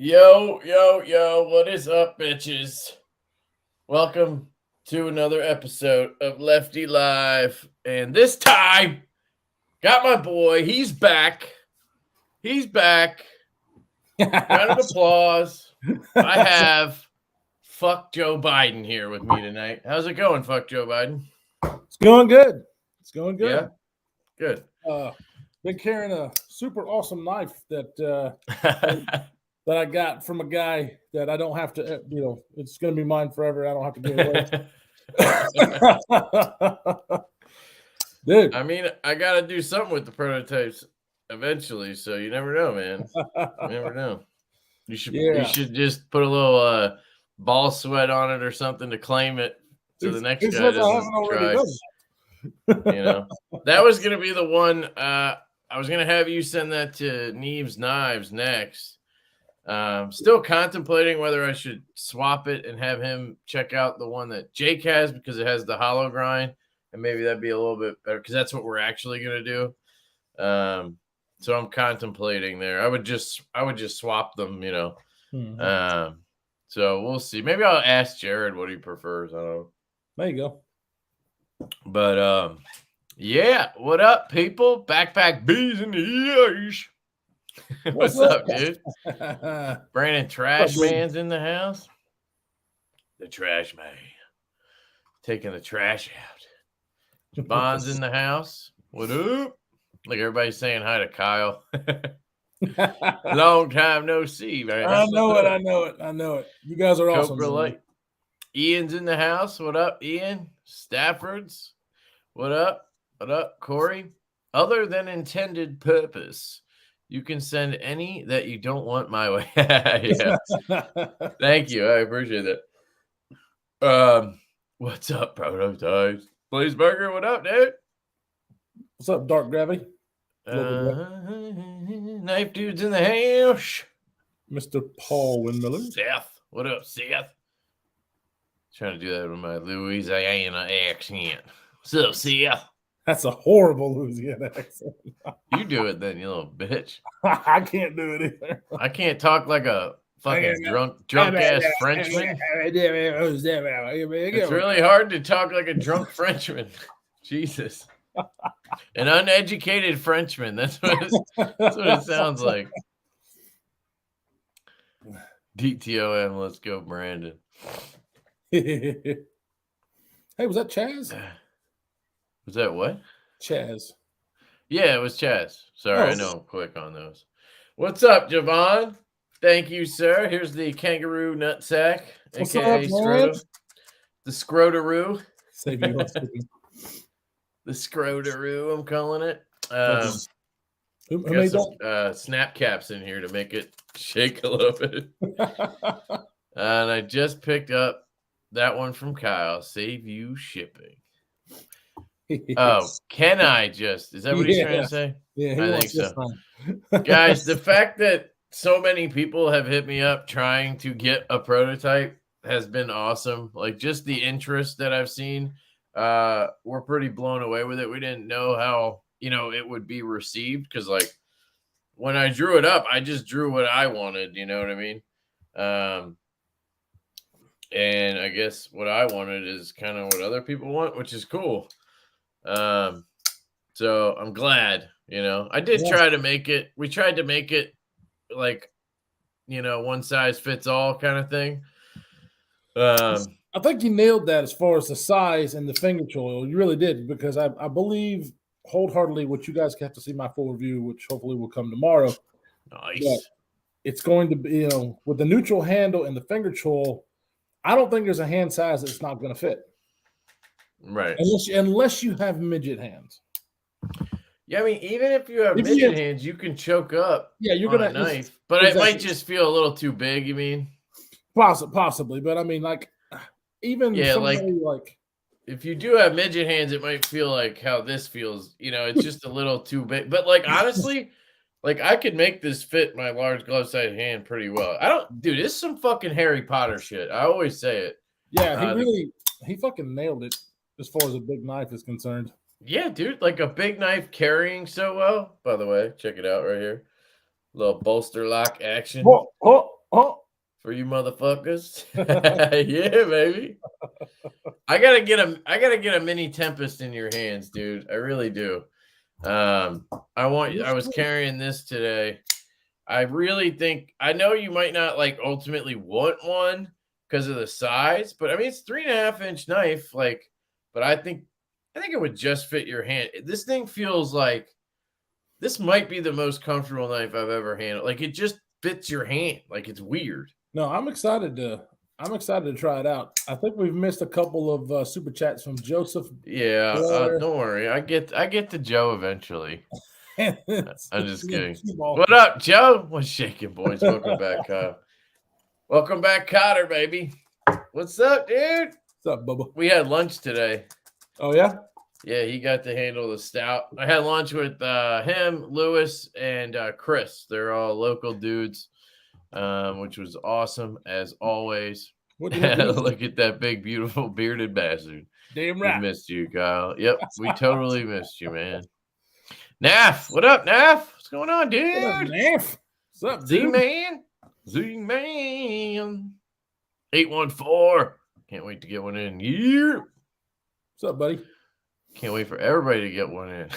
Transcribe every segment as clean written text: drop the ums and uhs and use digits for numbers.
Yo, what is up, bitches? Welcome to another episode of Lefty Live. And this time, got my boy. He's back. Round of applause. I have Fuck Joe Biden here with me tonight. How's it going, Fuck Joe Biden? It's going good. Yeah? Good. Been carrying a super awesome knife that I got from a guy that I don't have to, it's going to be mine forever. I don't have to give it away. Dude. I mean, I got to do something with the prototypes eventually, so you never know, man. You never know. You should just put a little ball sweat on it or something to claim it, so the next guy doesn't try. That was going to be the one. I was going to have you send that to Neve's Knives next. Still contemplating whether I should swap it and have him check out the one that Jake has because it has the hollow grind, and maybe that'd be a little bit better because that's what we're actually going to do. So I'm contemplating there. I would just swap them, Mm-hmm. So we'll see. Maybe I'll ask Jared what he prefers. I don't know. There you go. But yeah, what up, people? Backpack Bees in the ears. What's up, dude? Brandon Trash Man's in the house. The Trash Man. Taking the trash out. Bond's in the house. What up? Like everybody's saying hi to Kyle. Long time no see, man. I know it. You guys are awesome. Ian's in the house. What up, Ian? Stafford's. What up? What up, Corey? Other than intended purpose, you can send any that you don't want my way. Yeah. Thank you. I appreciate that. What's up, prototypes? Blazeburger, what up, dude? What's up, Dark Gravity? Knife dude's in the house. Mr. Paul Windmiller. Seth. What up, Seth? Trying to do that with my Louisiana accent. What's up, Seth? That's a horrible Louisiana accent. You do it then, you little bitch. I can't do it either. I can't talk like a fucking drunk ass Frenchman. It's really hard to talk like a drunk Frenchman. Jesus. An uneducated Frenchman. That's what it sounds like. DTOM, let's go, Brandon. Hey, was that Chaz? Was that what? Chaz. Yeah, it was Chaz. Sorry, I know I'm quick on those. What's up, Javon? Thank you, sir. Here's the kangaroo nutsack, aka Scrotum. The Scrotaroo. The Scrotaroo, I'm calling it. Got some snap caps in here to make it shake a little bit. And I just picked up that one from Kyle. Save you shipping. Oh, can I just? Is that what he's trying to say? Yeah, I think so. Guys, the fact that so many people have hit me up trying to get a prototype has been awesome. Like, just the interest that I've seen, we're pretty blown away with it. We didn't know how, it would be received because, like, when I drew it up, I just drew what I wanted. You know what I mean? And I guess what I wanted is kind of what other people want, which is cool. So I'm glad, I did try to make it. We tried to make it like, one size fits all kind of thing. I think you nailed that as far as the size and the finger choil. You really did, because I believe wholeheartedly what you guys have to see my full review, which hopefully will come tomorrow. Nice. But it's going to be, with the neutral handle and the finger choil, I don't think there's a hand size that's not going to fit. Right. Unless you have midget hands. Yeah, I mean, even if you have midget hands, you can choke up. Yeah, you're gonna knife, but it might just feel a little too big. You mean? Possibly, but I mean, like, even like if you do have midget hands, it might feel like how this feels. It's just a little too big. But like, honestly, like, I could make this fit my large glove-sided hand pretty well. Dude, this is some fucking Harry Potter shit. I always say it. Yeah, he fucking nailed it as far as a big knife is concerned. Yeah, dude, like a big knife carrying so well. By the way, check it out right here. Little bolster lock action. Oh, Oh, for you motherfuckers. Yeah, baby. I gotta get a mini Tempest in your hands, dude. I really do. I was carrying this today. I really think I know you might not like ultimately want one because of the size, but I mean it's 3.5-inch knife, like, but I think it would just fit your hand. This thing feels like this might be the most comfortable knife I've ever handled. Like it just fits your hand. Like it's weird. no, I'm excited to try it out. I think we've missed a couple of super chats from Joseph. Yeah, Blair, don't worry. I get to Joe eventually. and I'm just kidding. T-Ball. What up, Joe? What's shaking, boys? Welcome back, Kyle. Welcome back, Cotter, baby. What's up, dude? What's up, Bubba? We had lunch today. Oh yeah. Yeah, he got to handle the stout. I had lunch with him, Lewis, and Chris. They're all local dudes, which was awesome as always. What do you have? Look at that big, beautiful bearded bastard. Damn We right. missed you, Kyle. Yep, we totally missed you, man. Naff, what up, Naff? What's going on, dude? What up, Naff? What's up, dude? Z-Man. Z-Man. 814. Can't wait to get one in. Yeah. What's up, buddy? Can't wait for everybody to get one in.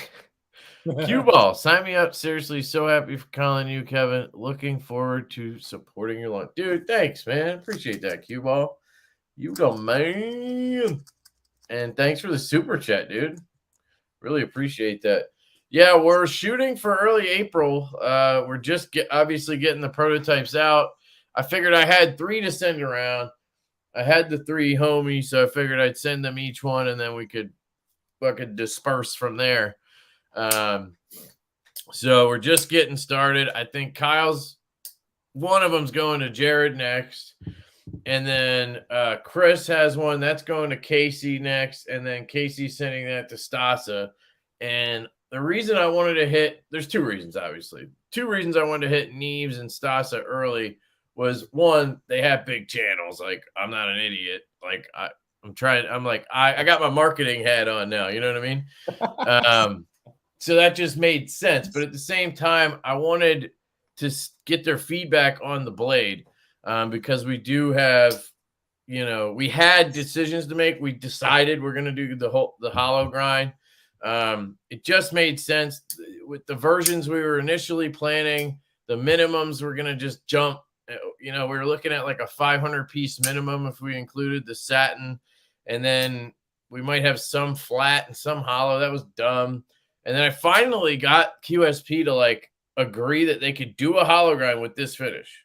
Cue ball, sign me up. Seriously, so happy for calling you, Kevin. Looking forward to supporting your launch. Dude, thanks, man. Appreciate that, Cue ball. You go, man. And thanks for the super chat, dude. Really appreciate that. Yeah, we're shooting for early April. We're just obviously getting the prototypes out. I figured I had 3 to send around. I had the 3 homies, so I figured I'd send them each one, and then we could disperse from there. So we're just getting started. I think one of them's going to Jared next. And then Chris has one that's going to Casey next. And then Casey's sending that to Stasa. And the reason I wanted to there's 2 reasons, obviously. 2 reasons I wanted to hit Neves and Stasa early was, one, they have big channels. Like, I'm not an idiot. Like, I got my marketing hat on now. You know what I mean? So that just made sense. But at the same time, I wanted to get their feedback on the blade because we do have, we had decisions to make. We decided we're going to do the hollow grind. It just made sense with the versions we were initially planning. The minimums were going to just jump. We were looking at like a 500 piece minimum if we included the satin, and then we might have some flat and some hollow. That was dumb. And then I finally got QSP to like agree that they could do a hollow grind with this finish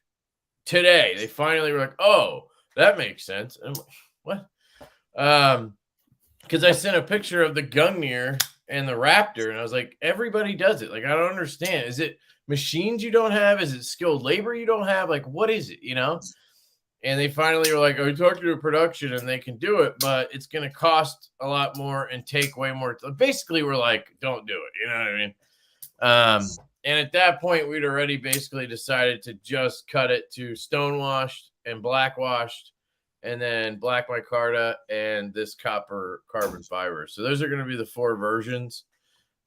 today. They finally were like, "Oh, that makes sense." And I'm like, what? Because I sent a picture of the Gungnir and the Raptor, and I was like, everybody does it. Like, I don't understand. Is it machines you don't have? Is it skilled labor you don't have? Like, what is it, And they finally were like, oh, we talked to production and they can do it, but it's going to cost a lot more and take way more. Basically, we're like, don't do it. You know what I mean? And at that point, we'd already basically decided to just cut it to stonewashed and blackwashed, and then black micarta and this copper carbon fiber. So those are going to be the 4 versions.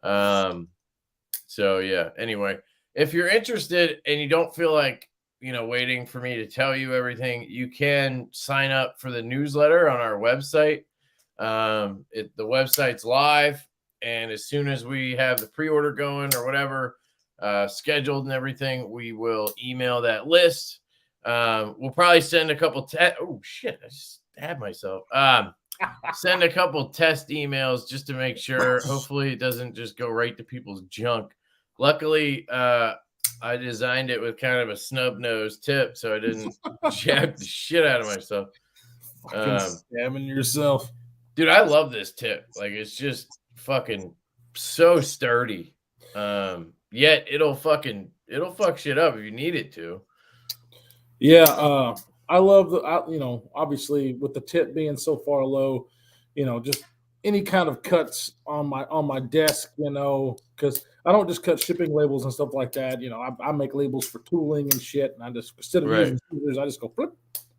So yeah, anyway, if you're interested and you don't feel like, waiting for me to tell you everything, you can sign up for the newsletter on our website. The website's live, and as soon as we have the pre-order going or whatever, scheduled and everything, we will email that list. We'll probably send a couple oh shit, I just stabbed myself. Send a couple test emails just to make sure. Hopefully it doesn't just go right to people's junk. Luckily, I designed it with kind of a snub nose tip, so I didn't jab the shit out of myself. Stabbing yourself. Dude, I love this tip. Like, it's just fucking so sturdy. Yet it'll fuck shit up if you need it to. Yeah, I love obviously with the tip being so far low, just any kind of cuts on my desk, because I don't just cut shipping labels and stuff like that. I make labels for tooling and shit, and I just, instead of using scissors, I just go flip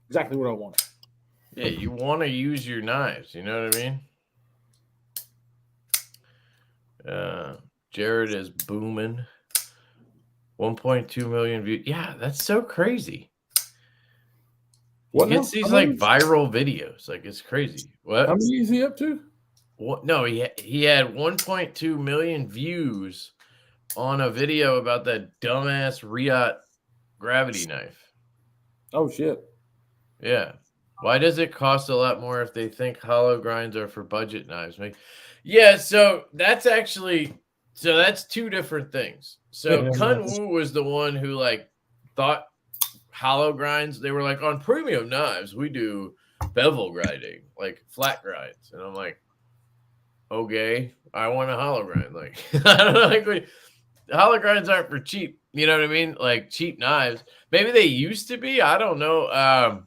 exactly what I want. Yeah, you want to use your knives. You know what I mean? Jared is booming. 1.2 million views. Yeah, that's so crazy. What now? Gets these like viral videos. Like it's crazy. What? How many is he up to? What? No, he had 1.2 million views on a video about that dumbass Riot gravity knife. Oh shit. Yeah. Why does it cost a lot more if they think hollow grinds are for budget knives? Yeah, so that's two different things. So Kun Wu was the one who like thought hollow grinds, they were like, on premium knives, we do bevel grinding, like flat grinds. And I'm like, okay, I want a hollow grind. Like, I don't know, like hollow grinds aren't for cheap. You know what I mean? Like cheap knives. Maybe they used to be. I don't know.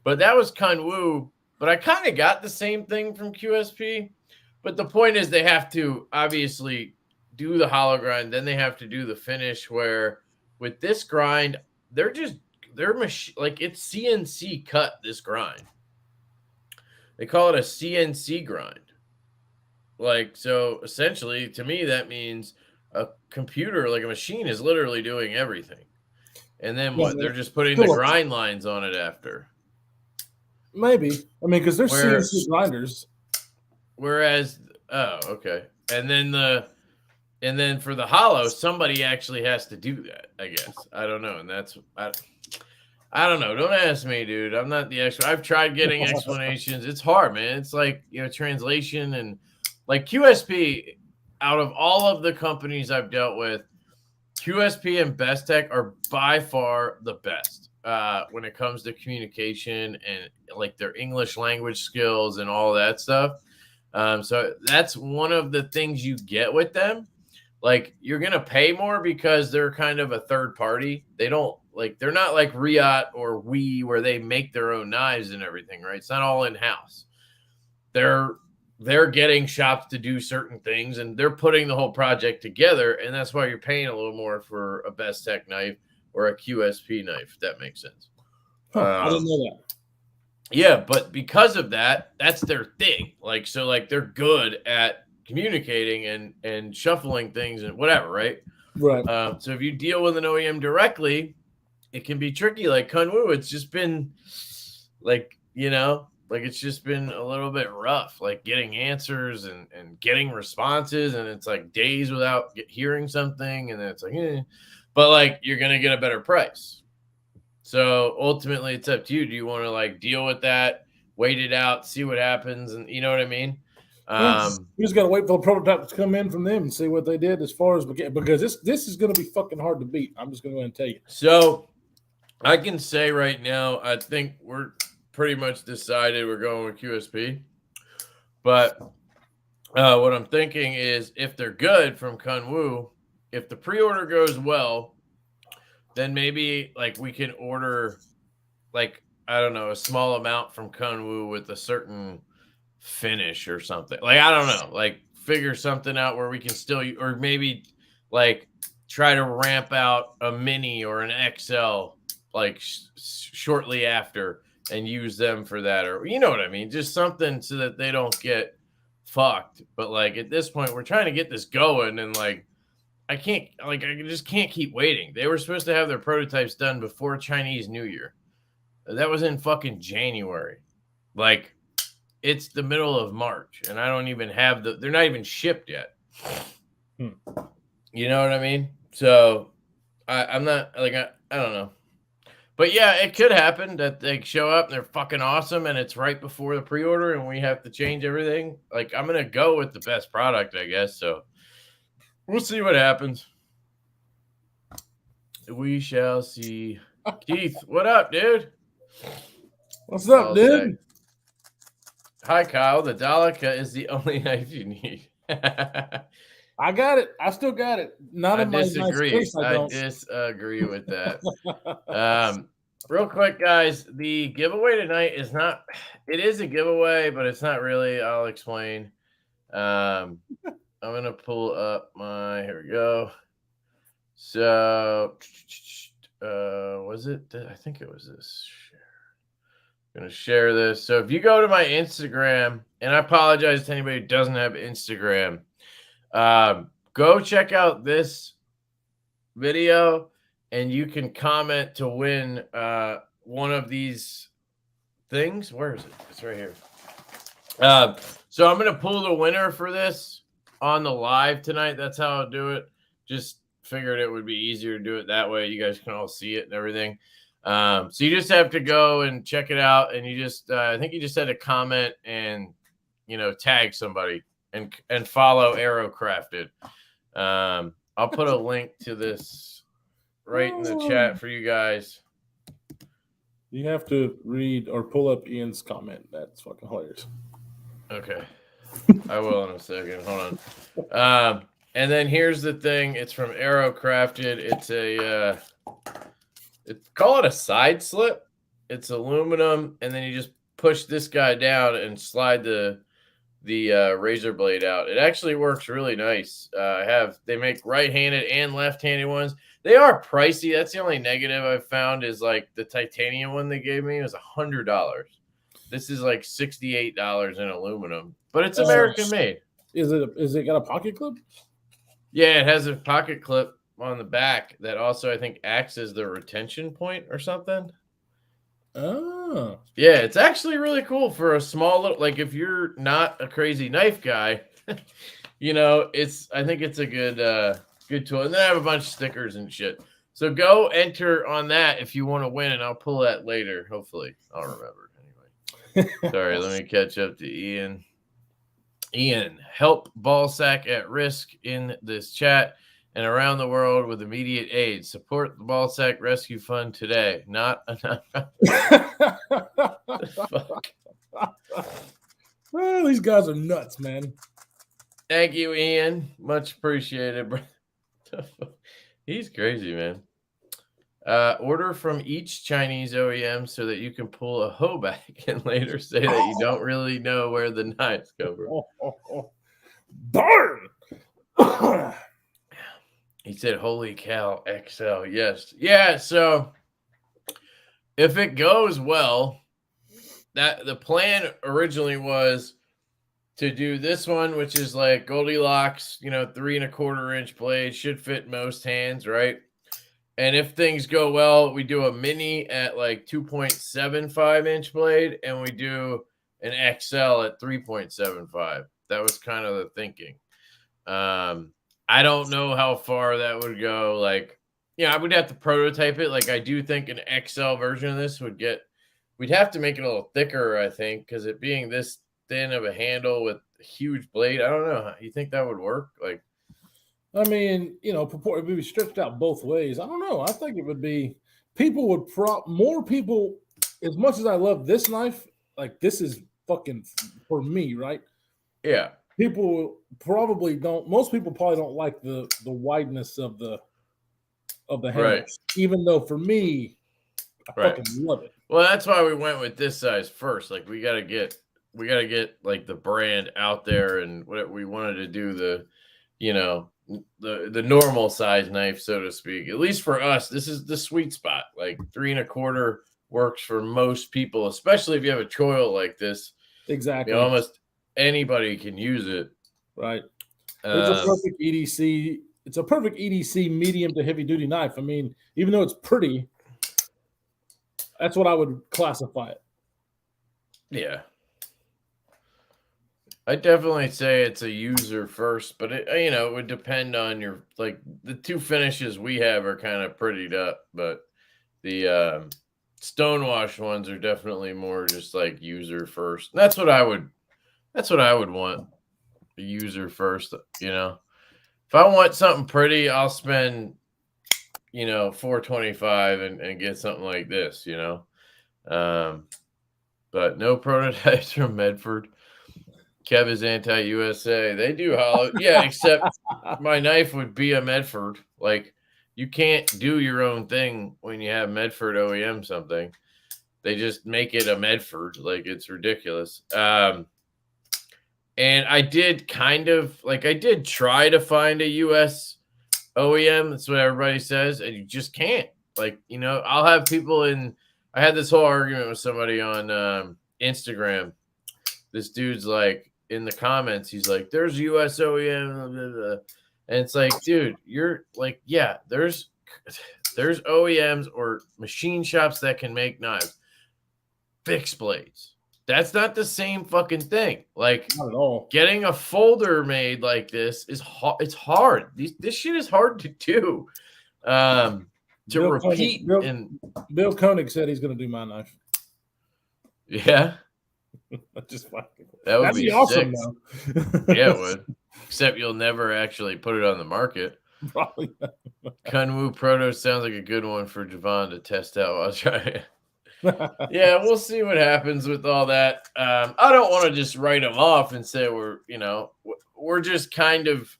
But that was Kun Wu. But I kind of got the same thing from QSP. But the point is they have to obviously do the hollow grind. Then they have to do the finish where with this grind, they're like it's CNC cut this grind. They call it a CNC grind. Like, so essentially to me, that means a computer, like a machine, is literally doing everything. And then what? They're just putting the grind lines on it after. Maybe. I mean, because they're CNC grinders. Whereas, oh, okay. And then for the hollow, somebody actually has to do that, I guess. I don't know. And that's, I don't know. Don't ask me, dude. I'm not the expert. I've tried getting explanations. It's hard, man. It's like, translation and like QSP, out of all of the companies I've dealt with, QSP and Best Tech are by far the best when it comes to communication and like their English language skills and all that stuff. So that's one of the things you get with them. Like you're going to pay more because they're kind of a third party. They're not like Riot or We where they make their own knives and everything, right? It's not all in-house. They're getting shops to do certain things and they're putting the whole project together. And that's why you're paying a little more for a Best Tech knife or a QSP knife, if that makes sense. I didn't know that. Yeah, but because of that, that's their thing. Like, so like they're good at communicating and shuffling things and whatever, right? Right. So if you deal with an OEM directly, it can be tricky. Like Kun Wu, it's just been like, like it's just been a little bit rough, like getting answers and getting responses. And it's like days without hearing something. And then it's like, but like, you're going to get a better price. So ultimately it's up to you. Do you want to like deal with that, wait it out, see what happens? And you know what I mean? You just got to wait for the prototype to come in from them and see what they did as far as, because this is going to be fucking hard to beat. I'm just going to go ahead and tell you. So I can say right now, I think we're pretty much decided we're going with QSP. But what I'm thinking is if they're good from Kun Wu, if the pre-order goes well, then maybe like we can order like, I don't know, a small amount from Kun Wu with a certain finish or something. Like, I don't know, like figure something out where we can still, or maybe like try to ramp out a mini or an XL like shortly after and use them for that, or you know what I mean, just something so that they don't get fucked. But like at this point we're trying to get this going and like I just can't keep waiting. They were supposed to have their prototypes done before Chinese New Year. That was in fucking January. Like it's the middle of March and I don't even have they're not even shipped yet. You know what I mean? So I'm not like, I don't know. But yeah, it could happen that they show up and they're fucking awesome and it's right before the pre-order and we have to change everything. Like I'm going to go with the best product, I guess. So we'll see what happens. We shall see. Keith, what up, dude? What's up, dude? Hi, Kyle. The Daleka is the only knife you need. I got it. I still got it. Not in my nice case, I disagree with that. Real quick, guys, the giveaway tonight it is a giveaway, but it's not really. I'll explain. I'm going to pull up here we go. So, was it? I think it was this. I'm going to share this. So if you go to my Instagram, and I apologize to anybody who doesn't have Instagram, go check out this video and you can comment to win one of these things. Where is it? It's right here. So I'm going to pull the winner for this on the live tonight. That's how I'll do it. Just figured it would be easier to do it that way. You guys can all see it and everything. So you just have to go and check it out. And you just, I think you just had to comment and, tag somebody and follow Aerocrafted. I'll put a link to this right in the chat for you guys. You have to read or pull up Ian's comment. That's fucking hilarious. Okay. I will in a second. Hold on. And then here's the thing. It's from Aerocrafted. It's call it a side slip. It's aluminum, and then you just push this guy down and slide the razor blade out. It actually works really nice. They make right-handed and left-handed ones. They are pricey. That's the only negative I've found is like the titanium one they gave me was $100. This is like $68 in aluminum, but it's American made. Is it got a pocket clip? Yeah, it has a pocket clip on the back that also I think acts as the retention point or something. Oh. Yeah, it's actually really cool for a small little, like if you're not a crazy knife guy, I think it's a good tool. And then I have a bunch of stickers and shit. So go enter on that if you want to win, and I'll pull that later. Hopefully, I'll remember anyway. Sorry, let me catch up to Ian. Ian, help ballsack at risk in this chat and around the world with immediate aid. Support the Ballsack Rescue Fund today. Not enough. Fuck. Oh, these guys are nuts, man. Thank you, Ian. Much appreciated, bro. He's crazy, man. Order from each Chinese OEM so that you can pull a hoe back and later say that you don't really know where the knives go from. Darn! He said, holy cow, XL. Yes. Yeah, so if it goes well, that the plan originally was to do this one, which is like Goldilocks, 3.25-inch blade, should fit most hands, right? And if things go well, we do a mini at like 2.75-inch blade, and we do an XL at 3.75. That was kind of the thinking. I don't know how far that would go. Like, I would have to prototype it. Like, I do think an XL version of this we'd have to make it a little thicker, I think, because it being this thin of a handle with a huge blade, I don't know. You think that would work? Like, I mean, it would be stretched out both ways. I don't know. I think it would be more people, as much as I love this knife, like this is fucking for me, right? Yeah. People probably don't. Most people probably don't like the wideness of the handle, right. Even though for me, I fucking love it. Well, that's why we went with this size first. Like we gotta get like the brand out there, and what we wanted to do the normal size knife, so to speak. At least for us, this is the sweet spot. Like 3.25 works for most people, especially if you have a choil like this. Exactly. Almost anybody can use it. Right. It's a perfect EDC. It's a perfect EDC medium to heavy duty knife. I mean, even though it's pretty, that's what I would classify it. Yeah. I definitely say it's a user first, but it would depend on your, like the two finishes we have are kind of prettied up, but the stonewash ones are definitely more just like user first. That's what I would want. A user first, If I want something pretty, I'll spend $425 and get something like this, but no prototypes from Medford. Kev is anti-USA. They do hollow. Yeah, except my knife would be a Medford. Like, you can't do your own thing when you have Medford OEM something. They just make it a Medford. Like, it's ridiculous. And I did I did try to find a US OEM. That's what everybody says. And you just can't. Like, I'll have people I had this whole argument with somebody on Instagram. This dude's like, in the comments, he's like, there's US OEM, blah, blah, blah. And it's like, dude, you're like, yeah, there's OEMs or machine shops that can make knives. fixed blades. That's not the same fucking thing. Like, Not at all. getting a folder made like this is it's hard. This shit is hard to do. To Bill repeat Koenig, and Bill Koenig said he's going to do my knife. yeah, Just fucking. that would That'd be awesome, sick. though. Yeah, it would. Except you'll never actually put it on the market. Probably not. Kunwu Proto sounds like a good one for Javon to test out. I'll try. Yeah, we'll see what happens with all that. I don't want to just write them off and say we're just kind of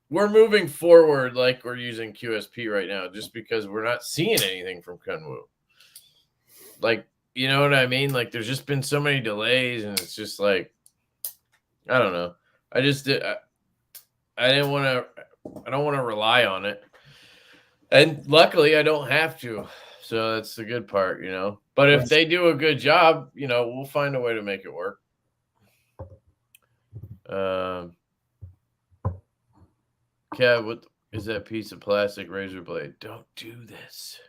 we're moving forward like we're using QSP right now, just because we're not seeing anything from Kunwu. Like, you know what I mean? Like, there's just been so many delays, and it's just like, I don't know. I don't want to rely on it, and luckily I don't have to. So that's the good part, But if they do a good job, we'll find a way to make it work. Kev, what is that piece of plastic razor blade? Don't do this.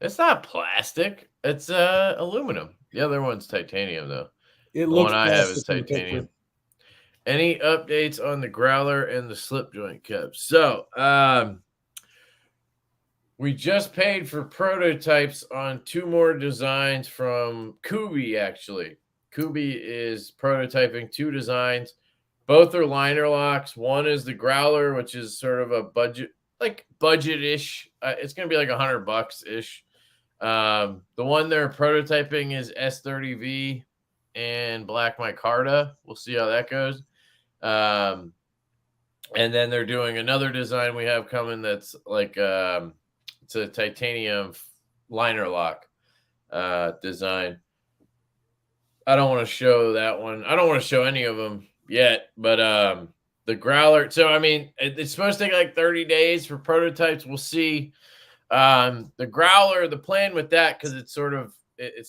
It's not plastic. It's aluminum. The other one's titanium, though. The one I have is titanium. Any updates on the growler and the slip joint, Kev? So, we just paid for prototypes on 2 more designs from Kubi, actually. Kubi is prototyping 2 designs. Both are liner locks. One is the growler, which is sort of a budget-ish. It's going to be like $100-ish. The one they're prototyping is S30V and Black Micarta. We'll see how that goes. And then they're doing another design we have coming that's like it's a titanium liner lock design. I don't want to show that one. I don't want to show any of them yet, but the growler. So, I mean, it's supposed to take like 30 days for prototypes. We'll see. The growler, the plan with that, because it's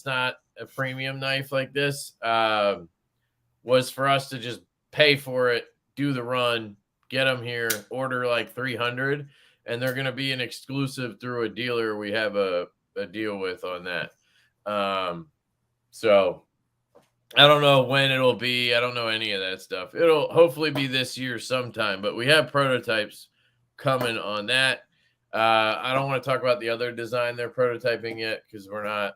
not a premium knife like this, was for us to just pay for it, do the run, get them here, order like 300, and they're going to be an exclusive through a dealer we have a deal with on that. So I don't know when it'll be. I don't know any of that stuff. It'll hopefully be this year sometime, but we have prototypes coming on that. I don't want to talk about the other design they're prototyping yet, because we're not,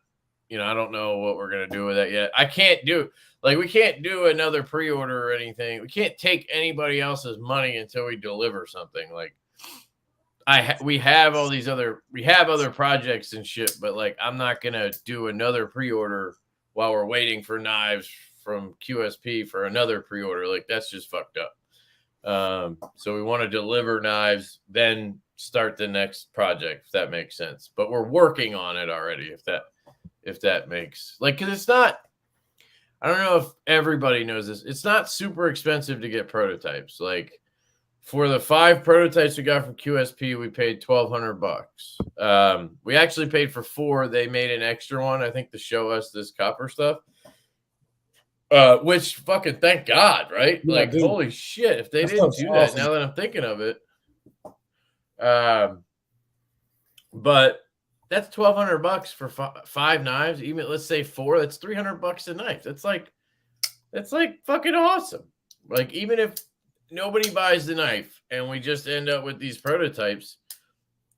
I don't know what we're going to do with that yet. We can't do another pre-order or anything. We can't take anybody else's money until we deliver something. Like, we have other projects and shit, but like, I'm not going to do another pre-order while we're waiting for knives from QSP for another pre-order. Like, that's just fucked up. So we want to deliver knives, then start the next project, if that makes sense. But we're working on it already, if that makes, like, because it's not, I don't know if everybody knows this, it's not super expensive to get prototypes. Like, for the 5 prototypes we got from QSP, we paid $1,200. We actually paid for 4. They made an extra one, I think, to show us this copper stuff. Which fucking thank God, right? Yeah, like, dude. Holy shit, if they didn't do that, now that I'm thinking of it. But that's $1,200 for 5 knives. Even let's say 4, that's $300 a knife. That's like fucking awesome. Like, even if nobody buys the knife and we just end up with these prototypes,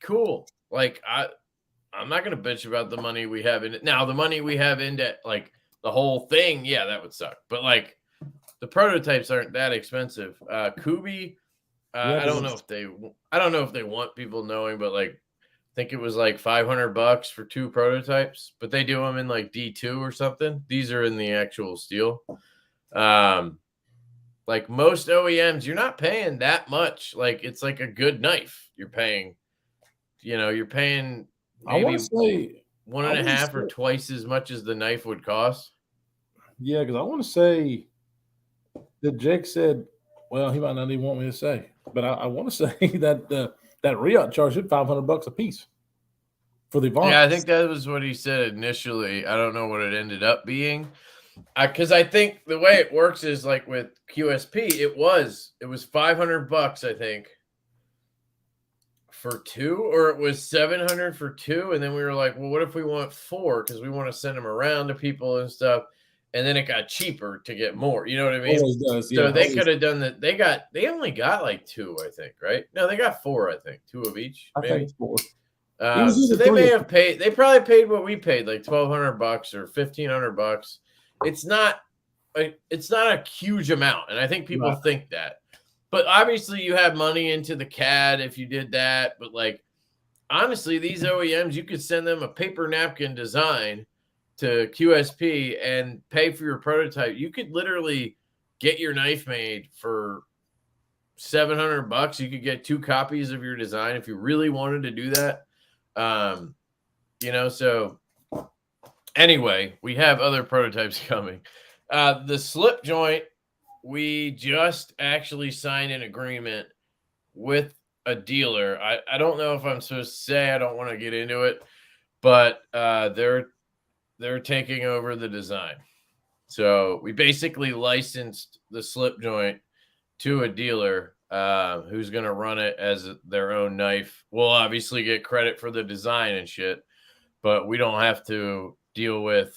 cool. Like, I'm not gonna bitch about the money we have in it. Now, the money we have into like the whole thing, yeah, that would suck. But like, the prototypes aren't that expensive. Kubi, I don't know if they want people knowing, but like, I think it was like $500 for 2 prototypes, but they do them in like D2 or something. These are in the actual steel. Like most OEMs, you're not paying that much. Like, it's like a good knife. You're paying maybe I want to say 1.5 or twice as much as the knife would cost. Yeah, because I want to say that Jake said, well, he might not even want me to say, but I want to say that that Riot charged it $500 a piece for the Avant. Yeah, I think that was what he said initially. I don't know what it ended up being. Because I think the way it works is like with QSP, it was $500, I think, for 2, or it was 700 for 2, and then we were like, well, what if we want 4 because we want to send them around to people and stuff, and then it got cheaper to get more. You know what I mean? Always does, So yeah. they could have done that. They only got like 2, I think, right? No, they got 4, I think, 2 of each. I maybe. think 4. So they may have paid. They probably paid what we paid, like $1,200 or $1,500. It's not a huge amount, and I think people think that. But obviously, you have money into the CAD if you did that. But like, honestly, these OEMs, you could send them a paper napkin design to QSP and pay for your prototype. You could literally get your knife made for $700. You could get 2 copies of your design if you really wanted to do that. So anyway, we have other prototypes coming. The slip joint, we just actually signed an agreement with a dealer. I don't know if I'm supposed to say, I don't want to get into it, but they're taking over the design. So we basically licensed the slip joint to a dealer who's going to run it as their own knife. We'll obviously get credit for the design and shit, but we don't have to deal with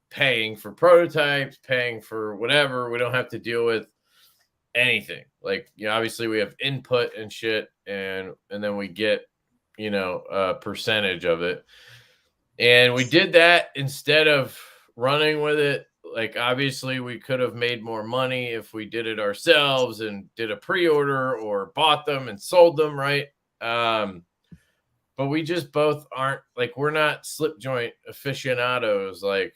paying for prototypes, paying for whatever. We don't have to deal with anything. Like, obviously we have input and shit, and then we get, a percentage of it. And we did that instead of running with it. Like, obviously we could have made more money if we did it ourselves and did a pre-order or bought them and sold them, right? But we just both aren't, like, we're not slip joint aficionados. Like,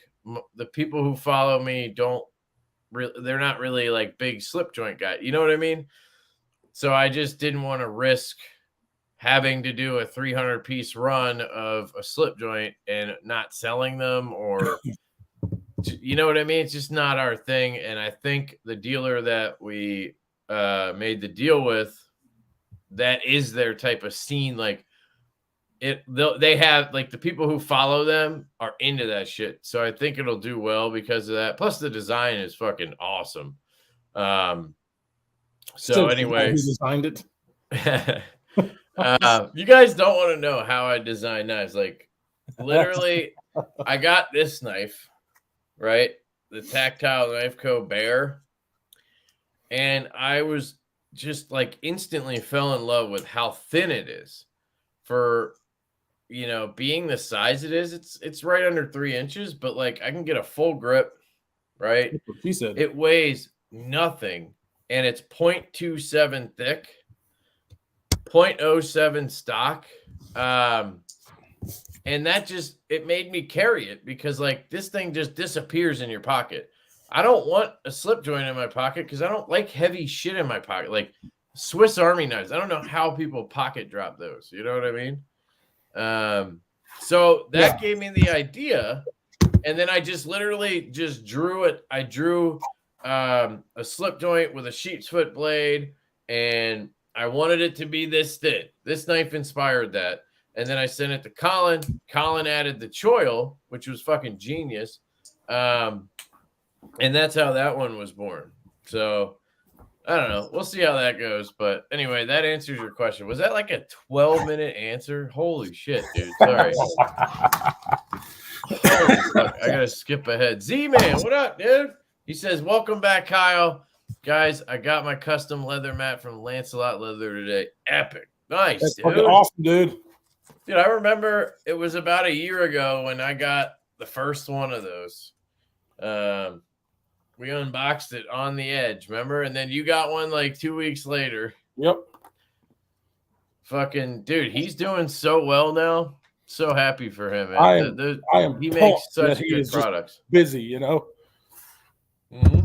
the people who follow me they're not really like big slip joint guys. You know what I mean? So I just didn't want to risk having to do a 300-piece run of a slip joint and not selling them, or you know what I mean? It's just not our thing. And I think the dealer that we made the deal with, that is their type of scene. Like, they have, like, the people who follow them are into that shit. So I think it'll do well because of that. Plus the design is fucking awesome. So anyway, who designed it? You guys don't want to know how I design knives. Like, literally, I got this knife, right? The Tactile Knife Co. Bear. And I was just like instantly fell in love with how thin it is for, being the size it is. It's right under 3 inches, but like I can get a full grip, right? That's what she said. It weighs nothing, and it's 0.27 thick, 0.07 stock. And that just, it made me carry it because like this thing just disappears in your pocket. I don't want a slip joint in my pocket because I don't like heavy shit in my pocket. Like Swiss Army knives, I don't know how people pocket drop those. You know what I mean? So that gave me the idea, and then I just literally just drew it. I drew a slip joint with a sheep's foot blade, and I wanted it to be this thin. This knife inspired that. And then I sent it to Colin. Colin added the choil, which was fucking genius. And that's how that one was born. So I don't know. We'll see how that goes. But anyway, that answers your question. Was that like a 12-minute answer? Holy shit, dude. Sorry. Holy fuck. I got to skip ahead. Z-Man, what up, dude? He says, welcome back, Kyle. Guys, I got my custom leather mat from Lancelot Leather today. Epic. Nice, That's dude. fucking awesome, dude. Dude, I remember it was about a year ago when I got the first one of those. We unboxed it on the edge, remember? And then you got one like 2 weeks later. Yep. Fucking dude, he's doing so well now. So happy for him, man. I am. He makes such good products. Busy, Mm-hmm.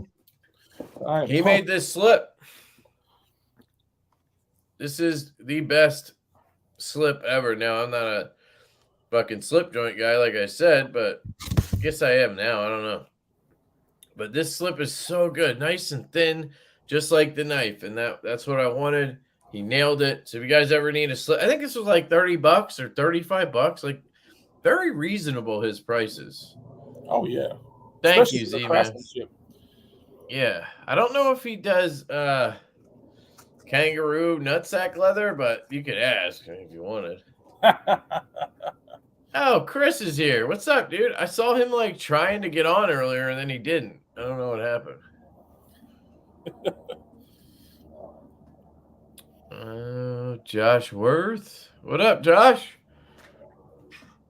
He made this slip. This is the best slip ever. Now, I'm not a fucking slip joint guy, like I said, but I guess I am now. I don't know. But this slip is so good, nice and thin, just like the knife, and that's what I wanted. He nailed it. So if you guys ever need a slip, I think this was like $30 or $35, like very reasonable. His prices. Oh yeah. Thank you, Z man. Yeah, I don't know if he does. God, kangaroo nutsack leather, but you could ask if you wanted. Oh, Chris is here. What's up, dude? I saw him like trying to get on earlier and then he didn't. I don't know what happened. Josh Worth. What up, Josh?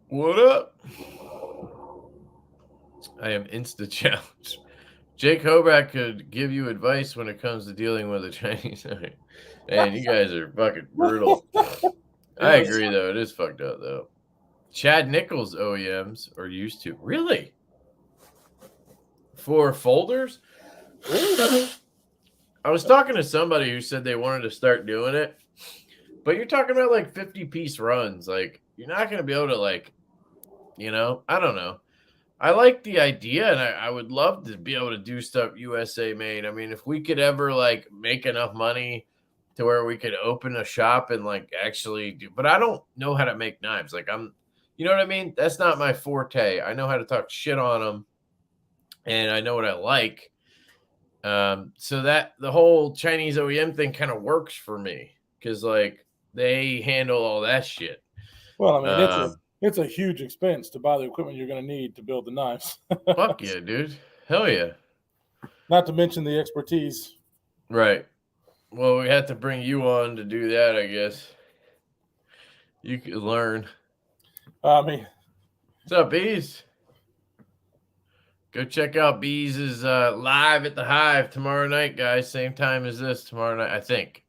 What up? I am Insta Challenge. Jake Hoback could give you advice when it comes to dealing with a Chinese. Man, you guys are fucking brutal. I agree, though. It is fucked up, though. Chad Nichols OEMs are used to. Really? For folders? I was talking to somebody who said they wanted to start doing it, but you're talking about like 50-piece runs. Like, you're not going to be able to, like, I don't know. I like the idea, and I would love to be able to do stuff USA made. I mean, if we could ever like make enough money to where we could open a shop and like actually do, but I don't know how to make knives. Like you know what I mean? That's not my forte. I know how to talk shit on them, and I know what I like. So that the whole Chinese OEM thing kind of works for me because like they handle all that shit. Well, I mean, it's a huge expense to buy the equipment you're going to need to build the knives. Fuck yeah, dude. Hell yeah. Not to mention the expertise. Right. Well, we had to bring you on to do that, I guess. You could learn. I mean, what's up, Bees? Go check out Bees is live at the Hive tomorrow night, guys. Same time as this tomorrow night, I think.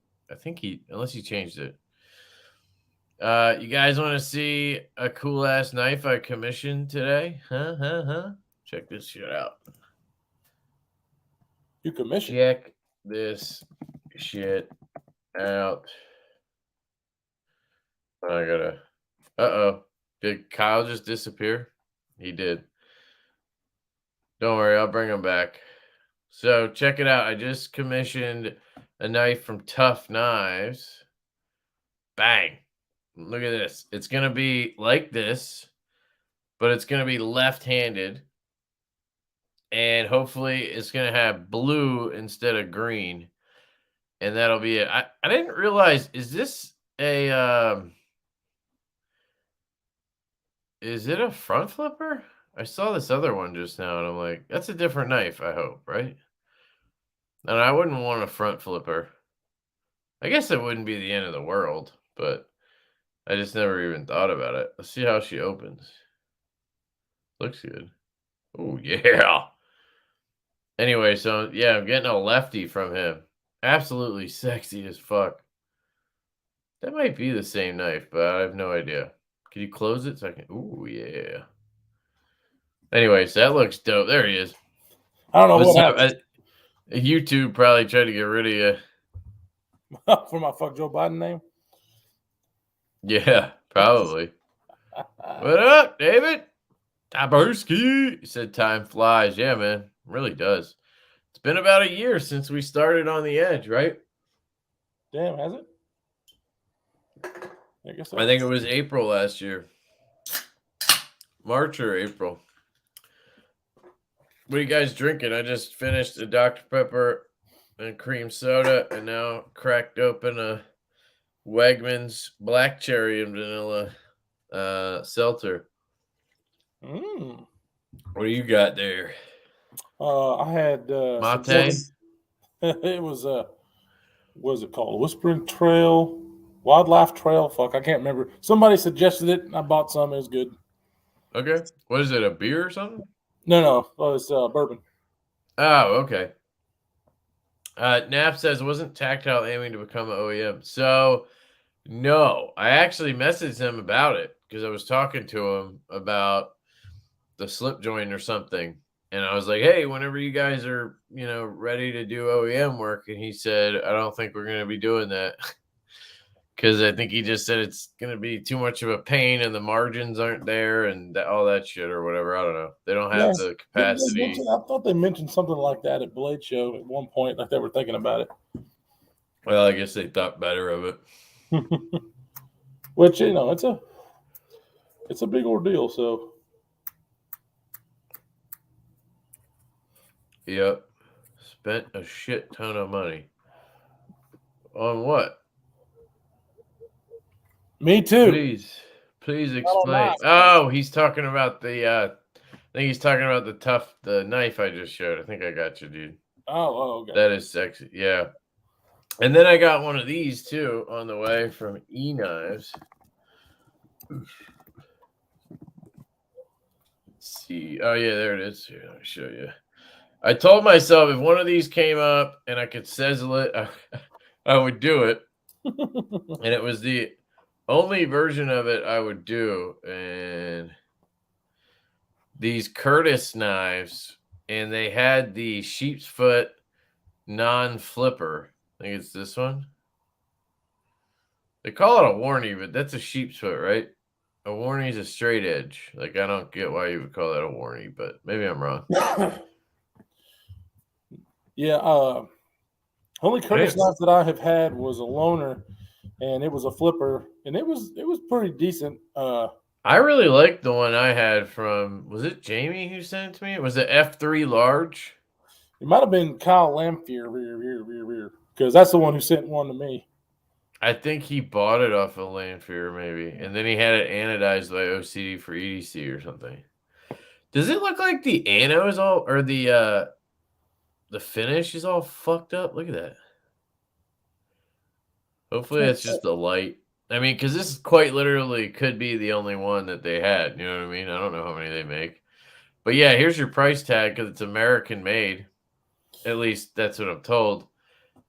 Unless he changed it. You guys want to see a cool ass knife I commissioned today? Huh? Check this shit out. You commissioned? Check this shit out. I gotta. Uh-oh. Did Kyle just disappear? He did. Don't worry, I'll bring him back. So check it out. I just commissioned a knife from Tough Knives. Bang. Look at this. It's going to be like this, but it's going to be left-handed. And hopefully it's going to have blue instead of green. And that'll be it. I didn't realize, is this is it a front flipper? I saw this other one just now, and I'm like, that's a different knife, I hope, right? And I wouldn't want a front flipper. I guess it wouldn't be the end of the world, but I just never even thought about it. Let's see how she opens. Looks good. Oh, yeah. Anyway, so, yeah, I'm getting a Lefty from him. Absolutely sexy as fuck. That might be the same knife, but I have no idea. Can you close it so I can... Ooh, yeah. Anyway, so that looks dope. There he is. I don't know what happened. YouTube probably tried to get rid of you. For my fuck Joe Biden name? Yeah, probably. What up, David? Taberski. He said time flies. Yeah, man. Really does. It's been about a year since we started on the edge, right? Damn, has it? I guess so. I think it was April last year. March or April. What are you guys drinking? I just finished a Dr. Pepper and cream soda and now cracked open a Wegmans black cherry and vanilla seltzer. What do you got there? I had mate. It was what is it called? Whispering Trail, Wildlife Trail. Fuck, I can't remember. Somebody suggested it, and I bought some. It was good. Okay, what is it? A beer or something? No, it's bourbon. Oh, okay. Nap says, wasn't Tactile aiming to become an OEM? So, no. I actually messaged him about it because I was talking to him about the slip joint or something. And I was like, hey, whenever you guys are, ready to do OEM work. And he said, I don't think we're going to be doing that. Because I think he just said it's going to be too much of a pain and the margins aren't there and all that shit or whatever. I don't know. They don't have the capacity. I thought they mentioned something like that at Blade Show at one point, like they were thinking about it. Well, I guess they thought better of it. Which, it's a big ordeal, so. Yep. Spent a shit ton of money. On what? Me too. Please Not on explain. knives. Oh, he's talking about the. I think he's talking about the knife I just showed. I think I got you, dude. Okay. That is sexy. Yeah. And then I got one of these too on the way from E-Knives. Let's see. Oh yeah, there it is. Here, let me show you. I told myself if one of these came up and I could sizzle it, I would do it. And it was the only version of it I would do. And these Curtis knives, and they had the sheep's foot non-flipper. I think it's this one. They call it a Warney, but that's a sheep's foot, right? A Warney is a straight edge. Like, I don't get why you would call that a Warney, but maybe I'm wrong. Yeah. Only Curtis knife that I have had was a loaner, and it was a flipper, and it was pretty decent. I really liked the one I had from, was it Jamie who sent it to me? Was it F3 large? It might have been Kyle Lamphere, because that's the one who sent one to me. I think he bought it off of Lanphier, maybe, and then he had it anodized by OCD for EDC or something. Does it look like the ano is all, or the finish is all fucked up? Look at that. Hopefully it's just the light. I mean, because this quite literally could be the only one that they had. You know what I mean? I don't know how many they make. But yeah, here's your price tag because it's American made. At least that's what I'm told.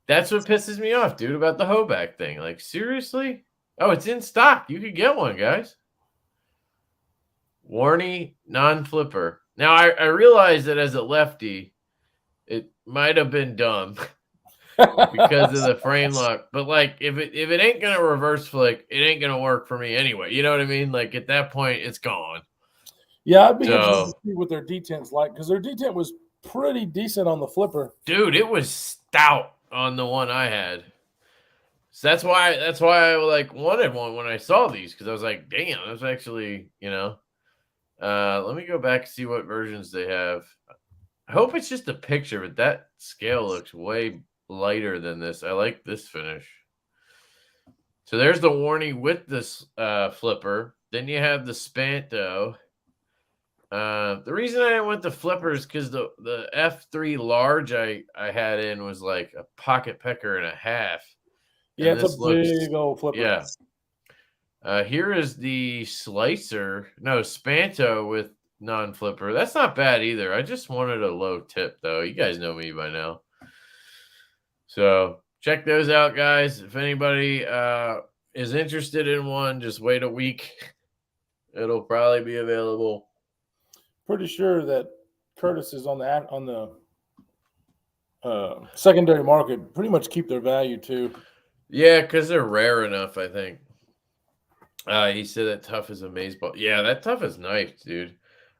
That's what pisses me off, dude, about the Hoback thing. Like, seriously? Oh, it's in stock. You could get one, guys. Warney non-flipper. Now, I realize that as a lefty, it might have been dumb because of the frame lock. But, like, if it ain't going to reverse flick, it ain't going to work for me anyway. You know what I mean? Like, at that point, it's gone. Yeah, I'd be interested to see what their detent's like, because their detent was pretty decent on the flipper. Dude, it was stout on the one I had. So that's why I like wanted one when I saw these, because I was like, damn, that's actually, you know. Let me go back and see what versions they have. I hope it's just a picture, but that scale looks way lighter than this. I like this finish. So there's the Warney with this flipper. Then you have the Spanto. The reason I didn't want the flipper is because the F3 large I had in was like a pocket pecker and a half. Yeah, it's a big old flipper. Yeah. Here is the Slicer. No, Spanto with non-flipper. That's not bad either. I just wanted a low tip, though. You guys know me by now. So check those out, guys. If anybody is interested in one, just wait a week. It'll probably be available. Pretty sure that Curtis is on the secondary market. Pretty much keep their value too. Yeah, because they're rare enough, I think. He said that Tough is a maze ball. Yeah, that Tough is nice, dude.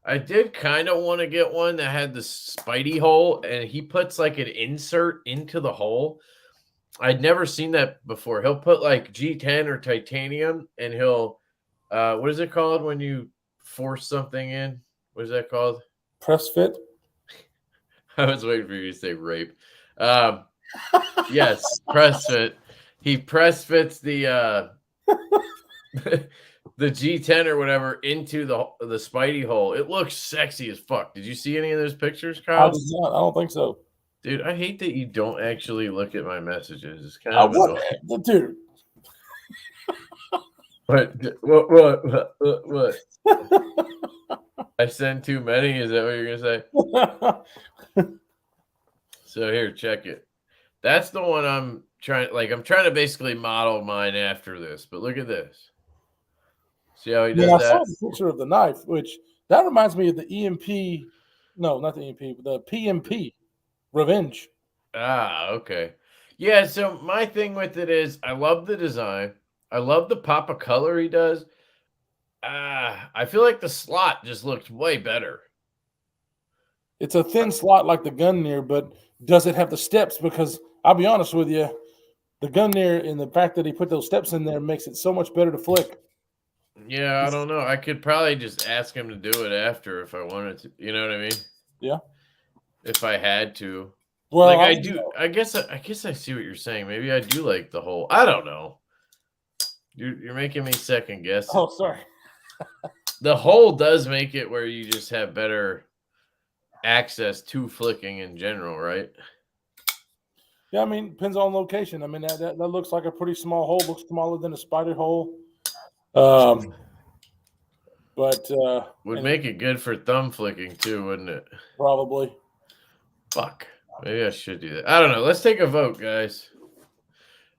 I did kind of want to get one that had the Spidey hole, and he puts like an insert into the hole. I'd never seen that before. He'll put like G10 or titanium, and he'll what is it called when you force something in? What is that called? Press fit. I was waiting for you to say rape. Yes, press fit. He press fits the the G10 or whatever into the Spidey hole. It looks sexy as fuck. Did you see any of those pictures, Kyle? I did not. I don't think so. Dude, I hate that you don't actually look at my messages. It's kind of annoying. Dude. What? I send too many? Is that what you're gonna say? So here, check it. That's the one I'm trying to basically model mine after this, but look at this. See how he does that? I saw the picture of the knife, which that reminds me of the EMP. No, not the EMP, but the PMP Revenge. Ah, okay. Yeah, so my thing with it is I love the design. I love the pop of color he does. I feel like the slot just looks way better. It's a thin slot like the Gunneer, but does it have the steps? Because I'll be honest with you, the Gunneer and the fact that he put those steps in there makes it so much better to flick. Yeah, I don't know. I could probably just ask him to do it after if I wanted to. You know what I mean? Yeah. If I had to. Well, Like I do. I guess I see what you're saying. Maybe I do like the hole. I don't know. You're making me second guess it. Oh, sorry. The hole does make it where you just have better access to flicking in general, right? Yeah, I mean, depends on location. I mean, that looks like a pretty small hole. Looks smaller than a spider hole. But Would make it good for thumb flicking too, wouldn't it? probably. Fuck. Maybe I should do that. I don't know. Let's take a vote, guys.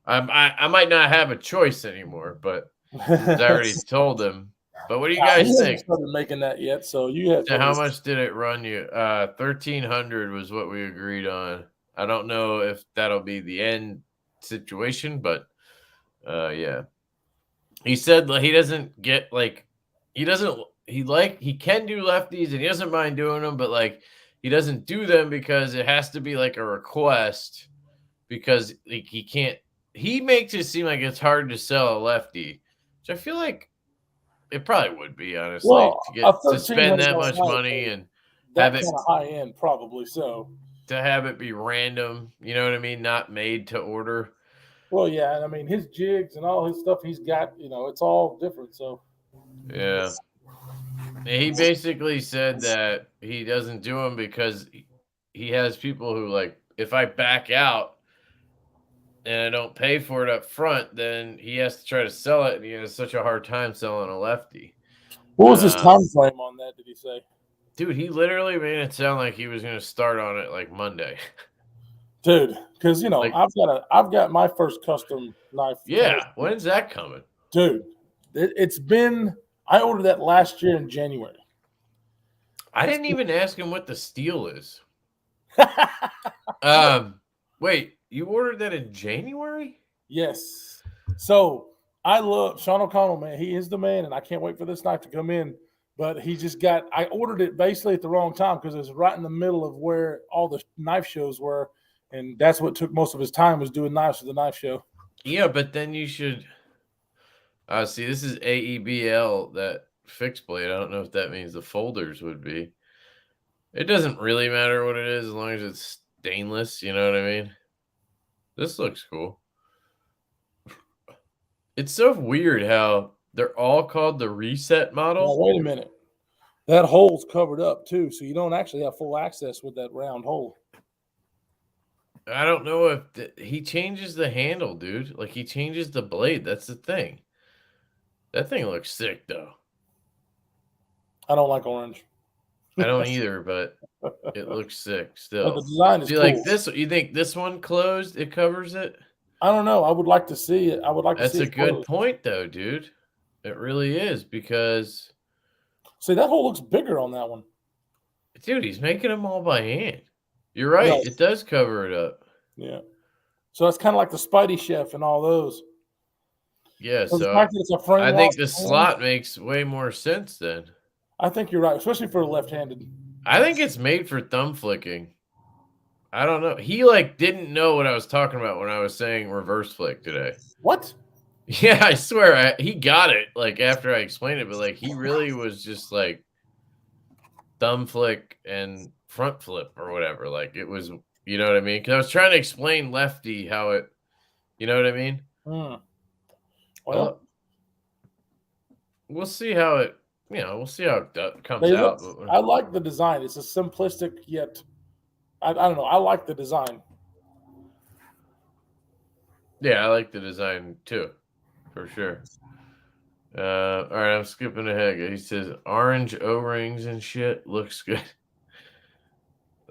I might not have a choice anymore, but since I already told them. But what do you He guys hasn't think? started making that yet, so you have. So how much did it run you? 1,300 was what we agreed on. I don't know if that'll be the end situation, but yeah. He said he doesn't get like he doesn't he can do lefties and he doesn't mind doing them, but like he doesn't do them because it has to be like a request because like he can't. He makes it seem like it's hard to sell a lefty, which I feel like it probably would be, honestly, Well, to spend that much money and have that it kind of high end, probably so. to have it be random. You know what I mean? Not made to order. Well, yeah, and I mean his jigs and all his stuff he's got, it's all different. So Yeah. He basically said that he doesn't do them because he has people who like, if I back out and I don't pay for it up front, then he has to try to sell it, and he has such a hard time selling a lefty. what was his time frame on that? Did he say? Dude, he literally made it sound like he was going to start on it like Monday. Dude, because Like, I've got my first custom knife. yeah, when's that coming? Dude, it's been. I ordered that last year in January. I didn't even ask him what the steel is. Wait, you ordered that in January? Yes. So I love Sean O'Connell, man. He is the man, and I can't wait for this knife to come in. But he just got. I ordered it basically at the wrong time because it was right in the middle of where all the knife shows were, and that's what took most of his time was doing knives for the knife show. Yeah, but then you should. See, this is AEBL, that fixed blade. I don't know if that means the folders would be. It doesn't really matter what it is as long as it's stainless. You know what I mean? This looks cool. It's so weird how they're all called the reset model. Now, wait a minute. That hole's covered up too, so you don't actually have full access with that round hole. I don't know if he changes the handle, dude. Like he changes the blade. That's the thing. That thing looks sick, though. I don't like orange. I don't either, but it looks sick still. But the design is See, cool. like this, you think this one closed? It covers it? I don't know. I would like to see it. I would like That's to see a it good closed. point, though, dude. It really is because, See, that hole looks bigger on that one. dude, he's making them all by hand. You're right. Yes. It does cover it up. Yeah. So it's kind of like the Spidey Chef and all those. Yeah, So the so fact that it's a frame I think lock the hand, slot makes way more sense then. I think you're right, especially for a left-handed. I think it's made for thumb flicking. I don't know. He like didn't know what I was talking about when I was saying reverse flick today. What? Yeah, I swear he got it like after I explained it, but like he really was just like thumb flick and front flip or whatever. Like it was, you know what I mean? Because I was trying to explain lefty how it, you know what I mean? Well, we'll see how it, we'll see how it comes out. I like the design. It's a simplistic yet, I don't know. I like the design. Yeah, I like the design too, for sure. All right, I'm skipping ahead. He says orange O-rings and shit looks good.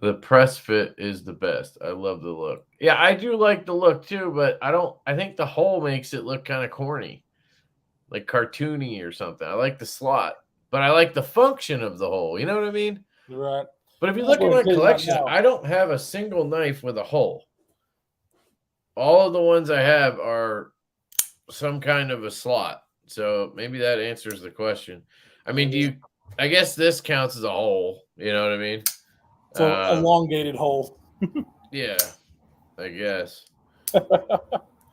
The press fit is the best. I love the look. Yeah, I do like the look too, but I think the hole makes it look kind of corny, like cartoony or something. I like the slot, but I like the function of the hole. You know what I mean? Right. But if you look at my collection, I don't have a single knife with a hole. All of the ones I have are some kind of a slot. So maybe that answers the question. I mean, I guess this counts as a hole. You know what I mean? So elongated hole. Yeah, I guess.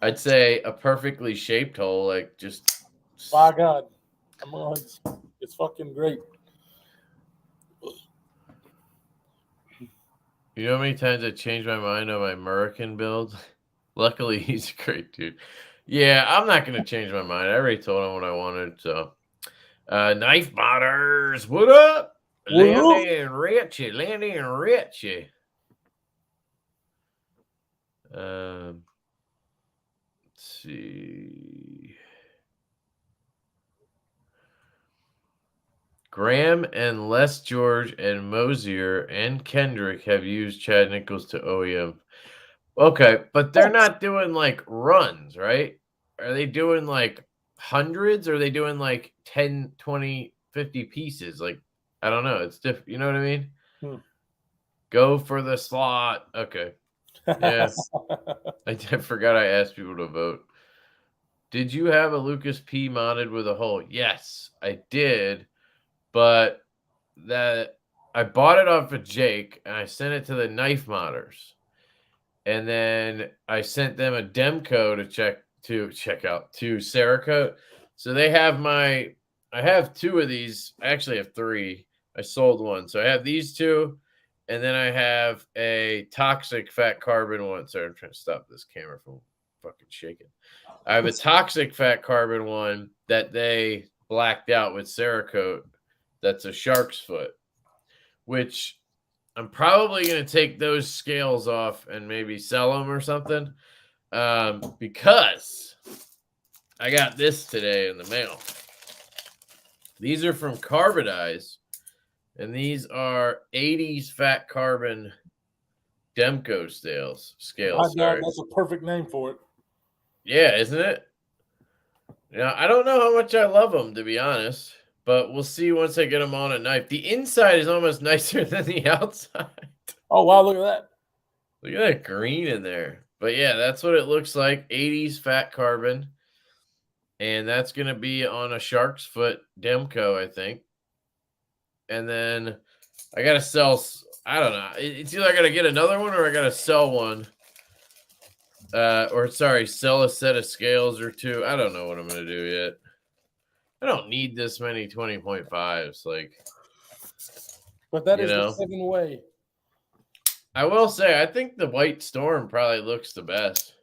I'd say a perfectly shaped hole, like just. By God, it's fucking great. You know how many times I changed my mind on my American build? Luckily, he's a great dude. Yeah, I'm not going to change my mind. I already told him what I wanted. So, Knife Modders, what up? Landing Richie. Let's see. Graham and Les George and Mosier and Kendrick have used Chad Nichols to OEM. Okay, but they're not doing like runs, right? Are they doing like hundreds? Or are they doing like 10, 20, 50 pieces? Like, I don't know. It's different. You know what I mean? Go for the slot. Okay. Yeah. I forgot I asked people to vote. Did you have a Lucas P modded with a hole? Yes, I did. But that I bought it off of Jake and I sent it to the Knife Modders. And then I sent them a Demco to check out to Cerakote. So they have I have 2 of these. I actually have 3. I sold one. So I have these 2. And then I have a toxic fat carbon one. Sorry, I'm trying to stop this camera from fucking shaking. I have a toxic fat carbon one that they blacked out with Cerakote. That's a shark's foot, which I'm probably going to take those scales off and maybe sell them or something, because I got this today in the mail. These are from Carbonize, and these are 80s fat carbon Demco scales. God, that's a perfect name for it. Yeah, isn't it? Now, I don't know how much I love them, to be honest, but we'll see once I get them on a knife. The inside is almost nicer than the outside. Oh, wow, look at that. Look at that green in there. But yeah, that's what it looks like. 80s fat carbon. And that's going to be on a shark's foot Demco, I think. And then I got to sell, I don't know. It's either I got to get another one or I got to sell one. Sell a set of scales or 2. I don't know what I'm going to do yet. I don't need this many 20.5s. Like, but that is the 7 way. I will say, I think the White Storm probably looks the best.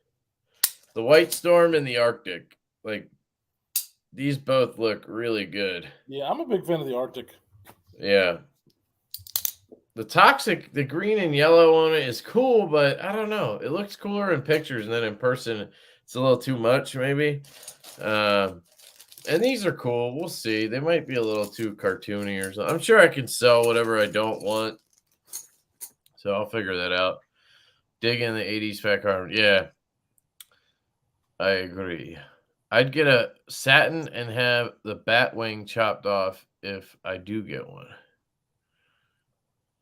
The White Storm and the Arctic. Like, these both look really good. Yeah, I'm a big fan of the Arctic. Yeah. The Toxic, the green and yellow on it is cool, but I don't know. It looks cooler in pictures, and then in person, it's a little too much, maybe. And these are cool. We'll see. They might be a little too cartoony or something. I'm sure I can sell whatever I don't want. So I'll figure that out. Dig in the 80s fat carbon. Yeah. I agree. I'd get a satin and have the bat wing chopped off if I do get one.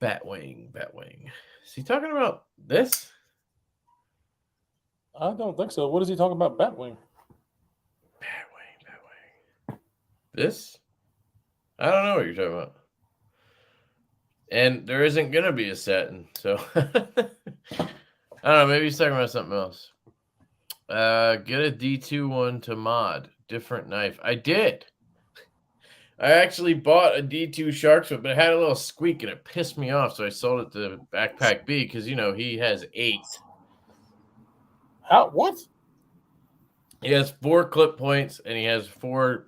Bat wing. Is he talking about this? I don't think so. What is he talking about? Batwing. Batwing. This? I don't know what you're talking about. And there isn't going to be a satin. So, I don't know. Maybe he's talking about something else. Get a D2 one to mod. Different knife. I did. I actually bought a D2 shark's foot, but it had a little squeak and it pissed me off. So I sold it to Backpack B because, he has 8. What? He has 4 clip points and he has 4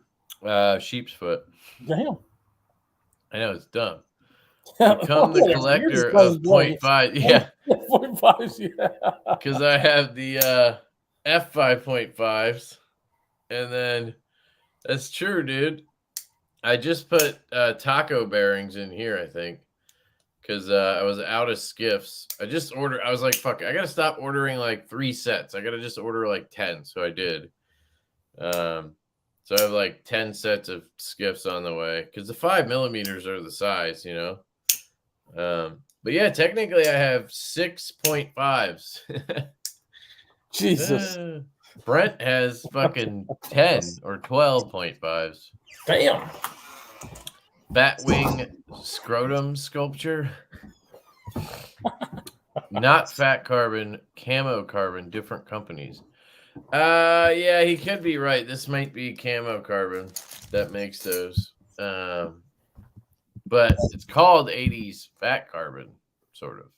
sheep's foot. Damn. I know, it's dumb. Become the collector of 0.5. Yeah. 0.5s, yeah. Because I have the F5.5s. And then that's true, dude. I just put taco bearings in here, I think. Because I was out of skiffs. I was like, fuck, I got to stop ordering like 3 sets. I got to just order like 10. So I did. So I have like 10 sets of skiffs on the way. Because the 5mm are the size, But yeah, technically I have 6.5s. Jesus. Brent has fucking 10 or 12.5s. Damn. Batwing scrotum sculpture. Not fat carbon, camo carbon, different companies. Yeah, he could be right. This might be camo carbon that makes those. But it's called 80s fat carbon, sort of.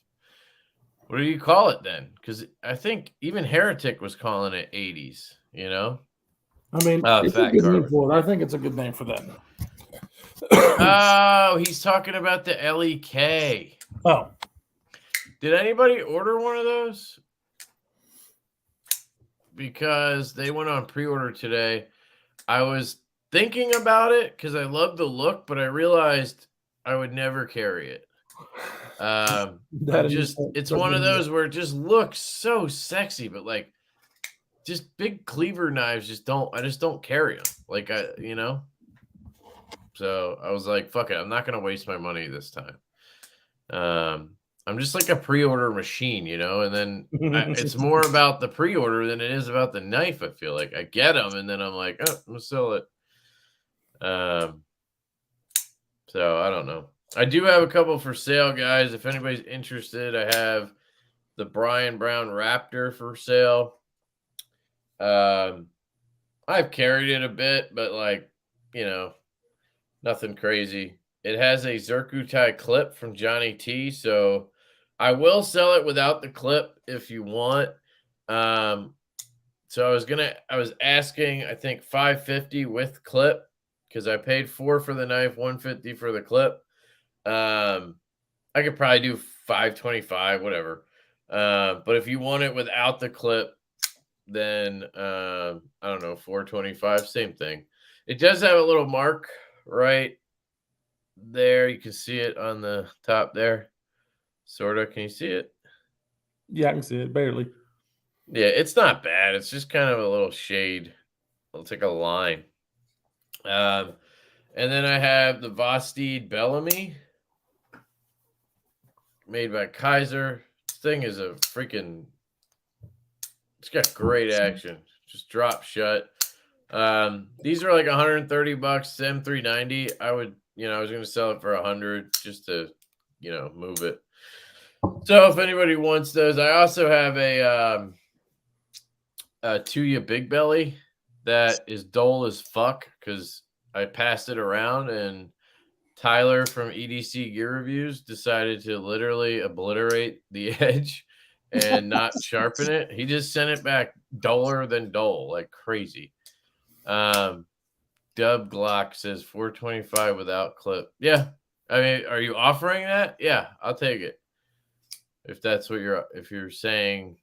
What do you call it then? Because I think even Heretic was calling it 80s, you know? I mean, it's a Fat good name Carbon. for it. I think it's a good name for that. Oh, he's talking about the LEK. Oh, Did anybody order one of those? Because they went on pre-order today. I was thinking about it because I love the look, but I realized I would never carry it. It's one of those where it just looks so sexy, but like just big cleaver knives I just don't carry them. Like so I was like, fuck it. I'm not going to waste my money this time. I'm just like a pre-order machine, and then it's more about the pre-order than it is about the knife. I feel like I get them and then I'm like, oh, I'm gonna sell it. So I don't know. I do have a couple for sale, guys. If anybody's interested, I have the Brian Brown Raptor for sale. I've carried it a bit, but like, nothing crazy. It has a Zircuti clip from Johnny T, so I will sell it without the clip if you want. So I was asking, I think $550 with clip because I paid $4 for the knife, $150 for the clip. I could probably do $525, whatever. But if you want it without the clip, then I don't know, $425, same thing. It does have a little mark right there. You can see it on the top there. Sort of. Can you see it? Yeah, I can see it barely. Yeah, it's not bad. It's just kind of a little shade. It's like a line. And then I have the Vosteed Bellamy made by Kaiser. This thing is a freaking. It's got great action. Just drop shut. These are like $130, M390. I was going to sell it for $100 just to, move it. So if anybody wants those, I also have a Tuya Big Belly that is dull as fuck because I passed it around and Tyler from EDC Gear Reviews decided to literally obliterate the edge and not sharpen it. He just sent it back duller than dull, like crazy. Dub Glock says 425 without clip. Yeah. I mean, are you offering that? Yeah, I'll take it. If that's what if you're saying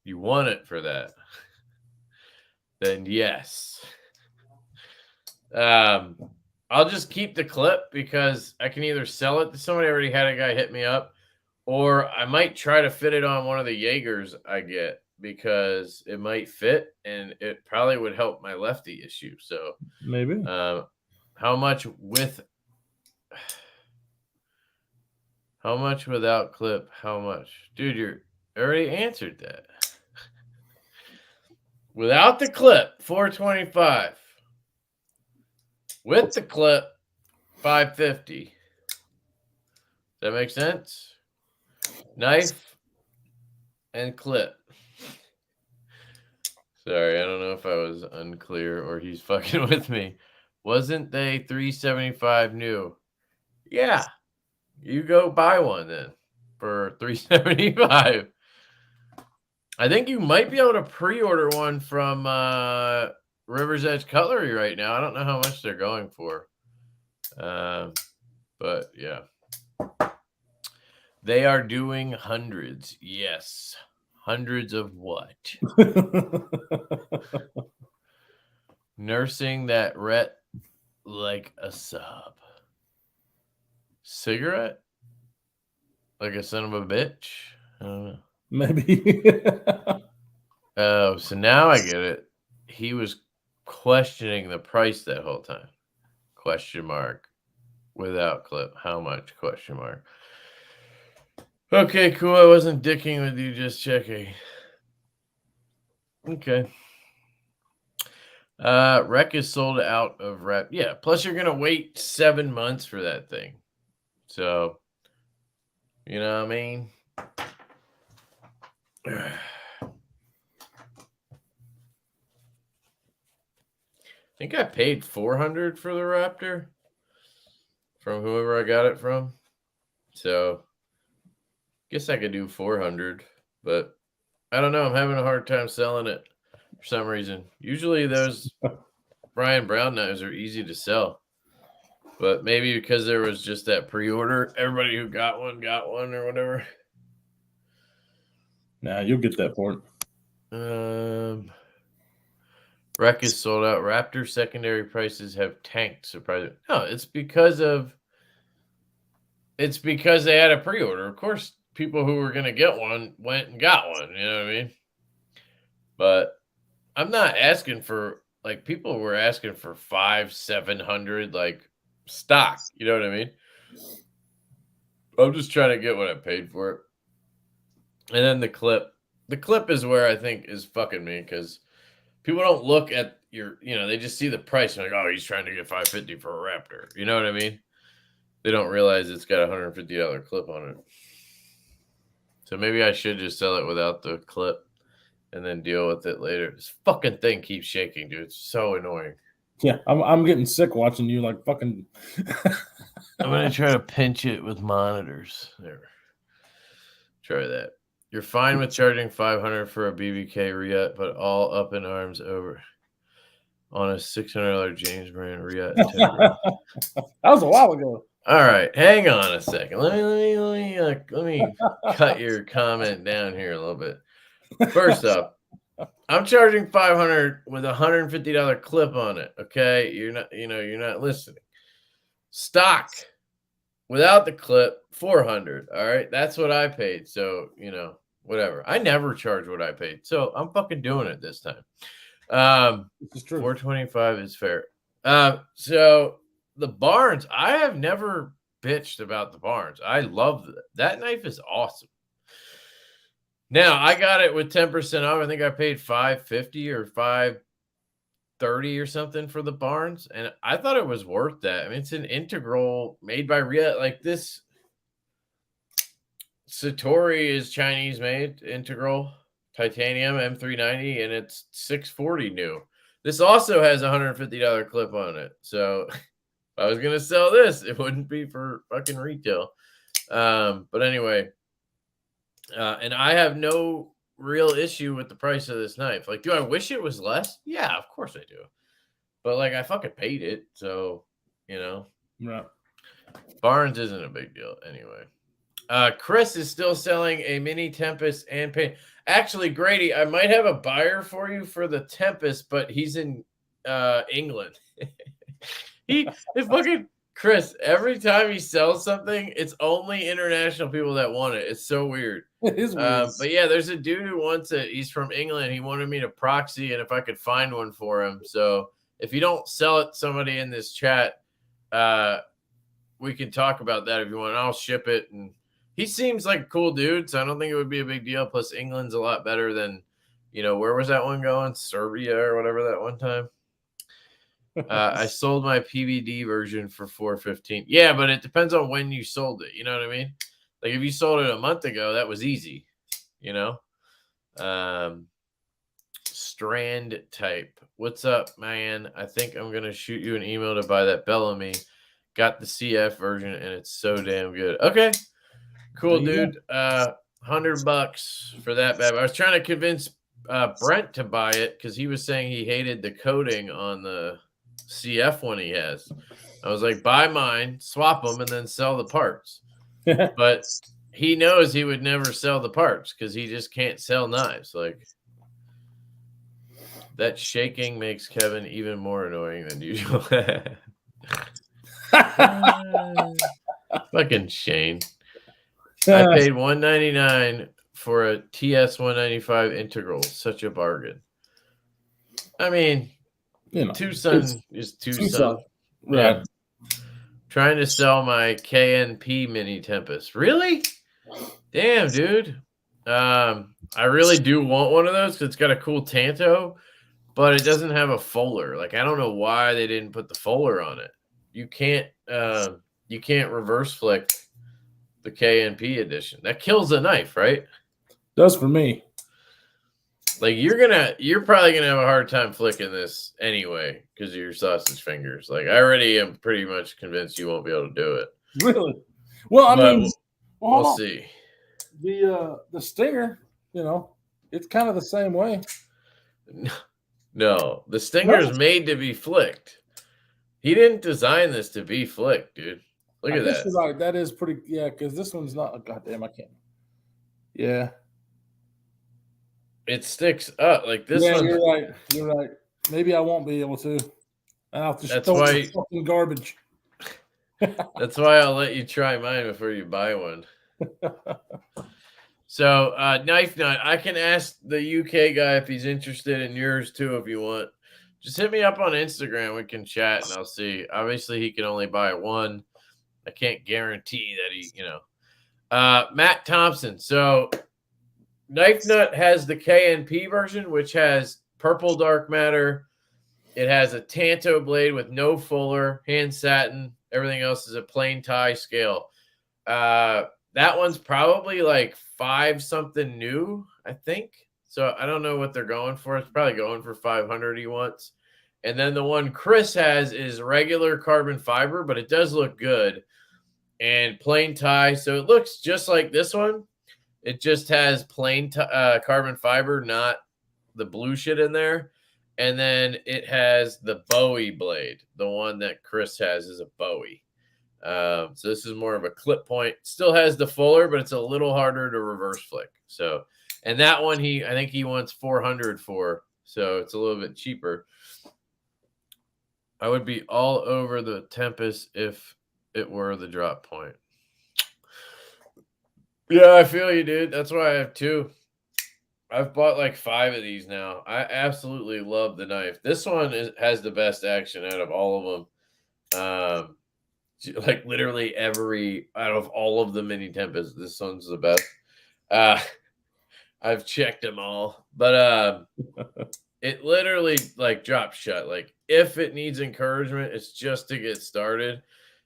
you want it for that, then yes. I'll just keep the clip because I can either sell it to somebody. I already had a guy hit me up, or I might try to fit it on one of the Jaegers I get because it might fit and it probably would help my lefty issue. So maybe. How much without clip? How much? Dude, you already answered that. Without the clip, 425. With the clip, 550. Does that make sense? Knife and clip. Sorry, I don't know if I was unclear or he's fucking with me. Wasn't they 375 new? Yeah. You go buy one then for 375. I think you might be able to pre-order one from River's Edge Cutlery right now. I don't know how much they're going for. But yeah. They are doing hundreds. Yes. Hundreds of what? Nursing that Rhett like a sub. Cigarette? Like a son of a bitch? I don't know. Maybe. Oh, so now I get it. He was questioning the price that whole time. Question mark. Without clip. How much? Question mark. Okay, cool. I wasn't dicking with you, just checking. Okay. Rec is sold out of rep. Yeah, plus you're gonna wait 7 months for that thing. So, you know what I mean? I think I paid $400 for the Raptor from whoever I got it from. So Guess I could do 400, but I don't know. I'm having a hard time selling it for some reason. Usually those Brian Brown knives are easy to sell, but maybe because there was just that pre-order, everybody who got one or whatever. Nah, you'll get that for it. Wreck is sold out. Raptor secondary prices have tanked. Surprisingly, no, it's because they had a pre-order. Of course, people who were going to get one went and got one. You know what I mean? But I'm not asking for, like, people were asking for 500-700 like stock. You know what I mean? I'm just trying to get what I paid for it. And then the clip is where I think is fucking me, because people don't look at they just see the price and like, oh, he's trying to get $550 for a Raptor. You know what I mean? They don't realize it's got a $150 clip on it. So maybe I should just sell it without the clip and then deal with it later. This fucking thing keeps shaking, dude. It's so annoying. Yeah, I'm getting sick watching you like fucking. I'm gonna try to pinch it with monitors. There. Try that. You're fine with charging $500 for a BBK Riot, but all up in arms over on a $600 James brand Riot. That was a while ago. All right, hang on a second. Let me cut your comment down here a little bit. First up, I'm charging $500 with a $150 clip on it. Okay, you're not listening. Stock without the clip, $400. All right, that's what I paid. So whatever. I never charge what I paid, so I'm fucking doing it this time. This is true. $425 is fair. So the Barnes, I have never bitched about the Barnes. I love that knife is awesome. Now I got it with 10% off. I think I paid $550 or $530 or something for the Barnes, and I thought it was worth that. I mean, it's an integral made by Riot. Like, this Satori is Chinese made, integral titanium M390, and it's $640 new. This also has a $150 clip on it. So if I was gonna sell this, it wouldn't be for fucking retail. But anyway, and I have no real issue with the price of this knife. Like, do I wish it was less? Yeah, of course I do. But like, I fucking paid it, so Right. Barnes isn't a big deal anyway. Chris is still selling a mini Tempest and paint. Actually, Grady, I might have a buyer for you for the Tempest, but he's in England. Fucking Chris, every time he sells something, it's only international people that want it. It's so weird. It is weird. But yeah, there's a dude who wants it. He's from England. He wanted me to proxy, and if I could find one for him. So if you don't sell it to somebody in this chat, we can talk about that if you want. I'll ship it. And he seems like a cool dude, so I don't think it would be a big deal. Plus, England's a lot better than, where was that one going? Serbia or whatever that one time. I sold my PVD version for $415. Yeah, but it depends on when you sold it. You know what I mean? Like, if you sold it a month ago, that was easy. Strand type. What's up, man? I think I'm gonna shoot you an email to buy that Bellamy. Got the CF version, and it's so damn good. Okay, cool, dude. $100 for that bad. I was trying to convince Brent to buy it because he was saying he hated the coating on the CF one he has. I was like, buy mine, swap them, and then sell the parts. But he knows he would never sell the parts because he just can't sell knives. Like, that shaking makes Kevin even more annoying than usual. Fucking Shane. I paid $199 for a TS 195 integral. Such a bargain. I mean, Tucson is Tucson. Right. Yeah. Trying to sell my KNP Mini Tempest. Really? Damn, dude. I really do want one of those because it's got a cool Tanto, but it doesn't have a Fuller. Like, I don't know why they didn't put the Fuller on it. You can't reverse flick the KNP edition. That kills the knife, right? Does for me. Like, you're probably gonna have a hard time flicking this anyway because of your sausage fingers. Like, I already am pretty much convinced you won't be able to do it. Really? Well, I mean, we'll see. the Stinger, it's kind of the same way. No, the Stinger is made to be flicked. He didn't design this to be flicked, dude. Look at that. You're right. That is pretty. Yeah, because this one's not. Goddamn, I can't. Yeah. It sticks up like this one. You're right. You're right. Maybe I won't be able to. I'll just throw it fucking garbage. That's why I'll let you try mine before you buy one. So, Knife Nut, I can ask the UK guy if he's interested in yours too, if you want. Just hit me up on Instagram. We can chat and I'll see. Obviously, he can only buy one. I can't guarantee that he, Matt Thompson. So, Knife Nut has the KNP version, which has purple dark matter. It has a Tanto blade with no fuller, hand satin. Everything else is a plain tie scale. That one's probably like 5 something new, I think. So I don't know what they're going for. It's probably going for 500 he wants. And then the one Chris has is regular carbon fiber, but it does look good. And plain tie. So it looks just like this one. It just has plain carbon fiber, not the blue shit in there. And then it has the Bowie blade. The one that Chris has is a Bowie. So this is more of a clip point. Still has the fuller, but it's a little harder to reverse flick. So, and that one I think he wants 400 for. So it's a little bit cheaper. I would be all over the Tempest if it were the drop point. Yeah, I feel you, dude. That's why I have 2. I've bought like 5 of these now. I absolutely love the knife. This one has the best action out of all of them. Like literally out of all of the mini Tempests, this one's the best. I've checked them all, but it literally like drops shut. Like if it needs encouragement, it's just to get started,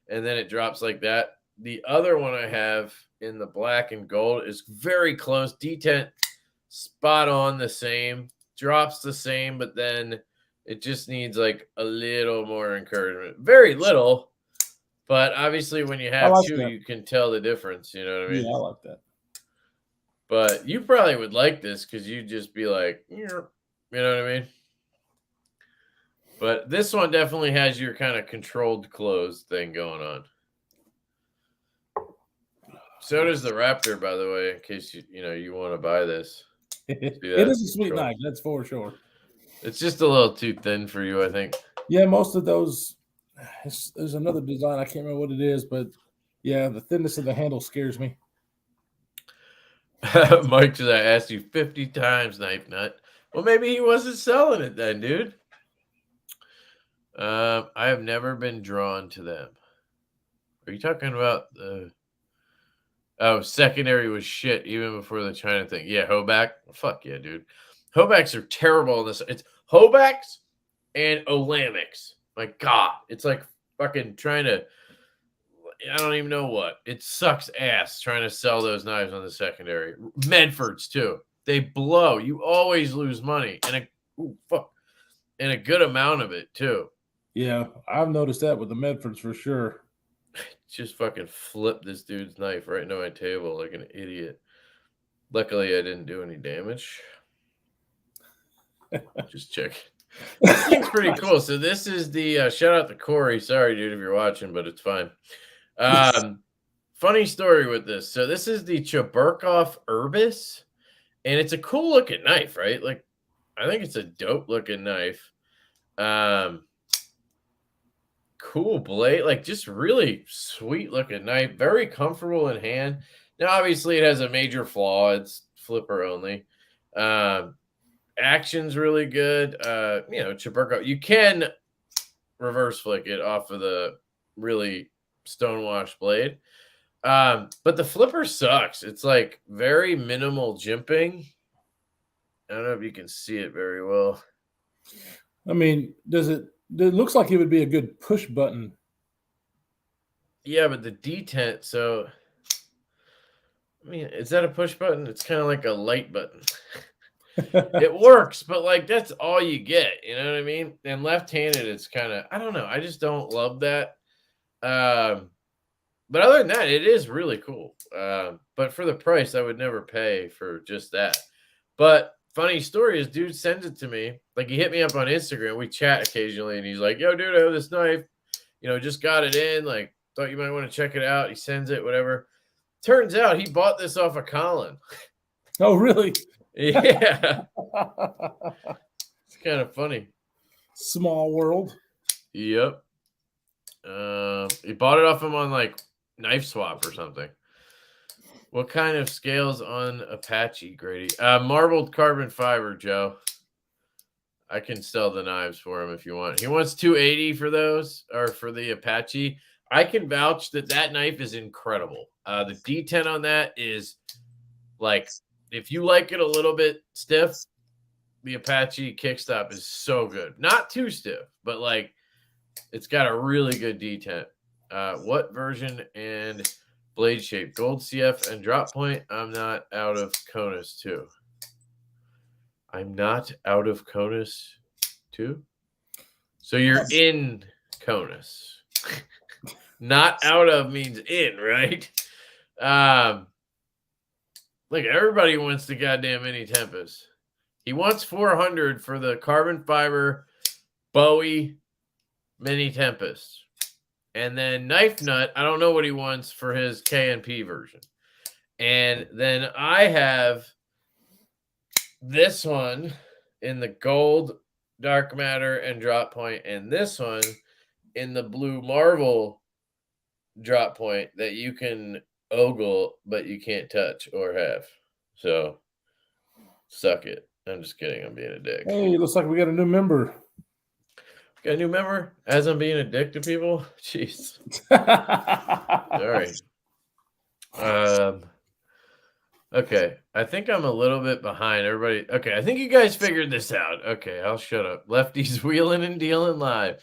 and then it drops like that. The other one I have in the black and gold is very close. Detent spot on the same, drops the same, but then it just needs like a little more encouragement. Very little. But obviously, when you have 2, you can tell the difference. You know what I mean? Yeah, I like that. But you probably would like this because you'd just be like, you know what I mean? But this one definitely has your kind of controlled close thing going on. So does the Raptor, by the way, in case you want to buy this. It is a sweet knife, that's for sure. It's just a little too thin for you, I think. Yeah, most of those. There's another design. I can't remember what it is, but yeah, the thinness of the handle scares me. Mike says, I asked you 50 times, Knife Nut. Well, maybe he wasn't selling it then, dude. I have never been drawn to them. Are you talking about the... Oh, secondary was shit even before the China thing. Yeah, Hoback. Fuck yeah, dude. Hobacks are terrible in this. It's Hobacks and Olamics. My God, it's like fucking trying to, I don't even know what. It sucks ass trying to sell those knives on the secondary. Medfords too. They blow. You always lose money. And a good amount of it too. Yeah, I've noticed that with the Medfords for sure. Just fucking flip this dude's knife right into my table like an idiot. Luckily, I didn't do any damage. Just check. This thing's pretty cool. So this is the shout out to Corey. Sorry, dude, if you're watching, but it's fine. Funny story with this. So this is the Cheburkov Urbis, and it's a cool looking knife, right? Like, I think it's a dope looking knife. Cool blade, like just really sweet looking knife. Very comfortable in hand. Now, obviously, it has a major flaw. It's flipper only. Action's really good. Cheburkov, you can reverse flick it off of the really stonewashed blade. But the flipper sucks. It's like very minimal jimping. I don't know if you can see it very well. I mean, it looks like it would be a good push button. Yeah, but the detent, so I mean, is that a push button? It's kind of like a light button. It works, but like that's all you get, you know what I mean? And left-handed, it's kind of, I don't know, I just don't love that. But But other than that, it is really cool. But for the price, I would never pay for just that. But funny story is, dude sends it to me. Like, he hit me up on Instagram. We chat occasionally, and he's like, "Yo, dude, I have this knife. Just got it in. Like, thought you might want to check it out." He sends it, whatever. Turns out he bought this off of Colin. Oh, really? Yeah. It's kind of funny. Small world. Yep. He bought it off him on like Knife Swap or something. What kind of scales on Apache, Grady? Marbled carbon fiber, Joe. I can sell the knives for him if you want. He wants $280 for those, or for the Apache. I can vouch that knife is incredible. The D10 on that is like, if you like it a little bit stiff, the Apache kickstop is so good. Not too stiff, but like, it's got a really good D10. What version and blade shape? Gold CF and drop point. I'm not out of Conus too. I'm not out of Conus too. So you're in Conus. Not out of means in, right? Look, everybody wants the goddamn Mini Tempest. He wants $400 for the carbon fiber Bowie Mini Tempest. And then Knife Nut, I don't know what he wants for his KNP version. And then I have this one in the gold dark matter and drop point, and this one in the blue marble drop point that you can ogle, but you can't touch or have. So, suck it. I'm just kidding. I'm being a dick. Hey, looks like we got a new member. Got a new member? As I'm being a dick to people? Jeez. Sorry. Okay. I think I'm a little bit behind everybody. Okay. I think you guys figured this out. Okay. I'll shut up. Lefty's wheeling and dealing live.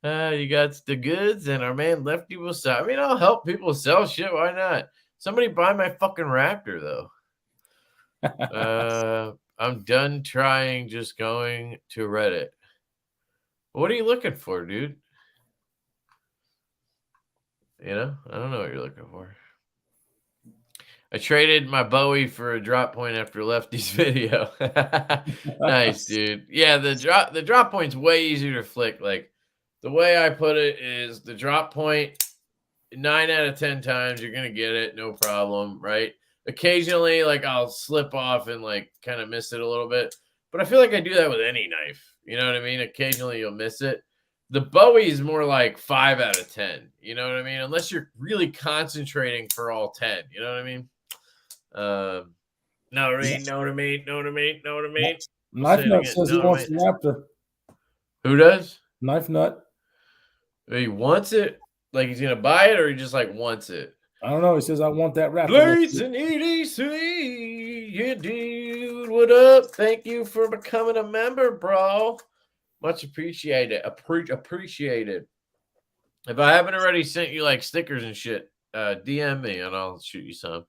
You got the goods, and our man Lefty will sell. I mean, I'll help people sell shit. Why not? Somebody buy my fucking Raptor, though. I'm done trying, just going to Reddit. What are you looking for, dude? I don't know what you're looking for. I traded my Bowie for a drop point after Lefty's video. Nice, dude. Yeah, the drop point's way easier to flick. Like, the way I put it is the drop point, 9 out of 10 times you're gonna get it, no problem, right? Occasionally, like, I'll slip off and like kind of miss it a little bit, but I feel like I do that with any knife. You know what I mean? Occasionally you'll miss it. The Bowie is more like 5 out of 10. You know what I mean? Unless you're really concentrating for all 10. You know what I mean? Know what I mean? Know what I mean? Know what I mean? Know what I mean? Knife Nut says he wants the Raptor. Who does? Knife Nut. He wants it? Like he's going to buy it, or he just like wants it? I don't know. He says, I want that Raptor. Blades and EDC. Yeah, dude. What up? Thank you for becoming a member, bro. Much appreciated. Appreciated. If I haven't already sent you like stickers and shit, DM me and I'll shoot you some.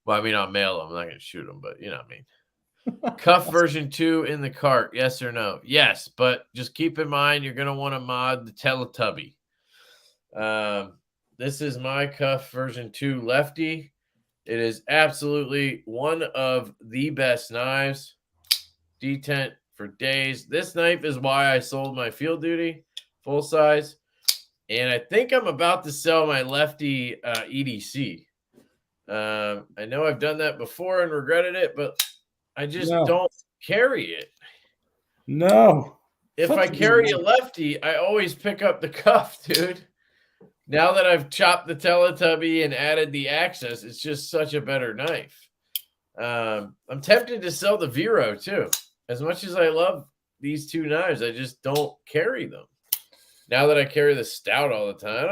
Well, I mean, I'll mail them. I'm not going to shoot them, but you know what I mean. Cuff version 2 in the cart. Yes or no? Yes, but just keep in mind you're going to want to mod the Teletubby. This is my Cuff version 2 Lefty. It is absolutely one of the best knives. Detent for days. This knife is why I sold my Field Duty full size. And I think I'm about to sell my Lefty EDC. I know I've done that before and regretted it, but I just don't carry it. No. If I carry a Lefty, I always pick up the Cuff, dude. Now that I've chopped the Teletubby and added the access, it's just such a better knife. I'm tempted to sell the Vero too. As much as I love these two knives, I just don't carry them. Now that I carry the Stout all the time,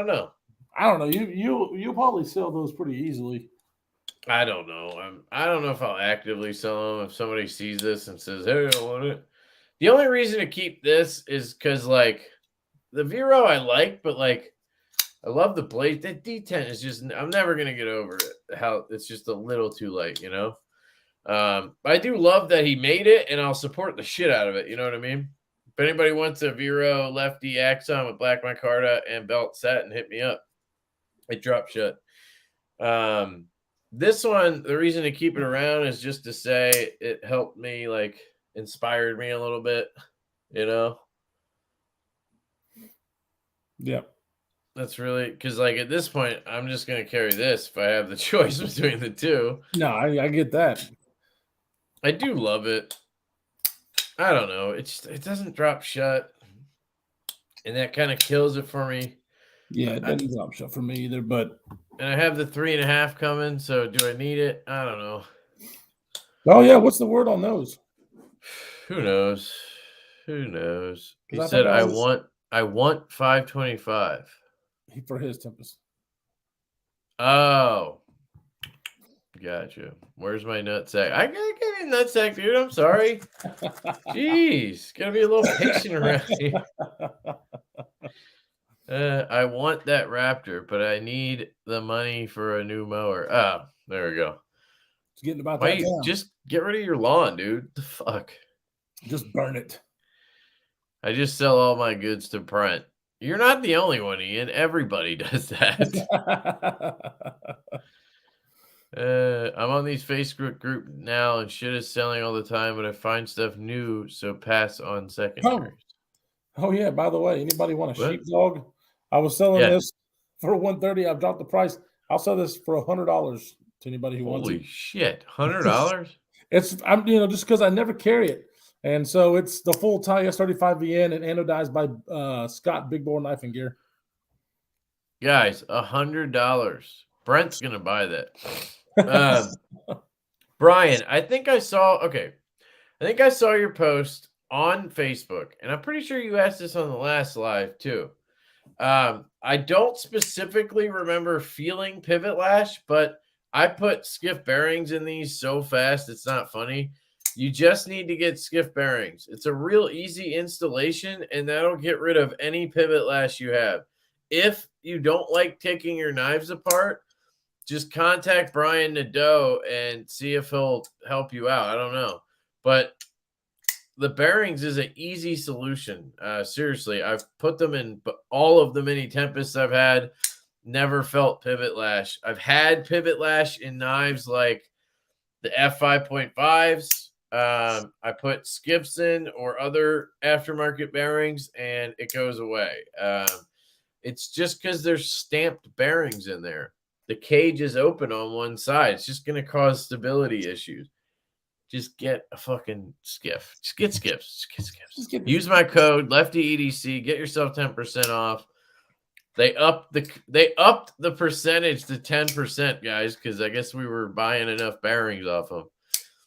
I don't know. You'll probably sell those pretty easily. I don't know. I don't know if I'll actively sell them if somebody sees this and says, "Hey, I want it." The only reason to keep this is because, like, the Vero I like, but like, I love the blade. That D10 is just, I'm never gonna get over it. How it's just a little too light, you know. I do love that he made it, and I'll support the shit out of it. You know what I mean? If anybody wants a Vero Lefty Axon with black micarta and belt set, and hit me up. It dropped shut. This one, the reason to keep it around is just to say it helped me, like, inspired me a little bit, you know? Yeah. That's really because, like, at this point, I'm just gonna carry this if I have the choice between the two. No, I get that. I do love it. I don't know. It doesn't drop shut, and that kind of kills it for me. Yeah, it doesn't drop shut for me either, but And I have the 3.5 coming, so do I need it? I don't know. oh yeah, what's the word on those? Who knows? Who knows? He 'Cause I said, think I want 525. for his Tempest. Oh, gotcha. Where's my nutsack? I gotta give you a nutsack, dude. I'm sorry. Jeez, gotta be a little patient around here. I want that Raptor, but I need the money for a new mower. Oh, there we go. It's getting about Why that time. just get rid of your lawn, dude? The fuck? Just burn it. I just sell all my goods to Brent. You're not the only one, Ian. Everybody does that. I'm on these Facebook group now, and shit is selling all the time, but I find stuff new, so pass on secondaries. Oh yeah, by the way, anybody want a What? sheepdog? I was selling Yeah. this for $130. I've dropped the price. I'll sell this for $100 to anybody who wants it. Holy shit, $100? I'm just because I never carry it. And so it's the full Thai S35VN and anodized by Scott Big Bore Knife and Gear. Guys, $100. Brent's gonna buy that. Brian, I think I saw your post on Facebook, and I'm pretty sure you asked this on the last live too. I don't specifically remember feeling pivot lash, but I put skiff bearings in these so fast it's not funny. You just need to get skiff bearings. It's a real easy installation, and that'll get rid of any pivot lash you have. If you don't like taking your knives apart, just contact Brian Nadeau and see if he'll help you out. I don't know. But the bearings is an easy solution. Seriously, I've put them in all of the mini Tempests I've had. Never felt pivot lash. I've had pivot lash in knives like the F5.5s. I put skiffs in or other aftermarket bearings, and it goes away. It's just because there's stamped bearings in there. The cage is open on one side. It's just going to cause stability issues. Just get a fucking skiff. Just get skiffs. Just get skiffs. Use my code Lefty EDC. Get yourself 10% off. They upped the percentage to 10%, guys, because I guess we were buying enough bearings off them.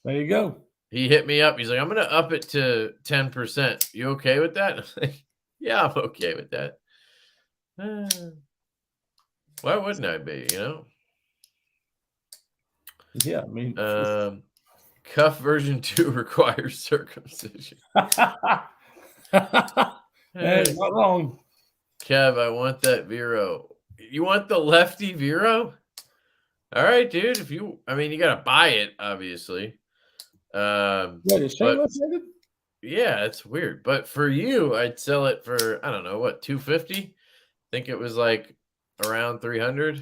There you go. He hit me up. He's like, I'm going to up it to 10%. You okay with that? I'm like, yeah, I'm okay with that. Why wouldn't I be, Yeah, I mean. Cuff version 2 requires circumcision. Hey, not wrong. Kev, I want that Vero. You want the Lefty Vero? All right, dude. You got to buy it, obviously. Wait, is Shane left-handed? Yeah, it's weird. But for you, I'd sell it for, I don't know, what, $250? I think it was like around $300.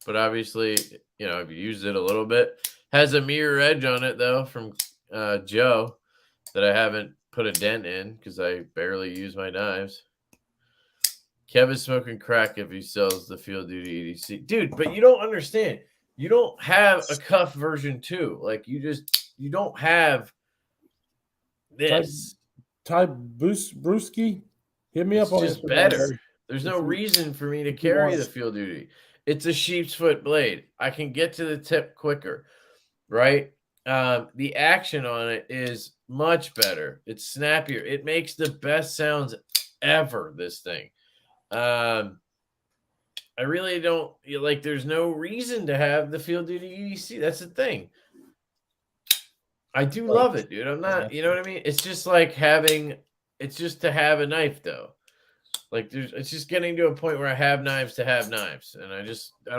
But obviously, I've used it a little bit. Has a mirror edge on it, though, from Joe that I haven't put a dent in because I barely use my knives. Kevin's smoking crack if he sells the Field Duty EDC. Dude, but you don't understand. You don't have a cuff version 2. Like, you don't have this. Ty Brewski, hit me It's up on just Instagram. better. There's no reason for me to carry the Field Duty. It's a sheep's foot blade. I can get to the tip quicker, right? The action on it is much better. It's snappier. It makes the best sounds ever, this thing. I really don't like, there's no reason to have the Field Duty EDC. That's the thing. I do love it, dude. I'm not, you know what I mean? It's just like it's just to have a knife, though. Like, it's just getting to a point where I have knives to have knives, and I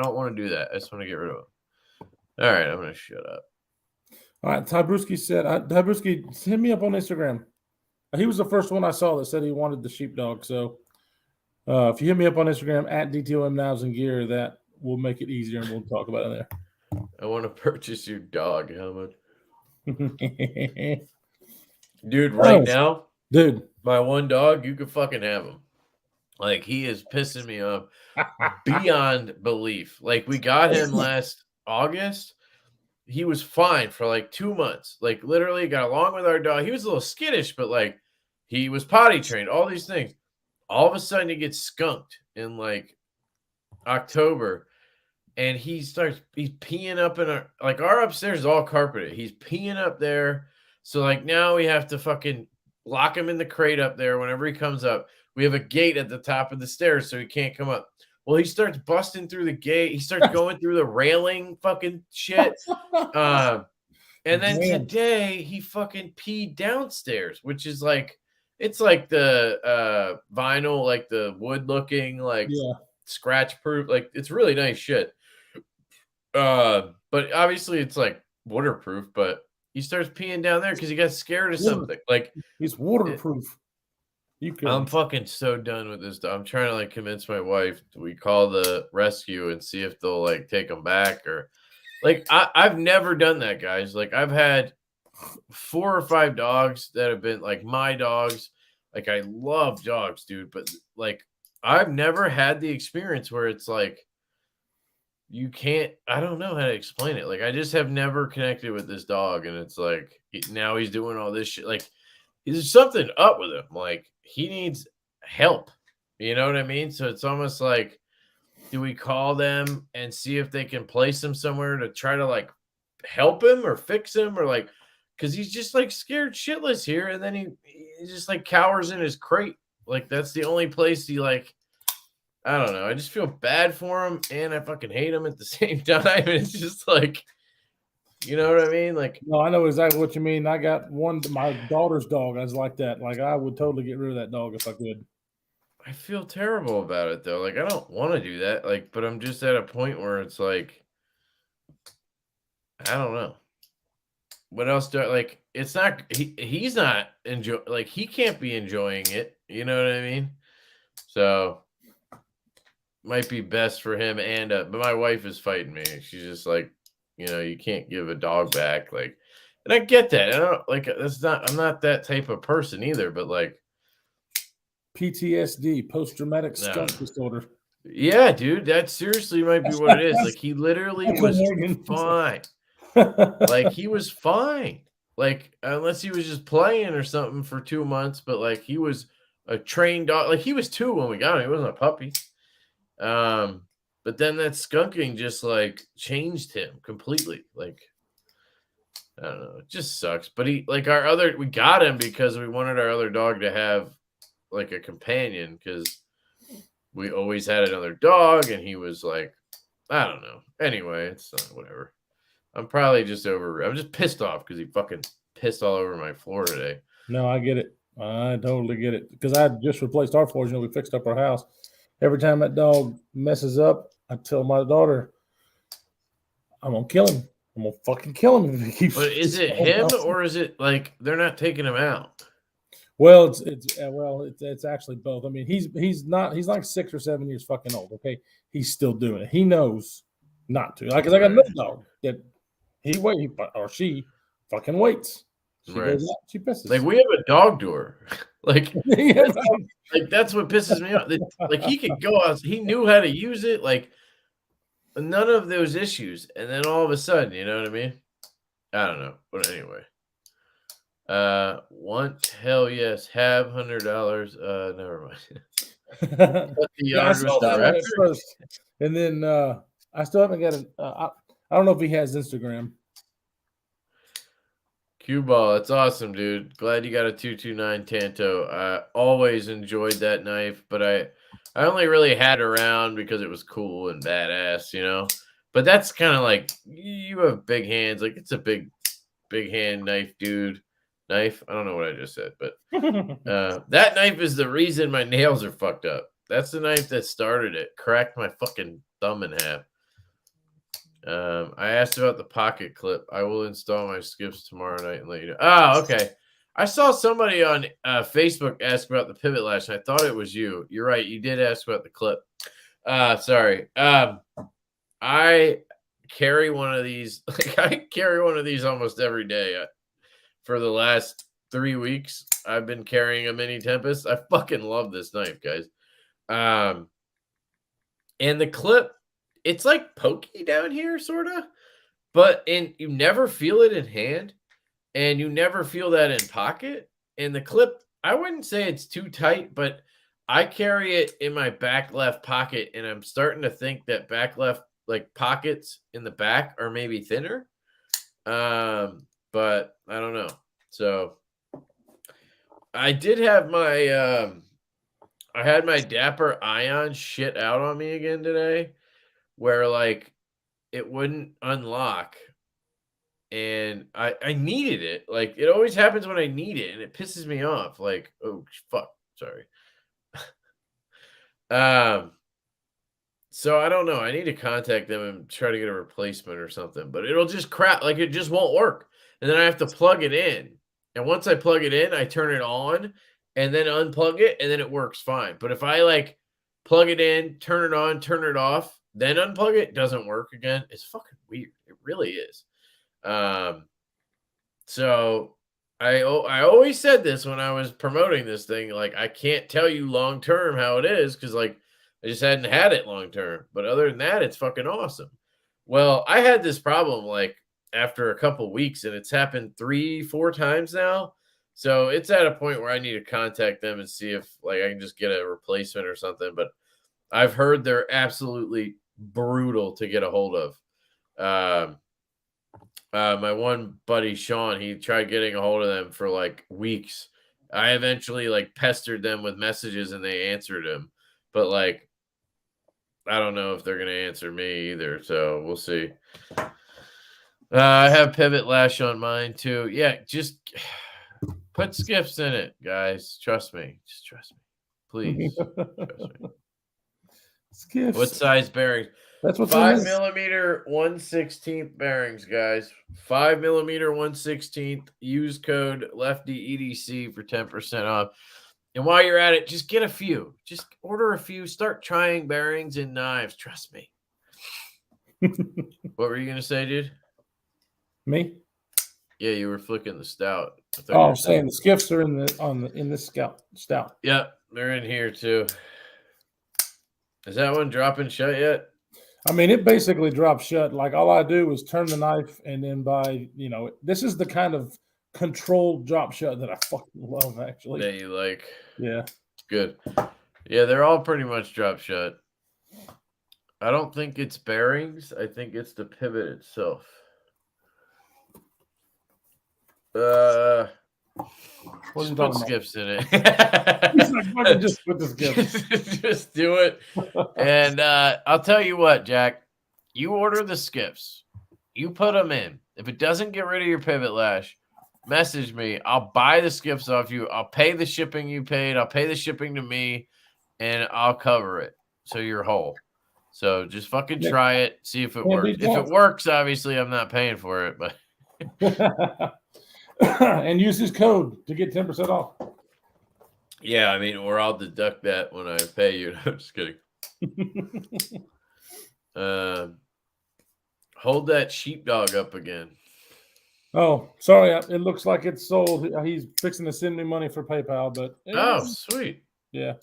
don't want to do that. I just want to get rid of them. All right, I'm gonna shut up. All right, Ty Brewski said, Ty Brewski, hit me up on Instagram. He was the first one I saw that said he wanted the sheepdog. So if you hit me up on Instagram at DTOM Knives and Gear, that we'll make it easier and we'll talk about it I want to purchase your dog. How much? there. Dude, right now, Dude. my one dog, you could fucking have him. Like, he is pissing me off beyond belief. Like, we got him last August. He was fine for like 2 months. Like, literally got along with our dog. He was a little skittish, but like, he was potty trained, all these things. All of a sudden, he gets skunked in like October. And he's peeing up in our upstairs is all carpeted. He's peeing up there. So like now we have to fucking lock him in the crate up there whenever he comes up. We have a gate at the top of the stairs so he can't come up. Well, he starts busting through the gate. He starts going through the railing fucking shit. And then today he fucking peed downstairs, which is like, it's like the vinyl, like the wood looking, like scratch proof. Like it's really nice shit. But obviously it's like waterproof, but he starts peeing down there because he got scared of something. Like he's waterproof. I'm fucking so done with this. I'm trying to like convince my wife. We call the rescue and see if they'll like take him back or like I've never done that, guys. Like I've had 4 or 5 dogs that have been like my dogs. Like I love dogs, dude, but like I've never had the experience where it's like you can't, I don't know how to explain it. Like, I just have never connected with this dog. And it's like, now he's doing all this shit. Like, there's something up with him. Like, he needs help. You know what I mean? So it's almost like, do we call them and see if they can place him somewhere to try to like help him or fix him or like, because he's just like scared shitless here. And then he just like cowers in his crate. Like, that's the only place he like, I don't know. I just feel bad for him and I fucking hate him at the same time. It's just like, you know what I mean? Like, no, I know exactly what you mean. I got my daughter's dog. I was like that. Like, I would totally get rid of that dog if I could. I feel terrible about it though. Like, I don't want to do that. Like, but I'm just at a point where it's like, I don't know. What else do I like? It's not, he's not like, he can't be enjoying it. You know what I mean? So, might be best for him but my wife is fighting me. She's just like, you know, you can't give a dog back. Like, and I get that. I don't like I'm not that type of person either, but like PTSD, post-traumatic skunk disorder. Yeah, dude, that seriously might be what it is. Like he literally was fine. Like he was fine. Like unless he was just playing or something for 2 months, but like he was a trained dog. Like he was 2 when we got him. He wasn't a puppy. But then that skunking just like changed him completely. Like, I don't know, it just sucks. But we got him because we wanted our other dog to have like a companion because we always had another dog and he was like, I don't know. Anyway, it's whatever. I'm probably just I'm just pissed off because he fucking pissed all over my floor today. No, I get it. I totally get it. Because I just replaced our floors. You know, we fixed up our house. Every time that dog messes up, I tell my daughter, I'm going to kill him. I'm going to fucking kill him if he keeps. But is it him or is it like they're not taking him out? Well, it's actually both. I mean, he's like 6 or 7 years fucking old. Okay. He's still doing it. He knows not to. Like, cause I got another dog that she fucking waits. She goes out, she pisses. Like we have a dog door. Like, that's what pisses me off. Like he could go out. He knew how to use it. Like none of those issues. And then all of a sudden, you know what I mean? I don't know. But anyway. Hell yes. Have $100. Never mind. I saw that one at first. And then I still haven't got I don't know if he has Instagram. Cue ball, it's awesome, dude. Glad you got a 229 Tanto. I always enjoyed that knife, but I only really had it around because it was cool and badass, you know. But that's kind of like you have big hands, like it's a big hand knife, dude. Knife. I don't know what I just said, but that knife is the reason my nails are fucked up. That's the knife that started it. Cracked my fucking thumb in half. I asked about the pocket clip. I will install my skips tomorrow night and let you know. Oh, okay. I saw somebody on Facebook ask about the pivot lash, and I thought it was you. You're right. You did ask about the clip. Sorry. I carry one of these. Like I carry one of these almost every day. For the last 3 weeks, I've been carrying a mini Tempest. I fucking love this knife, guys. And the clip, it's like pokey down here, sort of, you never feel it in hand, and you never feel that in pocket. And the clip, I wouldn't say it's too tight, but I carry it in my back left pocket, and I'm starting to think that back left like pockets in the back are maybe thinner. But I don't know. So I did have my I had my Dapper Ion shit out on me again today, where like it wouldn't unlock, and I needed it. Like it always happens when I need it, and it pisses me off. Like, oh fuck, sorry. So I don't know. I need to contact them and try to get a replacement or something, but it'll just crap. Like it just won't work. And then I have to plug it in. And once I plug it in, I turn it on and then unplug it, and then it works fine. But if I like plug it in, turn it on, turn it off, then unplug it, doesn't work again. It's fucking weird. It really is. So I always said this when I was promoting this thing. Like I can't tell you long term how it is because like I just hadn't had it long term. But other than that, it's fucking awesome. Well, I had this problem like after a couple weeks, and it's happened 3-4 times now. So it's at a point where I need to contact them and see if like I can just get a replacement or something. But I've heard they're absolutely brutal to get a hold of. My one buddy, Sean, he tried getting a hold of them for like weeks. I eventually like pestered them with messages and they answered him. But like, I don't know if they're going to answer me either. So we'll see. I have pivot lash on mine too. Yeah, just put skiffs in it, guys. Trust me. Just trust me. Please. Trust me. Skiffs. What size bearings? That's what 5mm 1/16 bearings, guys. 5mm 1/16. Use code Lefty EDC for 10% off. And while you're at it, just get a few. Just order a few. Start trying bearings and knives. Trust me. What were you gonna say, dude? Me? Yeah, you were flicking the stout. Oh, I'm saying the skiffs are in this stout. Yep, they're in here too. Is that one dropping shut yet? I mean, it basically drops shut. Like all I do is turn the knife, and then this is the kind of controlled drop shut that I fucking love, actually. That you like. Yeah. Good. Yeah, they're all pretty much drop shut. I don't think it's bearings. I think it's the pivot itself. Just put skiffs in it. Just put the skiffs. Just do it. And I'll tell you what, Jack. You order the skiffs. You put them in. If it doesn't get rid of your pivot lash, message me. I'll buy the skiffs off you. I'll pay the shipping you paid. I'll pay the shipping to me, and I'll cover it so you're whole. So just fucking try it. See if it works. If it works, obviously I'm not paying for it, but and use this code to get 10% off. Yeah, I mean, or I'll deduct that when I pay you. I'm just kidding. Hold that sheepdog up again. Oh, sorry. It looks like it's sold. He's fixing to send me money for PayPal, but oh, sweet. Yeah.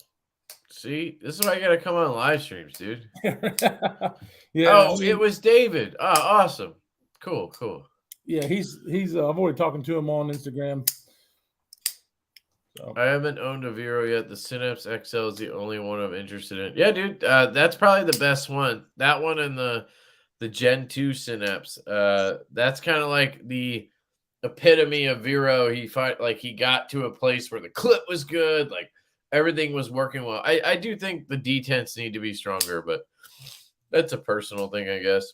See, this is why I gotta come on live streams, dude. Yeah. Oh, it was David. Oh, awesome. Cool. Yeah, he's I've already talking to him on Instagram. So. I haven't owned a Vero yet. The Synapse XL is the only one I'm interested in. Yeah, dude, that's probably the best one. That one and the Gen 2 Synapse. That's kind of like the epitome of Vero. He got to a place where the clip was good, like everything was working well. I do think the detents need to be stronger, but that's a personal thing, I guess.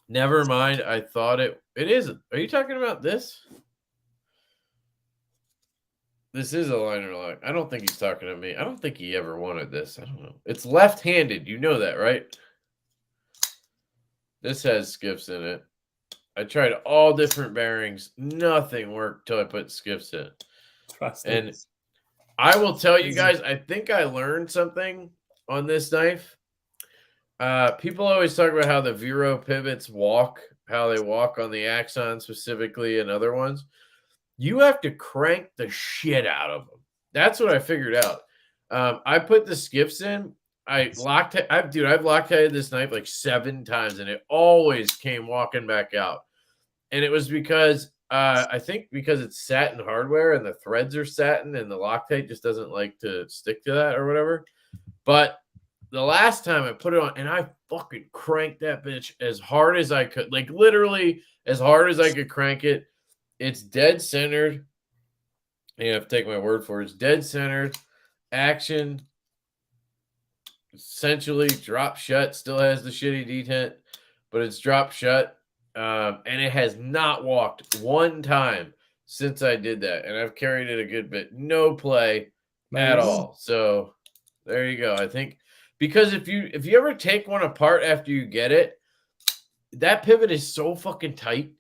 Never mind. I thought it isn't. Are you talking about this? This is a liner lock. I don't think he's talking to me. I don't think he ever wanted this. I don't know. It's left-handed. You know that, right? This has skiffs in it. I tried all different bearings. Nothing worked till I put skiffs in. And I will tell you guys, I think I learned something on this knife. People always talk about how the Vero pivots walk, how they walk on the Axon specifically and other ones. You have to crank the shit out of them. That's what I figured out. I put the skips in. I've locked-headed this knife like 7 times, and it always came walking back out. And it was because I think because it's satin hardware and the threads are satin, and the Loctite just doesn't like to stick to that or whatever. But the last time I put it on, and I fucking cranked that bitch as hard as I could, like literally as hard as I could crank it. It's dead centered. You have to take my word for it. It's dead centered. Action essentially drop shut. Still has the shitty detent, but it's dropped shut. And it has not walked one time since I did that. And I've carried it a good bit. No play at all. So there you go. I think because if you ever take one apart after you get it, that pivot is so fucking tight.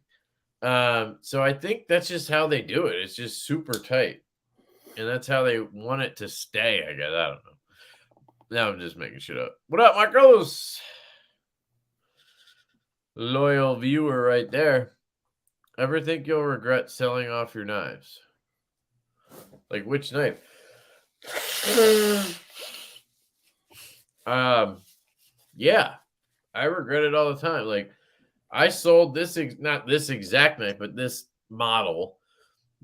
So I think that's just how they do it. It's just super tight. And that's how they want it to stay, I guess. I don't know. Now I'm just making shit up. What up, Marcos? Loyal viewer right there. Ever think you'll regret selling off your knives? Like which knife? Yeah. I regret it all the time. Like I sold this, not this exact knife, but this model.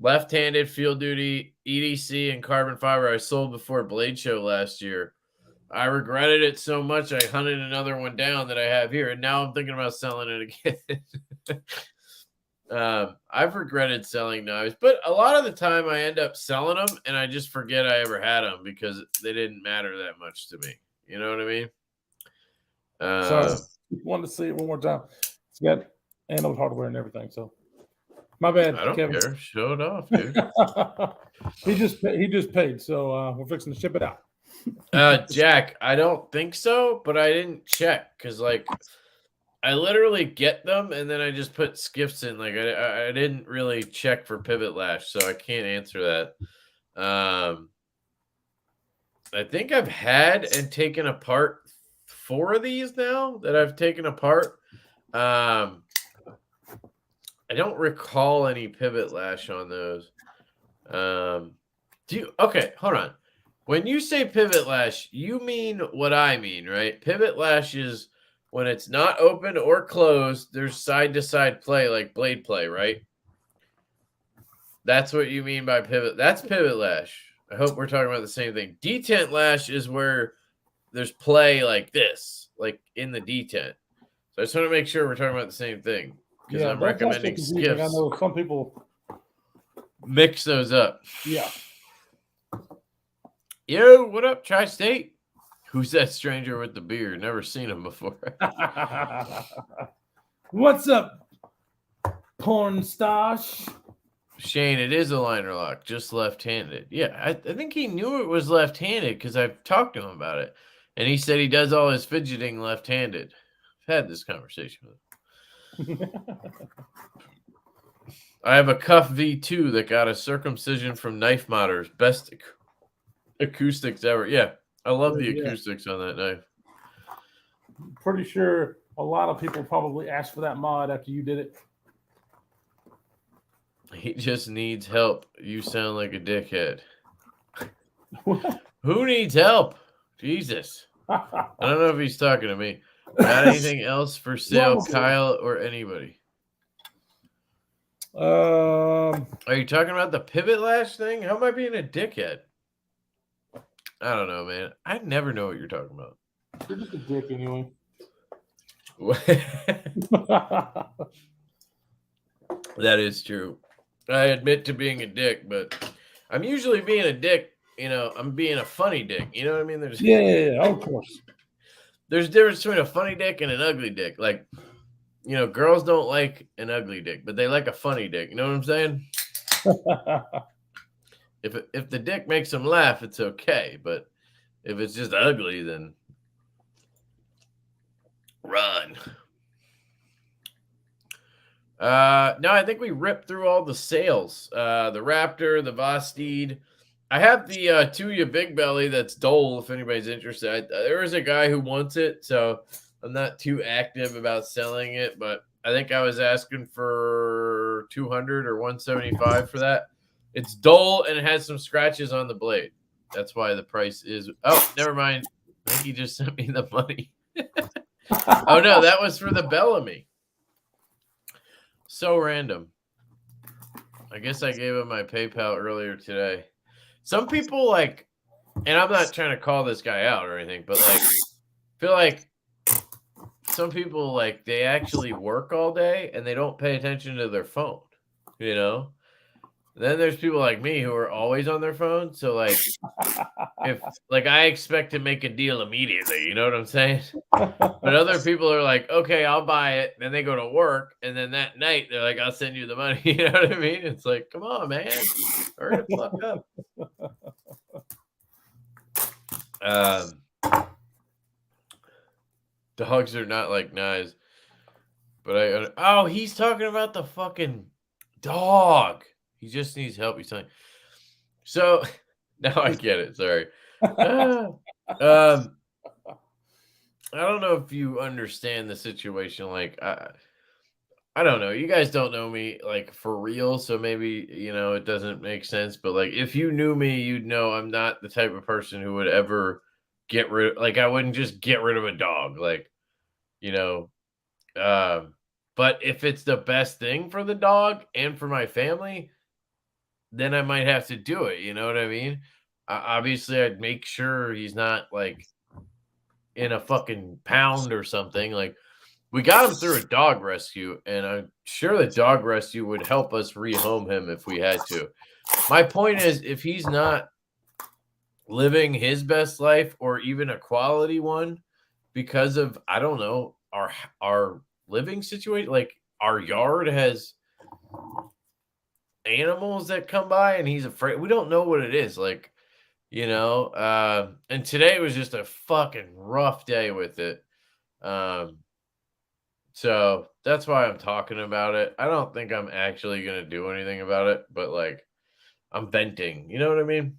Left-handed field duty EDC and carbon fiber I sold before Blade Show last year. I regretted it so much I hunted another one down that I have here, and now I'm thinking about selling it again. I've regretted selling knives, but a lot of the time I end up selling them, and I just forget I ever had them because they didn't matter that much to me. You know what I mean? Sorry, wanted to see it one more time. It's got anode hardware and everything, so my bad. I don't Kevin. care. Show it off, dude. he just paid, so we're fixing to ship it out. Jack, I don't think so, but I didn't check because like I literally get them and then I just put skips in. Like I didn't really check for pivot lash, so I can't answer that. I think I've had and taken apart 4 of these now that I've taken apart. I don't recall any pivot lash on those. Okay, hold on. When you say pivot lash, you mean what I mean, right? Pivot lash is when it's not open or closed, there's side-to-side play like blade play, right? That's what you mean by pivot. That's pivot lash. I hope we're talking about the same thing. Detent lash is where there's play like this, like in the detent. So I just want to make sure we're talking about the same thing because I'm recommending skips. I know some people mix those up. Yeah. Yo, what up, Tri-State? Who's that stranger with the beard? Never seen him before. What's up, porn stash? Shane, it is a liner lock, just left-handed. Yeah, I think he knew it was left-handed because I've talked to him about it. And he said he does all his fidgeting left-handed. I've had this conversation with him. I have a Cuff V2 that got a circumcision from Knife Modders. Best acoustics ever. Yeah, I love the acoustics on that knife. Pretty sure a lot of people probably asked for that mod after you did it. He just needs help. You sound like a dickhead. Who needs help? Jesus. I don't know if he's talking to me. Got anything else for sale, Kyle, or anybody? Are you talking about the pivot lash thing? How am I being a dickhead? I don't know, man. I never know what you're talking about. You're just a dick anyway. That is true. I admit to being a dick, but I'm usually being a dick. You know, I'm being a funny dick. You know what I mean? There's of course. There's a difference between a funny dick and an ugly dick. Like, you know, girls don't like an ugly dick, but they like a funny dick. You know what I'm saying? If the dick makes them laugh, it's okay. But if it's just ugly, then run. No, I think we ripped through all the sales. The Raptor, the Vosteed. I have the Tuya Big Belly that's Dole. If anybody's interested, there is a guy who wants it, so I'm not too active about selling it. But I think I was asking for 200 or 175 for that. It's Dole and it has some scratches on the blade. That's why the price is. Oh, never mind. I think he just sent me the money. Oh no, that was for the Bellamy. So random. I guess I gave him my PayPal earlier today. Some people like, and I'm not trying to call this guy out or anything, but like, feel like some people like they actually work all day and they don't pay attention to their phone, you know? Then there's people like me who are always on their phone. So like if like I expect to make a deal immediately, you know what I'm saying? But other people are like, okay, I'll buy it. Then they go to work, and then that night they're like, I'll send you the money. You know what I mean? It's like, come on, man, hurry the fuck up. Dogs are not like knives, but oh, he's talking about the fucking dog. He just needs help. He's saying, so now I get it. Sorry. I don't know if you understand the situation. Like, I don't know. You guys don't know me like for real, so maybe it doesn't make sense. But like, if you knew me, you'd know I'm not the type of person who would ever get rid. Like, I wouldn't just get rid of a dog. Like, you know. But if it's the best thing for the dog and for my family, then I might have to do it. You know what I mean? Obviously, I'd make sure he's not like in a fucking pound or something. Like, we got him through a dog rescue, and I'm sure the dog rescue would help us rehome him if we had to. My point is, if he's not living his best life or even a quality one because of, I don't know, our living situation, like our yard has animals that come by and he's afraid. We don't know what it is. Like, and today was just a fucking rough day with it. So that's why I'm talking about it. I don't think I'm actually going to do anything about it, but like I'm venting, you know what I mean?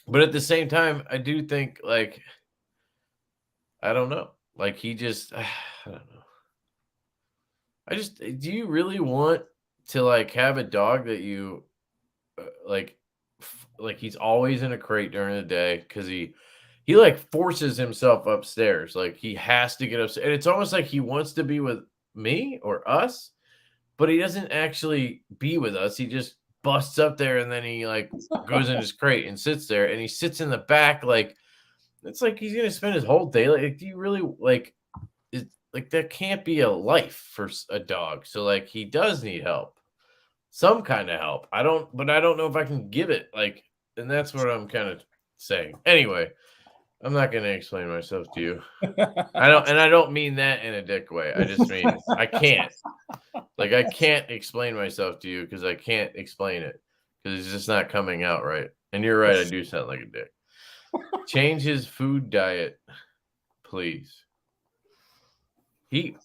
But at the same time, I do think like, I don't know. Like he just, I don't know. Do you really want to like have a dog that you like he's always in a crate during the day because he like forces himself upstairs. Like he has to get upstairs. And it's almost like he wants to be with me or us, but he doesn't actually be with us. He just busts up there and then he like goes in his crate and sits there and he sits in the back. Like, it's like he's going to spend his whole day. Like, do you really like it? Like, that can't be a life for a dog. So like, he does need help, some kind of help. But I don't know if I can give it. Like, and that's what I'm kind of saying. Anyway, I'm not going to explain myself to you. I don't mean that in a dick way. I just mean I can't. Like, I can't explain myself to you because I can't explain it because it's just not coming out right. And you're right. I do sound like a dick. Change his food diet, please. Change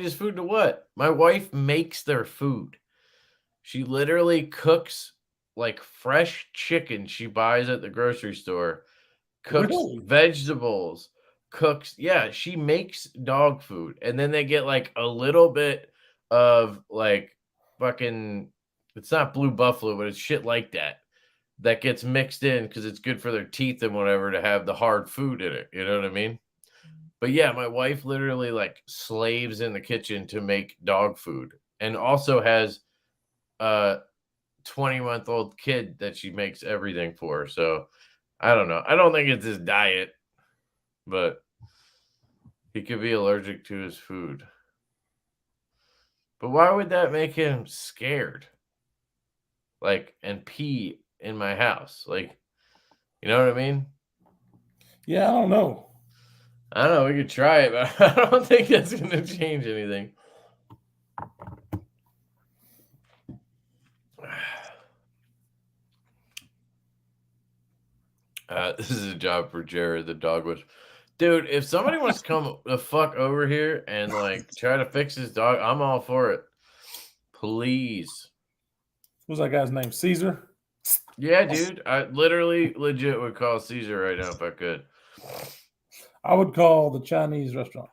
his food to what? My wife makes their food. She literally cooks like fresh chicken she buys at the grocery store, cooks vegetables, she makes dog food. And then they get like a little bit of like fucking, it's not Blue Buffalo, but it's shit like that gets mixed in because it's good for their teeth and whatever to have the hard food in it. You know what I mean? But yeah, my wife literally like slaves in the kitchen to make dog food and also has 20-month-old kid that she makes everything for. So I don't know. I don't think it's his diet, but he could be allergic to his food. But why would that make him scared? Like, and pee in my house? Like, you know what I mean? Yeah, I don't know. I don't know. We could try it, but I don't think that's going to change anything. This is a job for Jared, the dog was. Dude, if somebody wants to come the fuck over here and like try to fix his dog, I'm all for it. Please. What's that guy's name? Caesar? Yeah, dude. I literally legit would call Caesar right now if I could. I would call the Chinese restaurant.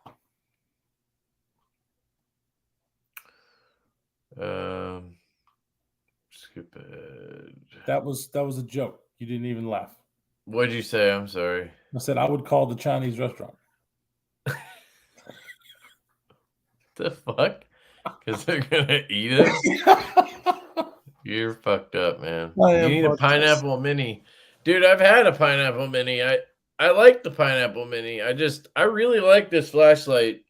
Skip it. That was a joke. You didn't even laugh. What'd you say? I'm sorry. I said I would call the Chinese restaurant. The fuck? Because they're gonna eat it? You're fucked up, man. I You am need a fucked up. pineapple mini. Dude, I've had a pineapple mini. I like the pineapple mini. I really like this flashlight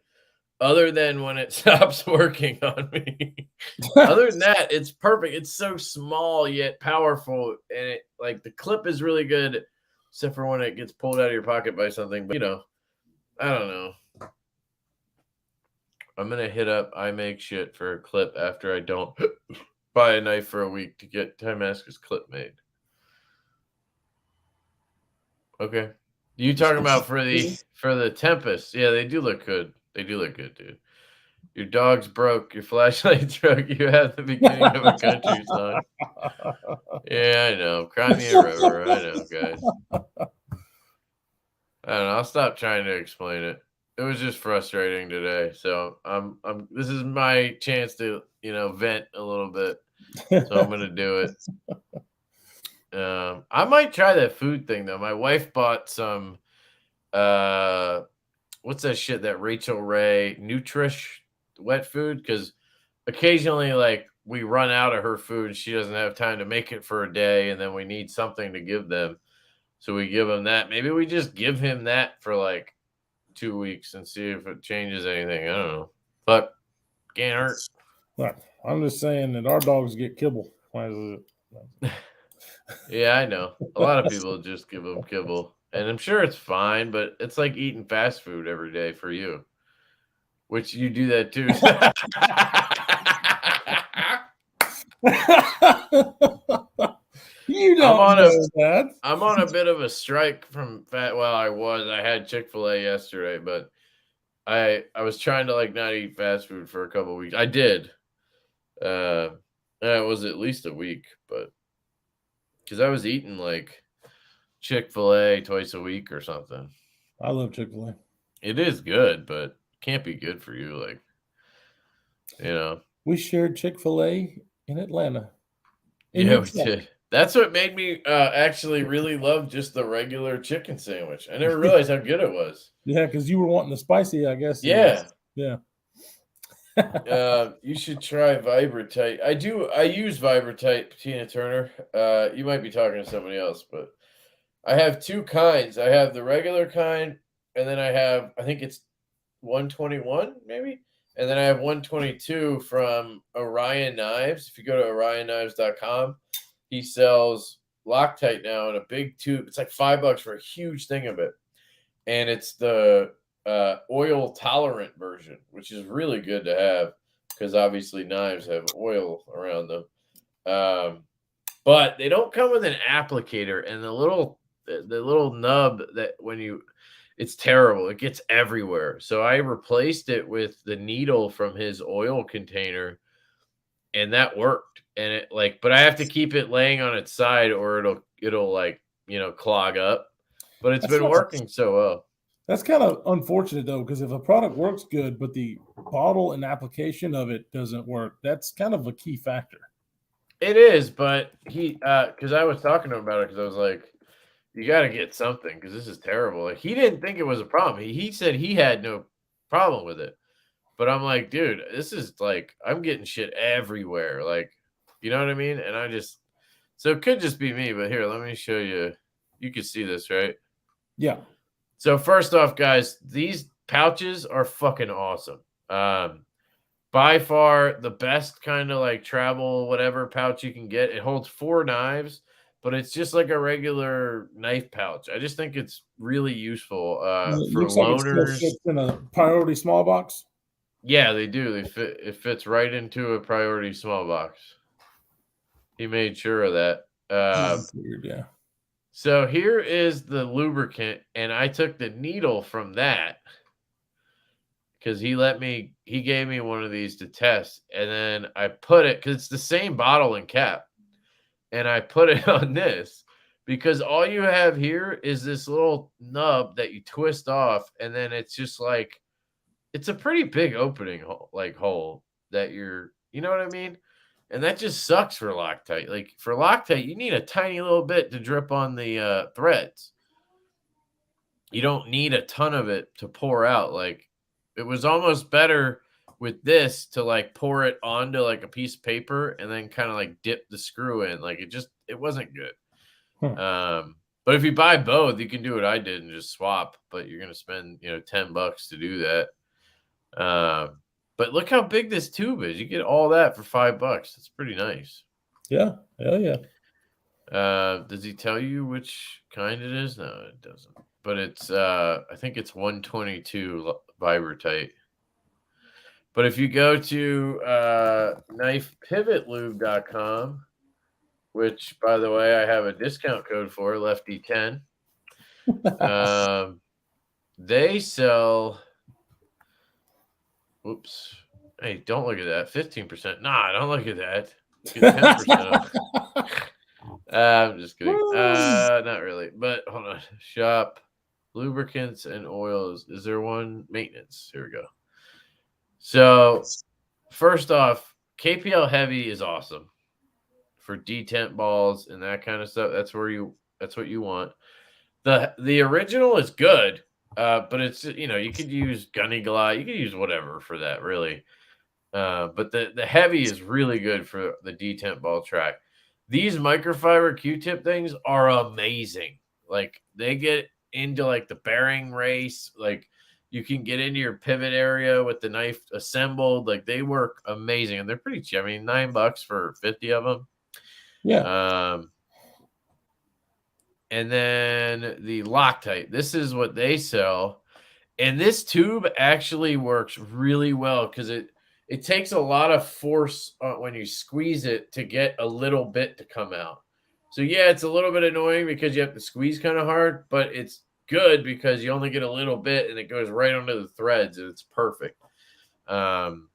other than when it stops working on me. Other than that, it's perfect. It's so small yet powerful, and it like the clip is really good, except for when it gets pulled out of your pocket by something. But I don't know. I'm gonna hit up I make shit for a clip after I don't buy a knife for a week to get Timascus clip made. Okay. You talking about for the Tempest? Yeah, they do look good. They do look good, dude. Your dog's broke. Your flashlight's broke. You have the beginning of a country song. Yeah, I know. Cry me a river. I know, guys. I don't know. I'll stop trying to explain it. It was just frustrating today. So this is my chance to, vent a little bit. So I'm gonna do it. I might try that food thing though. My wife bought some what's that shit that Rachel Ray Nutrish wet food, because occasionally like we run out of her food, she doesn't have time to make it for a day, and then we need something to give them. So we give him that. Maybe we just give him that for like 2 weeks and see if it changes anything. I don't know. But can't hurt. Right. I'm just saying that our dogs get kibble. Yeah, I know. A lot of people just give them kibble. And I'm sure it's fine, but it's like eating fast food every day for you. Which you do that too. You don't know that. I'm on a bit of a strike from fat. Well, I had Chick-fil-A yesterday, but I was trying to like not eat fast food for a couple of weeks. I did. It was at least a week, but because I was eating like Chick-fil-A twice a week or something. I love Chick-fil-A. It is good, but can't be good for you. Like, we shared Chick-fil-A in Atlanta. Yeah, we did. That's what made me actually really love just the regular chicken sandwich. I never realized how good it was. Yeah, because you were wanting the spicy, I guess. Yeah. Yeah. You should try Vibrotite. I use Vibrotite, Tina Turner. You might be talking to somebody else, but I have two kinds. I have the regular kind, and then I think it's 121 maybe, and then I have 122 from Orion Knives. If you go to orionknives.com, he sells Loctite now in a big tube. It's like $5 for a huge thing of it, and it's the oil tolerant version, which is really good to have because obviously knives have oil around them. But they don't come with an applicator, and the little nub that it's terrible. It gets everywhere. So I replaced it with the needle from his oil container, and that worked. And it but I have to keep it laying on its side or it'll clog up. But it's been working so well. That's kind of unfortunate though, because if a product works good, but the bottle and application of it doesn't work, that's kind of a key factor. It is, but because I was talking to him about it, because I was like, you got to get something because this is terrible. Like, he didn't think it was a problem. He said he had no problem with it. But I'm like, dude, this is like, I'm getting shit everywhere. Like, you know what I mean? And so it could just be me, but here, let me show you. You can see this, right? Yeah. So first off, guys, these pouches are fucking awesome. By far the best kind of like travel, whatever pouch you can get. It holds 4 knives, but it's just like a regular knife pouch. I just think it's really useful for loners. Like it fits in a priority small box. Yeah, they do. It fits right into a priority small box. He made sure of that. Weird, yeah. So here is the lubricant, and I took the needle from that because he gave me one of these to test, and then I put it because it's the same bottle and cap. and I put it on this because all you have here is this little nub that you twist off, and then it's just like it's a pretty big opening hole that you know what I mean? And that just sucks for Loctite. Like for Loctite, you need a tiny little bit to drip on the threads. You don't need a ton of it to pour out. Like it was almost better with this to like pour it onto like a piece of paper and then kind of like dip the screw in. Like it wasn't good. But if you buy both, you can do what I did and just swap, but you're going to spend, $10 to do that. But look how big this tube is. You get all that for $5. It's pretty nice. Yeah. Hell yeah. Does he tell you which kind it is? No, it doesn't. But it's I think it's 122 Vibrotite. But if you go to knifepivotlube.com, which by the way I have a discount code for, Lefty10. They sell Oops. Hey, don't look at that. 15%. Nah, don't look at that. Get 10% off. I'm just kidding. Not really. But hold on. Shop lubricants and oils. Is there one? Maintenance. Here we go. So first off, KPL Heavy is awesome for detent balls and that kind of stuff. That's what you want. The original is good. But it's, you could use Gunny Glide. You could use whatever for that, really. But the heavy is really good for the detent ball track. These microfiber Q-tip things are amazing. Like they get into like the bearing race. Like you can get into your pivot area with the knife assembled. Like they work amazing and they're pretty cheap. I mean, $9 for 50 of them. Yeah. And then the Loctite. This is what they sell. And this tube actually works really well because it takes a lot of force when you squeeze it to get a little bit to come out. So, yeah, it's a little bit annoying because you have to squeeze kind of hard, but it's good because you only get a little bit and it goes right onto the threads and it's perfect. And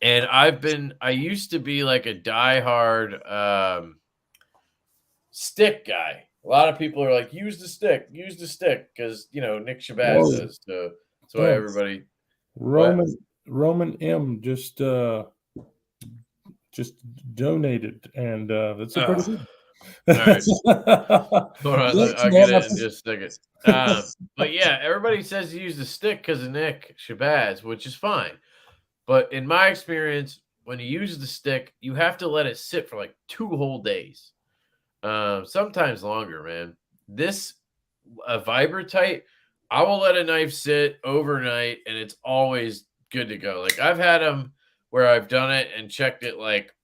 I used to be like a diehard stick guy. A lot of people are like, use the stick, because Nick Shabazz does. So that's why everybody. Roman M just donated, and that's a pretty good. All right. Hold on, I'll get it in just a second. But yeah, everybody says to use the stick because of Nick Shabazz, which is fine. But in my experience, when you use the stick, you have to let it sit for like 2 whole days. Sometimes longer, man. A Vibrotite, I will let a knife sit overnight and it's always good to go. Like I've had them where I've done it and checked it like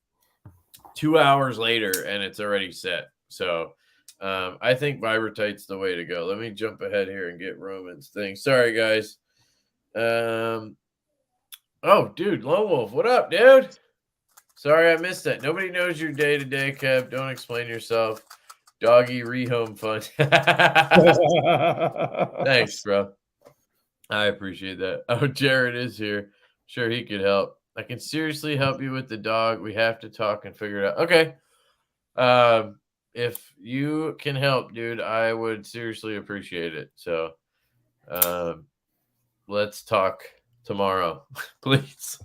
2 hours later and it's already set. So I think Vibrotite's the way to go. Let me jump ahead here and get Roman's thing. Sorry, guys. Oh, dude, Lone Wolf, what up, dude? Sorry, I missed that. Nobody knows your day-to-day, Kev. Don't explain yourself. Doggy rehome fun. Thanks, bro. I appreciate that. Oh, Jared is here. Sure, he could help. I can seriously help you with the dog. We have to talk and figure it out. Okay. If you can help, dude, I would seriously appreciate it. So let's talk tomorrow, please.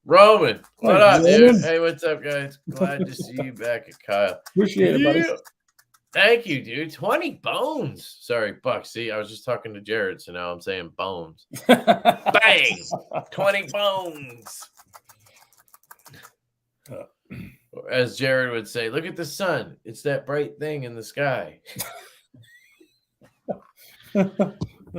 Roman, what up, dude? Hey, what's up, guys? Glad to see you back at Kyle. Appreciate it, buddy. Thank you, dude. 20 bones. Sorry, Buck. See, I was just talking to Jared, so now I'm saying bones. Bang! 20 bones. As Jared would say, look at the sun. It's that bright thing in the sky.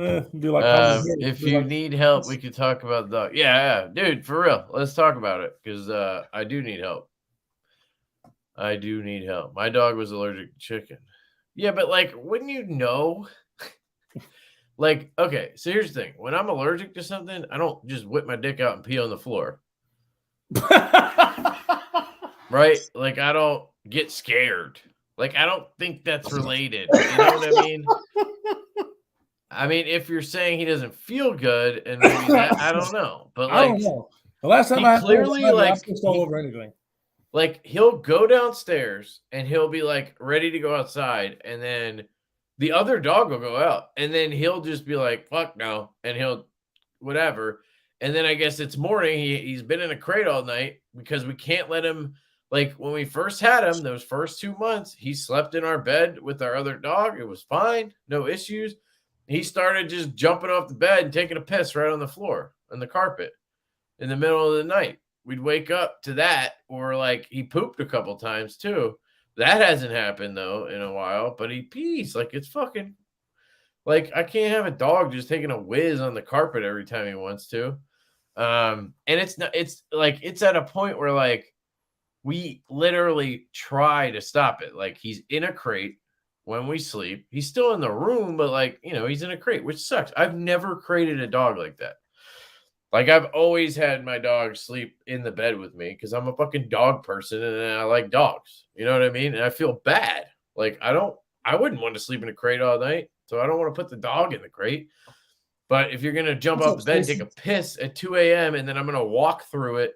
If you need help, we could talk about the dog. Yeah, dude, for real. Let's talk about it because I do need help. My dog was allergic to chicken. Yeah, but like, wouldn't you know? Like, okay, so here's the thing. When I'm allergic to something, I don't just whip my dick out and pee on the floor. Right? Like, I don't get scared. Like, I don't think that's related. You know what I mean? I mean, if you're saying he doesn't feel good, and maybe that, I don't know. But like, I don't know. The last time I clearly like all over anything. Like, he'll go downstairs and he'll be like ready to go outside, and then the other dog will go out, and then he'll just be like, fuck no, and he'll whatever. And then I guess it's morning. He's been in a crate all night because we can't let him. Like, when we first had him, those first 2 months, he slept in our bed with our other dog. It was fine, no issues. He started just jumping off the bed and taking a piss right on the floor, on the carpet in the middle of the night. We'd wake up to that, or like he pooped a couple times too. That hasn't happened though in a while, but he pees. Like, it's fucking, like, I can't have a dog just taking a whiz on the carpet every time he wants to. And it's not, it's like, it's at a point where like we literally try to stop it. Like, he's in a crate when we sleep. He's still in the room, but like, he's in a crate, which sucks. I've never created a dog like that. Like, I've always had my dog sleep in the bed with me because I'm a fucking dog person and I like dogs. You know what I mean? And I feel bad. Like, I wouldn't want to sleep in a crate all night. So I don't want to put the dog in the crate. But if you're going to jump off the bed and take a piss at 2 a.m. and then I'm going to walk through it,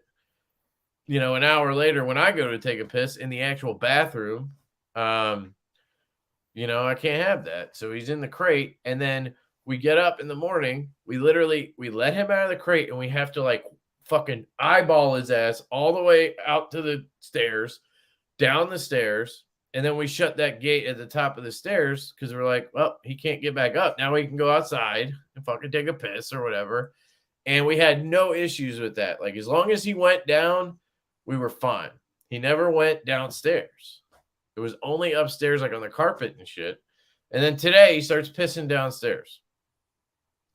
an hour later when I go to take a piss in the actual bathroom, I can't have that. So he's in the crate, and then we get up in the morning. We let him out of the crate, and we have to like fucking eyeball his ass all the way out to the stairs, down the stairs. And then we shut that gate at the top of the stairs because we're like, well, he can't get back up. Now he can go outside and fucking take a piss or whatever. And we had no issues with that. Like, as long as he went down, we were fine. He never went downstairs. It was only upstairs, like on the carpet and shit. And then today he starts pissing downstairs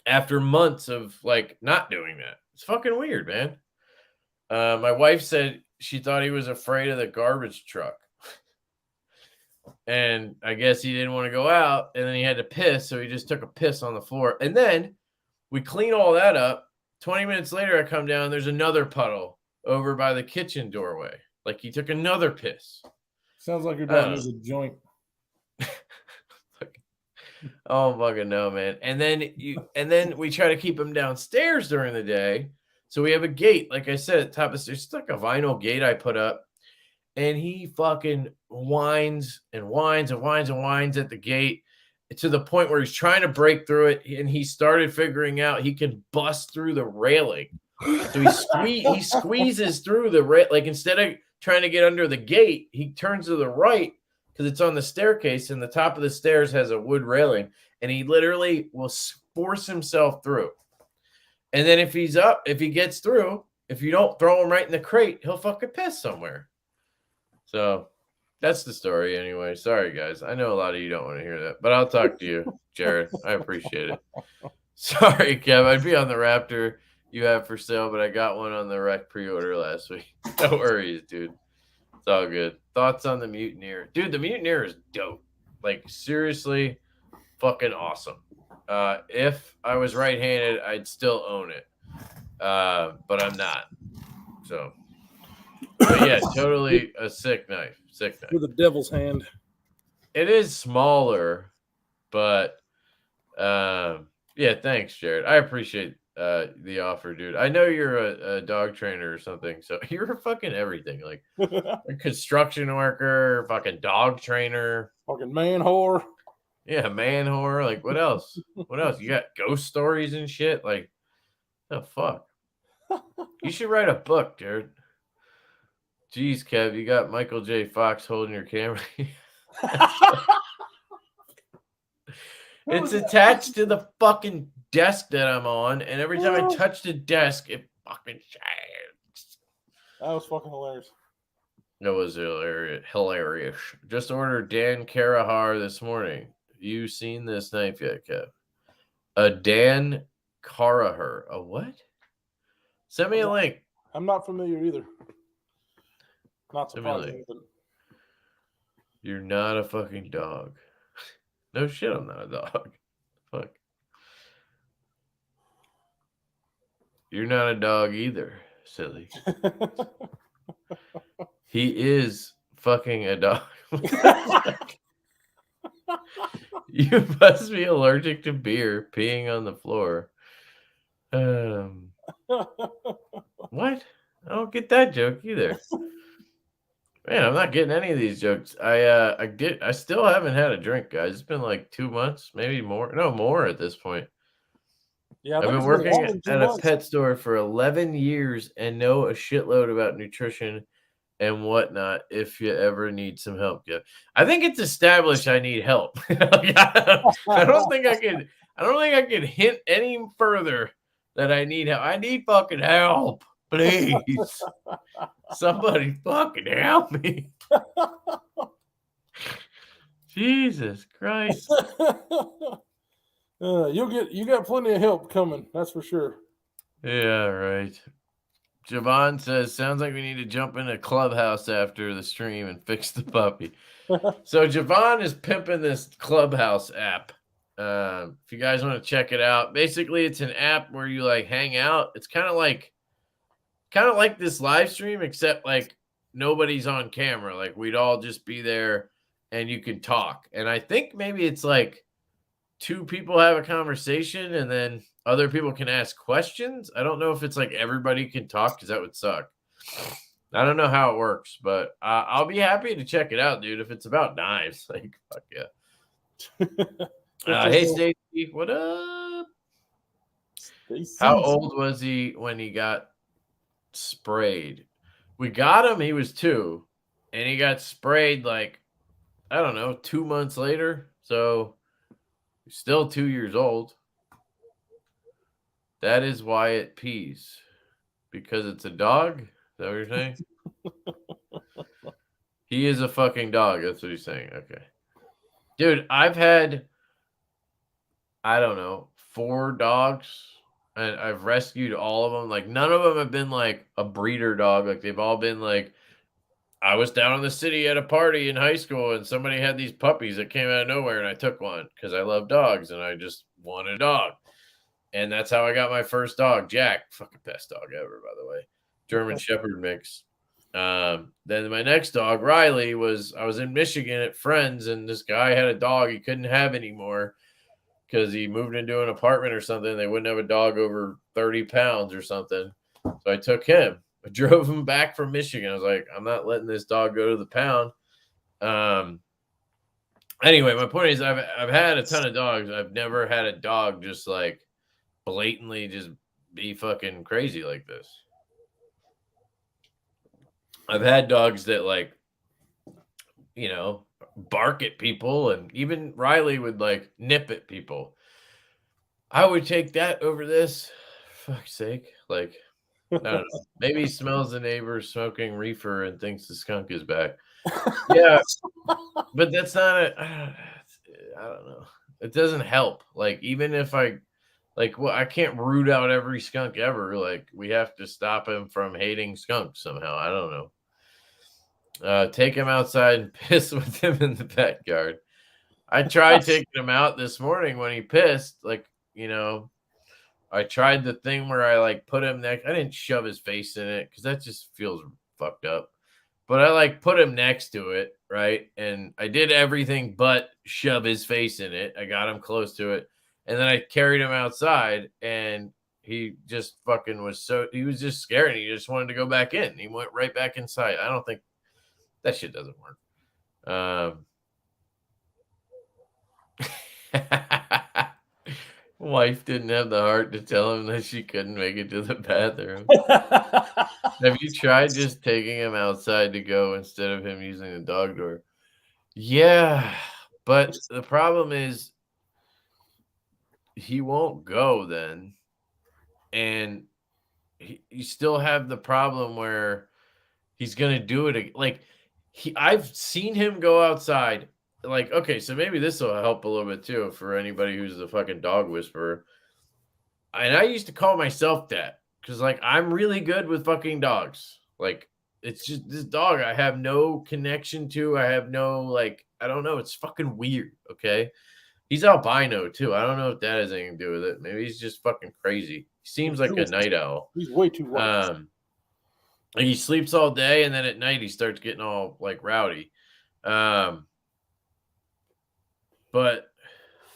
after months of like not doing that. It's fucking weird, man. My wife said she thought he was afraid of the garbage truck. And I guess he didn't want to go out, and then he had to piss, so he just took a piss on the floor. And then we clean all that up. 20 minutes later, I come down, there's another puddle over by the kitchen doorway. Like, he took another piss. Sounds like your dog needs a joint. Oh, fucking no, man. And then we try to keep him downstairs during the day. So we have a gate, like I said, at the top of the stairs. It's like a vinyl gate I put up. And he fucking whines and whines and whines and whines at the gate to the point where he's trying to break through it. And he started figuring out he can bust through the railing. So he squeezes through the rail. Like, instead of trying to get under the gate, he turns to the right because it's on the staircase, and the top of the stairs has a wood railing. And he literally will force himself through. And then if he gets through, if you don't throw him right in the crate, he'll fucking piss somewhere. So that's the story anyway. Sorry, guys. I know a lot of you don't want to hear that, but I'll talk to you, Jared. I appreciate it. Sorry, Kev. I'd be on the Raptor you have for sale, but I got one on the Wreck pre-order last week. No worries, dude. It's all good. Thoughts on the Mutineer? Dude, the Mutineer is dope. Like, seriously, fucking awesome. If I was right-handed, I'd still own it. But I'm not. So... But yeah, totally a sick knife. Sick knife. With a devil's hand. It is smaller, but yeah, thanks, Jared. I appreciate the offer, dude. I know you're a dog trainer or something, so you're fucking everything. Like a construction worker, fucking dog trainer. Fucking man whore. Yeah, man whore. Like, what else? What else? You got ghost stories and shit? Like, the fuck? You should write a book, Jared. Jeez, Kev, you got Michael J. Fox holding your camera. It's attached to the fucking desk that I'm on, and every time I touch the desk, it fucking shines. That was fucking hilarious. That was hilarious. Just ordered Dan Carahar this morning. You seen this knife yet, Kev? A Dan Carahar. A what? Send me a link. I'm not familiar either. Not surprising. You're not a fucking dog. No shit, I'm not a dog. Fuck. You're not a dog either, silly. He is fucking a dog. You must be allergic to beer peeing on the floor. What? I don't get that joke either. Man, I'm not getting any of these jokes. I still haven't had a drink, guys. It's been like 2 months, maybe more. No, more at this point. Yeah, I I've think been it's been working longer than 2 at a months. pet store for 11 years and know a shitload about nutrition and whatnot if you ever need some help. Yeah. I think it's established I need help. I don't think I can hint any further that I need help. I need fucking help. Please. Somebody fucking help me. Jesus Christ. You got plenty of help coming, that's for sure. Yeah, right. Javon says, sounds like we need to jump in a Clubhouse after the stream and fix the puppy. So Javon is pimping this Clubhouse app. If you guys want to check it out, basically it's an app where you like hang out. It's kind of like this live stream, except like nobody's on camera. Like we'd all just be there and you can talk. And I think maybe it's like 2 people have a conversation and then other people can ask questions. I don't know if it's like everybody can talk because that would suck. I don't know how it works, but I'll be happy to check it out, dude. If it's about knives, like fuck yeah. Hey, Stacey, what up? How old was he when he got sprayed? We got him. He was 2, and he got sprayed like I don't know 2 months later. So he's still 2 years old. That is why it pees. Because it's a dog? Is that what you're saying? He is a fucking dog. That's what he's saying. Okay. Dude, I've had, I don't know, 4 dogs. And I've rescued all of them. Like, none of them have been like a breeder dog. Like, they've all been like, I was down in the city at a party in high school and somebody had these puppies that came out of nowhere and I took one because I love dogs and I just wanted a dog. And that's how I got my first dog, Jack. Fucking best dog ever, by the way. German Shepherd mix. Then my next dog, Riley, I was in Michigan at friends, and this guy had a dog he couldn't have anymore because he moved into an apartment or something. They wouldn't have a dog over 30 pounds or something. So I took him. I drove him back from Michigan. I was like, I'm not letting this dog go to the pound. Anyway, my point is I've had a ton of dogs. I've never had a dog just like blatantly just be fucking crazy like this. I've had dogs that like, you know, bark at people, and even Riley would like nip at people. I would take that over this. For fuck's sake. Like, I don't know. Maybe he smells the neighbor smoking reefer and thinks the skunk is back. Yeah, but that's not I don't know. It doesn't help. Like, even if I can't root out every skunk ever. Like, we have to stop him from hating skunks somehow. I don't know. Take him outside and piss with him in the backyard. I tried taking him out this morning when he pissed. Like, you know, I tried the thing where I like put him next. I didn't shove his face in it because that just feels fucked up. But I like put him next to it, right? And I did everything but shove his face in it. I got him close to it. And then I carried him outside, and he just fucking he was just scared. And he just wanted to go back in. He went right back inside. I don't think that shit doesn't work. Wife didn't have the heart to tell him that she couldn't make it to the bathroom. Have you tried just taking him outside to go instead of him using the dog door? Yeah, but the problem is he won't go then. And you still have the problem where he's going to do it. Like, I've seen him go outside. Like, okay, so maybe this will help a little bit too for anybody who's a fucking dog whisperer. And I used to call myself that because, like, I'm really good with fucking dogs. Like, it's just this dog I have no connection to. I have no, like, I don't know. It's fucking weird. Okay. He's albino too. I don't know if that has anything to do with it. Maybe he's just fucking crazy. He seems like a night owl. He's way too white. He sleeps all day, and then at night he starts getting all like rowdy. But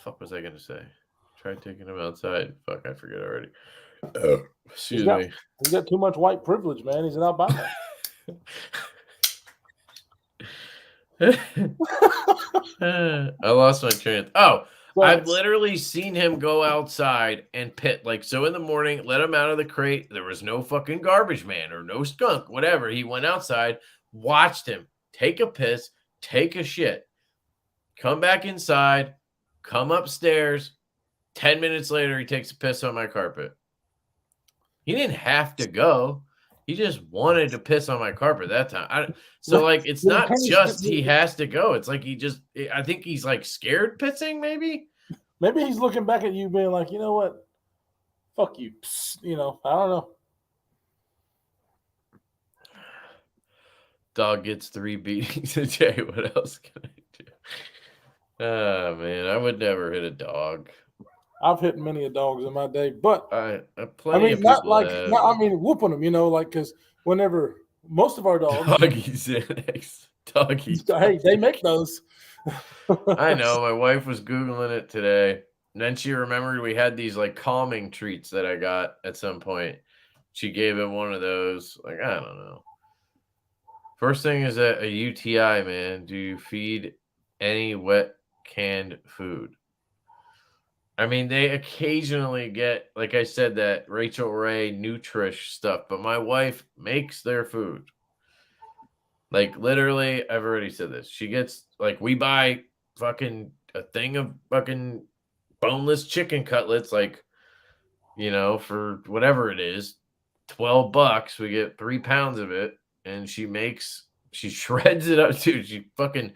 fuck was I gonna say? Try taking him outside. Fuck, I forget already. Excuse me. He's got too much white privilege, man. He's an albino. I lost my train. Oh, I've Thanks. literally seen him go outside and pit. Like, so in the morning, let him out of the crate. There was no fucking garbage man or no skunk, whatever. He went outside, watched him take a piss, take a shit, come back inside, come upstairs. 10 minutes later, he takes a piss on my carpet. He didn't have to go. He just wanted to piss on my carpet that time. So like, it's not just he has to go. It's like I think he's like scared pissing, maybe. Maybe he's looking back at you being like, you know what? Fuck you. Psst, you know, I don't know. Dog gets 3 beatings a day. What else can I do? Oh, man. I would never hit a dog. I've hit many a dogs in my day, but plenty of not people like, have. not, I mean, whooping them, you know, like, because whenever most of our dogs. Doggy Xanax. Doggy. Hey, they make those. I know. My wife was Googling it today. And then she remembered we had these like calming treats that I got at some point. She gave him one of those. Like, I don't know. First thing is a UTI, man. Do you feed any wet canned food? I mean, they occasionally get, like I said, that Rachel Ray Nutrish stuff, but my wife makes their food. Like, literally, I've already said this. She gets, like, we buy fucking a thing of fucking boneless chicken cutlets, like, you know, for whatever it is, $12. We get 3 pounds of it, and she shreds it up, too. She fucking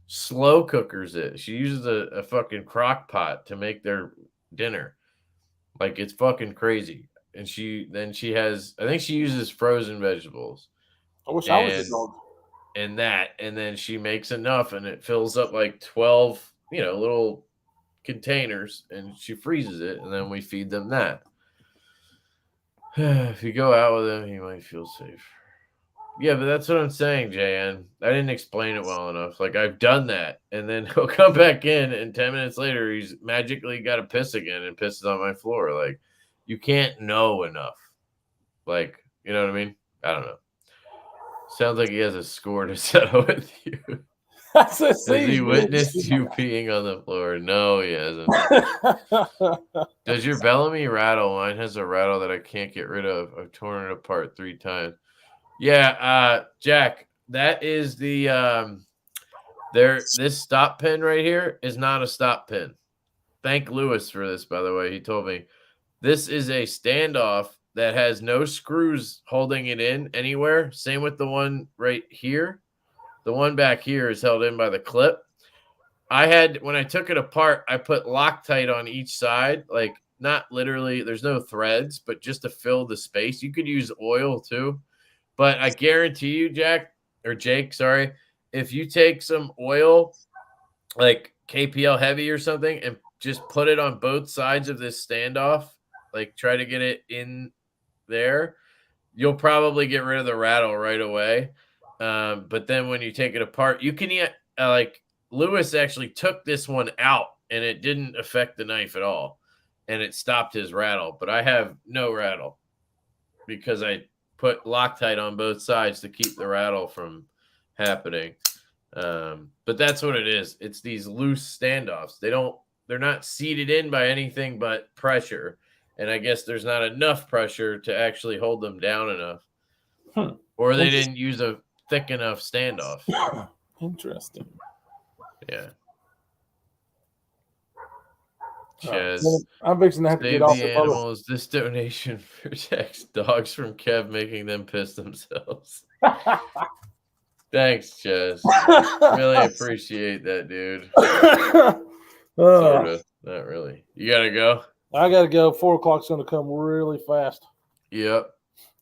slow cookers it. She uses a fucking crock pot to make their dinner. Like, it's fucking crazy. And she has, I think she uses frozen vegetables. I wish I was a dog. And then she makes enough, and it fills up like 12, little containers, and she freezes it, and then we feed them that. If you go out with him, he might feel safe. Yeah, but that's what I'm saying, JN. I didn't explain it well enough. Like, I've done that, and then he'll come back in, and 10 minutes later, he's magically got to piss again and pisses on my floor. Like, you can't know enough. Like, you know what I mean? I don't know. Sounds like he has a score to settle with you. Has he witnessed you peeing on the floor? No, he hasn't. Does your Bellamy rattle? Mine has a rattle that I can't get rid of. I've torn it apart 3 times. Yeah, Jack, that is the this stop pin right here is not a stop pin. Thank Lewis for this, by the way. He told me this is a standoff that has no screws holding it in anywhere. Same with the one right here. The one back here is held in by the clip. When I took it apart, I put Loctite on each side, like not literally, there's no threads, but just to fill the space. You could use oil too. But I guarantee you, Jake, sorry, if you take some oil, like KPL Heavy or something, and just put it on both sides of this standoff, like try to get it in there, you'll probably get rid of the rattle right away. But then when you take it apart, you can like Lewis actually took this one out, and it didn't affect the knife at all, and it stopped his rattle. But I have no rattle because I put Loctite on both sides to keep the rattle from happening. But that's what it is. It's these loose standoffs. They're not seated in by anything but pressure. And I guess there's not enough pressure to actually hold them down enough. Or they didn't use a thick enough standoff. Interesting. Yeah. I'm fixing to have to get off the animals. This donation protects dogs from Kev making them piss themselves. Thanks, Chess. Really appreciate that, dude. Sort of. Not really. You gotta go? I gotta go. 4 o'clock's gonna come really fast. Yep.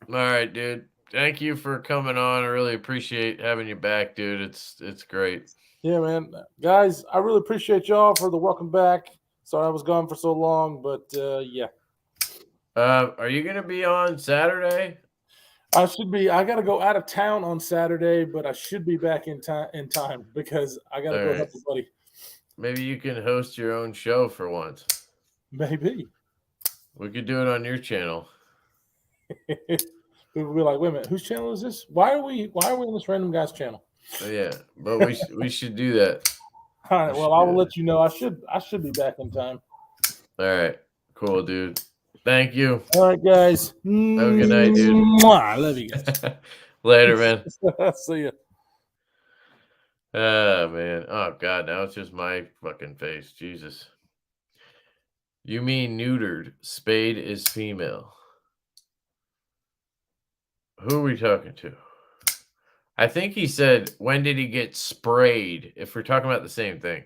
All right, dude. Thank you for coming on. I really appreciate having you back, dude. It's great. Yeah, man. Guys, I really appreciate y'all for the welcome back. Sorry I was gone for so long, but yeah. Are you gonna be on Saturday? I should be. I gotta go out of town on Saturday, but I should be back in time because I gotta go help a buddy. Maybe you can host your own show for once. Maybe. We could do it on your channel. People will be like, wait a minute, whose channel is this? Why are we on this random guy's channel? Yeah, but we should do that. All right. Well, I will let you know. I should be back in time. All right, cool, dude. Thank you. All right, guys. Have a good night, dude. I love you guys. Later, man. See ya. Oh man. Oh god, now it's just my fucking face. Jesus. You mean neutered? Spade is female. Who are we talking to? I think he said, when did he get sprayed? If we're talking about the same thing.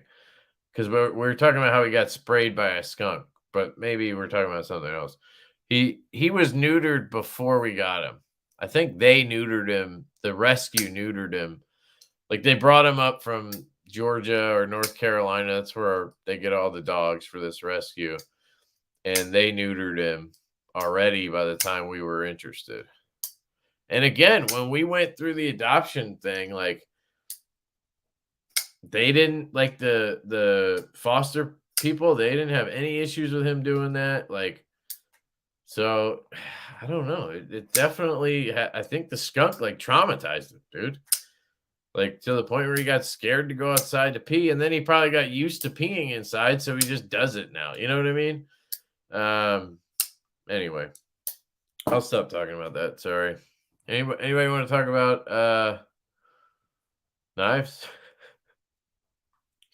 Because we're talking about how he got sprayed by a skunk, but maybe we're talking about something else. He was neutered before we got him. I think they neutered him. The rescue neutered him. Like they brought him up from Georgia or North Carolina. That's where they get all the dogs for this rescue. And they neutered him already by the time we were interested. And again, when we went through the adoption thing, like they didn't like the foster people, they didn't have any issues with him doing that. Like, so I don't know. It definitely, I think the skunk like traumatized him, dude. Like to the point where he got scared to go outside to pee, and then he probably got used to peeing inside, so he just does it now. You know what I mean? Anyway, I'll stop talking about that. Sorry. Anybody want to talk about knives?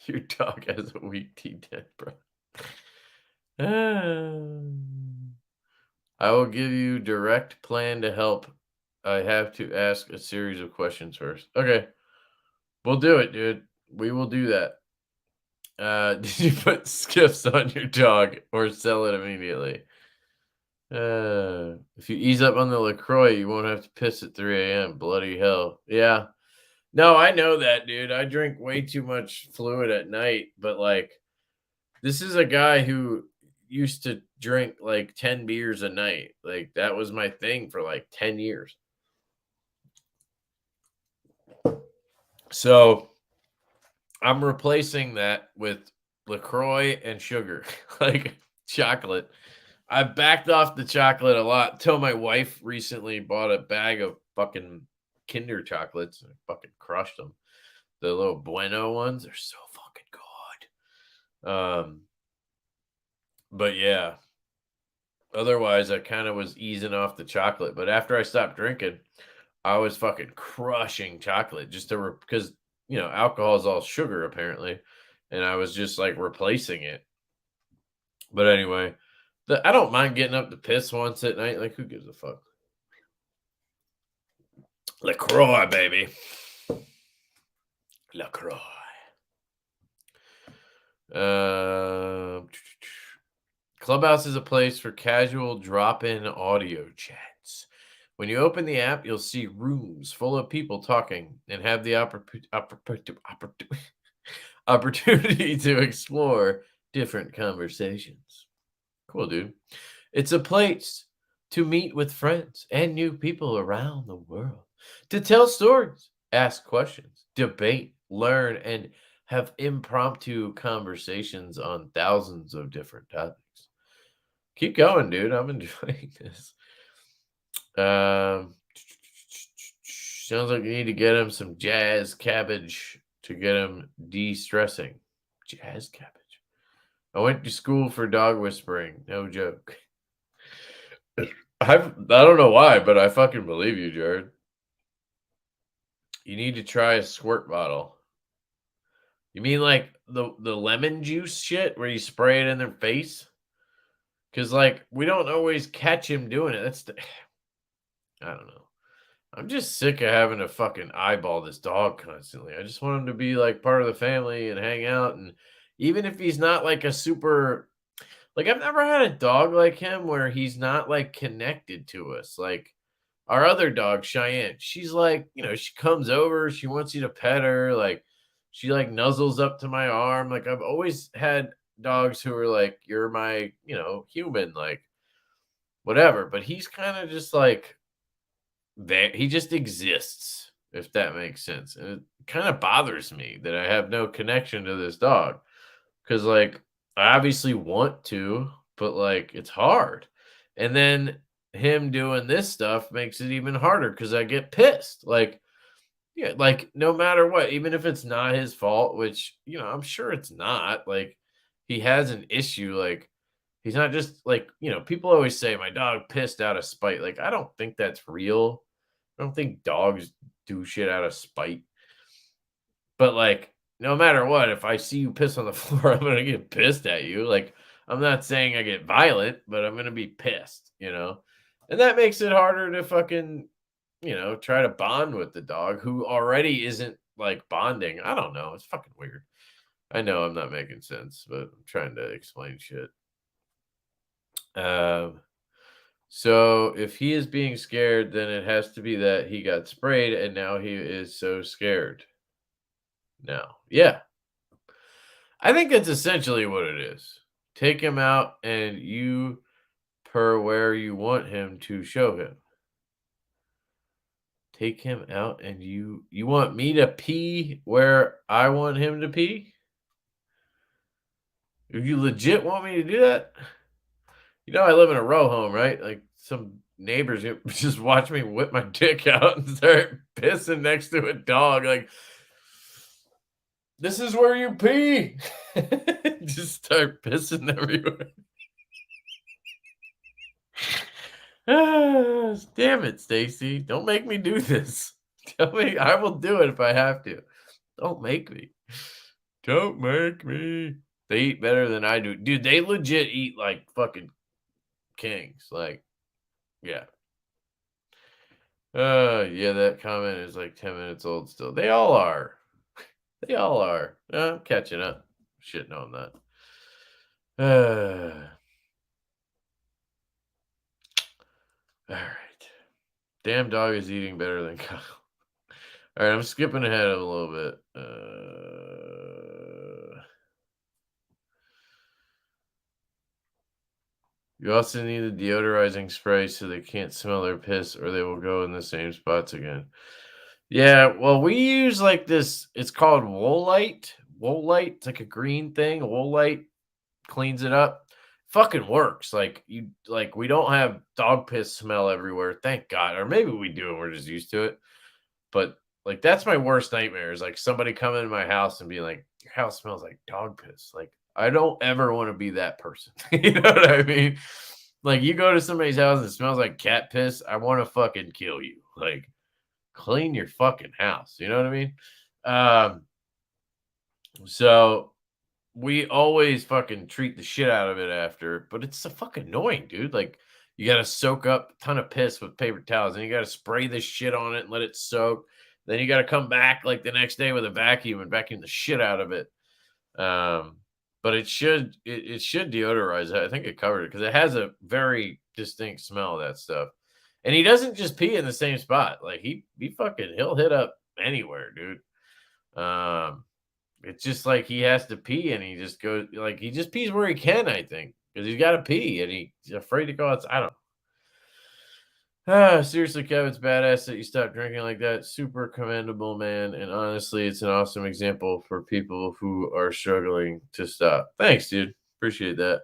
Your dog has a weak T10, bro. I will give you direct plan to help. I have to ask a series of questions first. Okay. We'll do it, dude. We will do that. Did you put skiffs on your dog or sell it immediately? If you ease up on the LaCroix, you won't have to piss at 3 a.m. Bloody hell. Yeah. No, I know that, dude. I drink way too much fluid at night, but like, this is a guy who used to drink like 10 beers a night. Like, that was my thing for like 10 years. So, I'm replacing that with LaCroix and sugar, like chocolate. I backed off the chocolate a lot until my wife recently bought a bag of fucking Kinder chocolates and I fucking crushed them. The little Bueno ones are so fucking good. But yeah. Otherwise, I kind of was easing off the chocolate. But after I stopped drinking, I was fucking crushing chocolate just to because you know alcohol is all sugar apparently, and I was just like replacing it. But anyway, I don't mind getting up to piss once at night. Like, who gives a fuck? LaCroix, baby. LaCroix. Clubhouse is a place for casual drop-in audio chats. When you open the app, you'll see rooms full of people talking and have the opportunity to explore different conversations. Cool, dude. It's a place to meet with friends and new people around the world, to tell stories, ask questions, debate, learn, and have impromptu conversations on thousands of different topics. Keep going, dude. I'm enjoying this. Sounds like you need to get him some jazz cabbage to get him de-stressing. Jazz cabbage. I went to school for dog whispering. No joke. I don't know why, but I fucking believe you, Jared. You need to try a squirt bottle. You mean like the lemon juice shit where you spray it in their face? Because like we don't always catch him doing it. I don't know. I'm just sick of having to fucking eyeball this dog constantly. I just want him to be like part of the family and hang out. And even if he's not like a super, like I've never had a dog like him where he's not like connected to us. Like our other dog, Cheyenne, she's like, you know, she comes over, she wants you to pet her. Like she like nuzzles up to my arm. Like I've always had dogs who are like, you're my, you know, human, like whatever. But he's kind of just like, he just exists, if that makes sense. And it kind of bothers me that I have no connection to this dog because like I obviously want to, but like it's hard. And then him doing this stuff makes it even harder because I get pissed. Like Yeah, like, no matter what, even if it's not his fault, which, I'm sure it's not, like, he has an issue, like, he's not just like, people always say, "My dog pissed out of spite," like, I don't think that's real. I don't think dogs do shit out of spite, but, like, no matter what, if I see you piss on the floor, I'm gonna get pissed at you, like, I'm not saying I get violent, but I'm gonna be pissed, and that makes it harder to fucking try to bond with the dog who already isn't like bonding. I don't know. It's fucking weird. I know I'm not making sense, but I'm trying to explain shit. Um, so if he is being scared, then it has to be that he got sprayed and now he is so scared. Now, yeah, I think that's essentially what it is. Take him out and you per where you want him to show him. Take him out and you want me to pee where I want him to pee? If you legit want me to do that? I live in a row home, right? Like some neighbors just watch me whip my dick out and start pissing next to a dog. Like, this is where you pee. Just start pissing everywhere. Damn it, Stacy. Don't make me do this. Tell me I will do it if I have to. Don't make me. Don't make me. They eat better than I do. Dude, they legit eat like fucking kings. Like, yeah. Yeah, that comment is like 10 minutes old still. They all are. They all are. I'm catching up. Shitting on that. All right. Damn dog is eating better than Kyle. All right, I'm skipping ahead a little bit. You also need a deodorizing spray so they can't smell their piss or they will go in the same spots again. Yeah, well, we use like this. It's called Woolite. Woolite. It's like a green thing. Woolite cleans it up. Fucking works. Like we don't have dog piss smell everywhere. Thank God. Or maybe we do and we're just used to it. But like that's my worst nightmare is like somebody coming in my house and being like, your house smells like dog piss. Like I don't ever want to be that person. You know what I mean? Like you go to somebody's house and it smells like cat piss. I want to fucking kill you. Like clean your fucking house. You know what I mean? Um, so we always fucking treat the shit out of it after, but it's so fucking annoying, dude. Like you gotta soak up a ton of piss with paper towels, and you gotta spray this shit on it and let it soak. Then you gotta come back like the next day with a vacuum and vacuum the shit out of it. Um, but it should deodorize it. I think it covered it because it has a very distinct smell of that stuff. And he doesn't just pee in the same spot. Like he'll hit up anywhere, dude. Um, it's just like he has to pee and he just goes like he just pees where he can, I think, because he's got to pee and he's afraid to go outside. I don't seriously, Kevin, it's badass that you stopped drinking like that. Super commendable, man. And honestly, it's an awesome example for people who are struggling to stop. Thanks, dude. Appreciate that.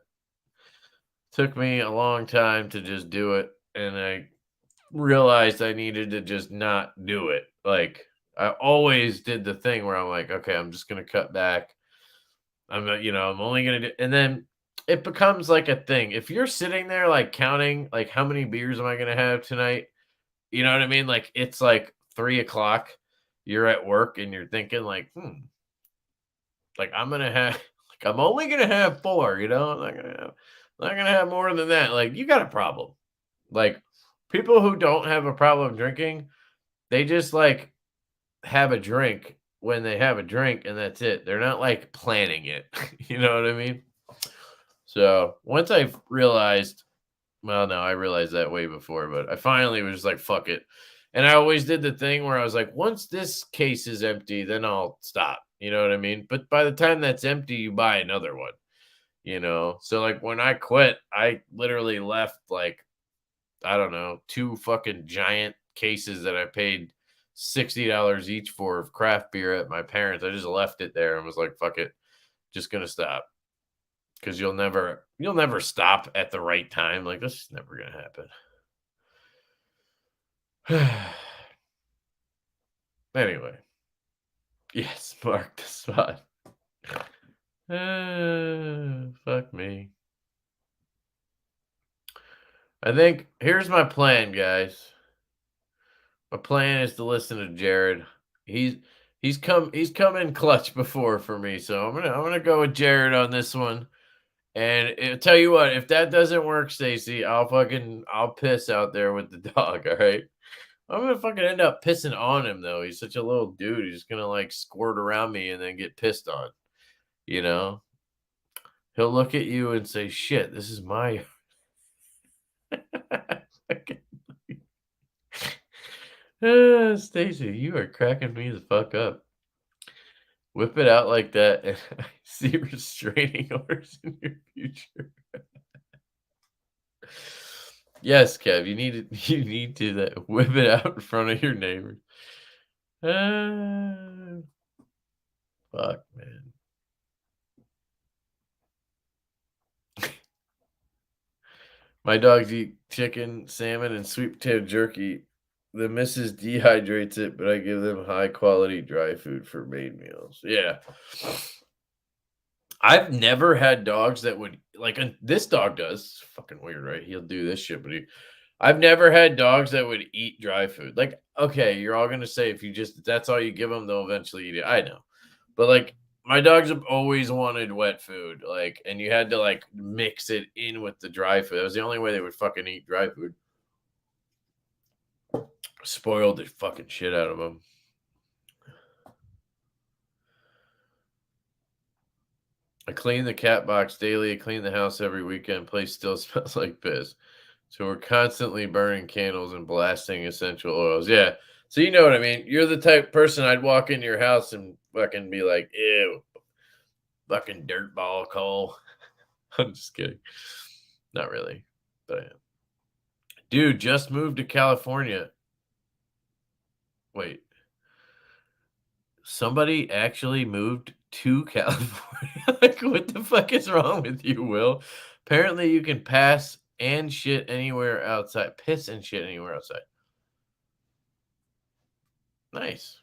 Took me a long time to just do it. And I realized I needed to just not do it. Like, I always did the thing where I'm like, okay, I'm just going to cut back. I'm only going to do, and then it becomes like a thing. If you're sitting there like counting, like, how many beers am I going to have tonight? You know what I mean? Like, it's like 3 o'clock. You're at work and you're thinking, like, like, I'm going to have, like, I'm only going to have four, I'm not going to have more than that. Like, you got a problem. Like, people who don't have a problem drinking, they just like have a drink when they have a drink and that's it. They're not like planning it. You know what I mean? So once I realized, well, no, I realized that way before, but I finally was just like, fuck it. And I always did the thing where I was like, once this case is empty, then I'll stop. You know what I mean? But by the time that's empty, you buy another one, So like when I quit, I literally left like, I don't know, two fucking giant cases that I paid $60 each for of craft beer at my parents. I just left it there and was like, fuck it, just gonna stop. Because you'll never stop at the right time. Like this is never gonna happen. Anyway. Yes, mark the spot. Fuck me. I think here's my plan, guys. My plan is to listen to Jared. He's come in clutch before for me, so I'm gonna go with Jared on this one. And I'll tell you what, if that doesn't work, Stacy, I'll piss out there with the dog. All right. I'm gonna fucking end up pissing on him though. He's such a little dude. He's gonna like squirt around me and then get pissed on. You know, he'll look at you and say, "Shit, this is my." Stacy, you are cracking me the fuck up. Whip it out like that, and I see restraining orders in your future. Yes, Kev, you need to whip it out in front of your neighbors. Fuck, man. My dogs eat chicken, salmon, and sweet potato jerky. The missus dehydrates it, but I give them high quality dry food for main meals. Yeah. I've never had dogs that would like this dog does. It's fucking weird, right? He'll do this shit, but I've never had dogs that would eat dry food. Like, okay, you're all gonna say if that's all you give them, they'll eventually eat it. I know, but like my dogs have always wanted wet food, like, and you had to like mix it in with the dry food. That was the only way they would fucking eat dry food. Spoiled the fucking shit out of them. I clean the cat box daily. I clean the house every weekend. Place still smells like piss. So we're constantly burning candles and blasting essential oils. Yeah. So you know what I mean? You're the type of person I'd walk into your house and fucking be like, ew, fucking dirtball coal. I'm just kidding. Not really, but I am. Dude, just moved to California. Wait. Somebody actually moved to California? Like, what the fuck is wrong with you, Will? Apparently, you can pass and shit anywhere outside. Piss and shit anywhere outside. Nice.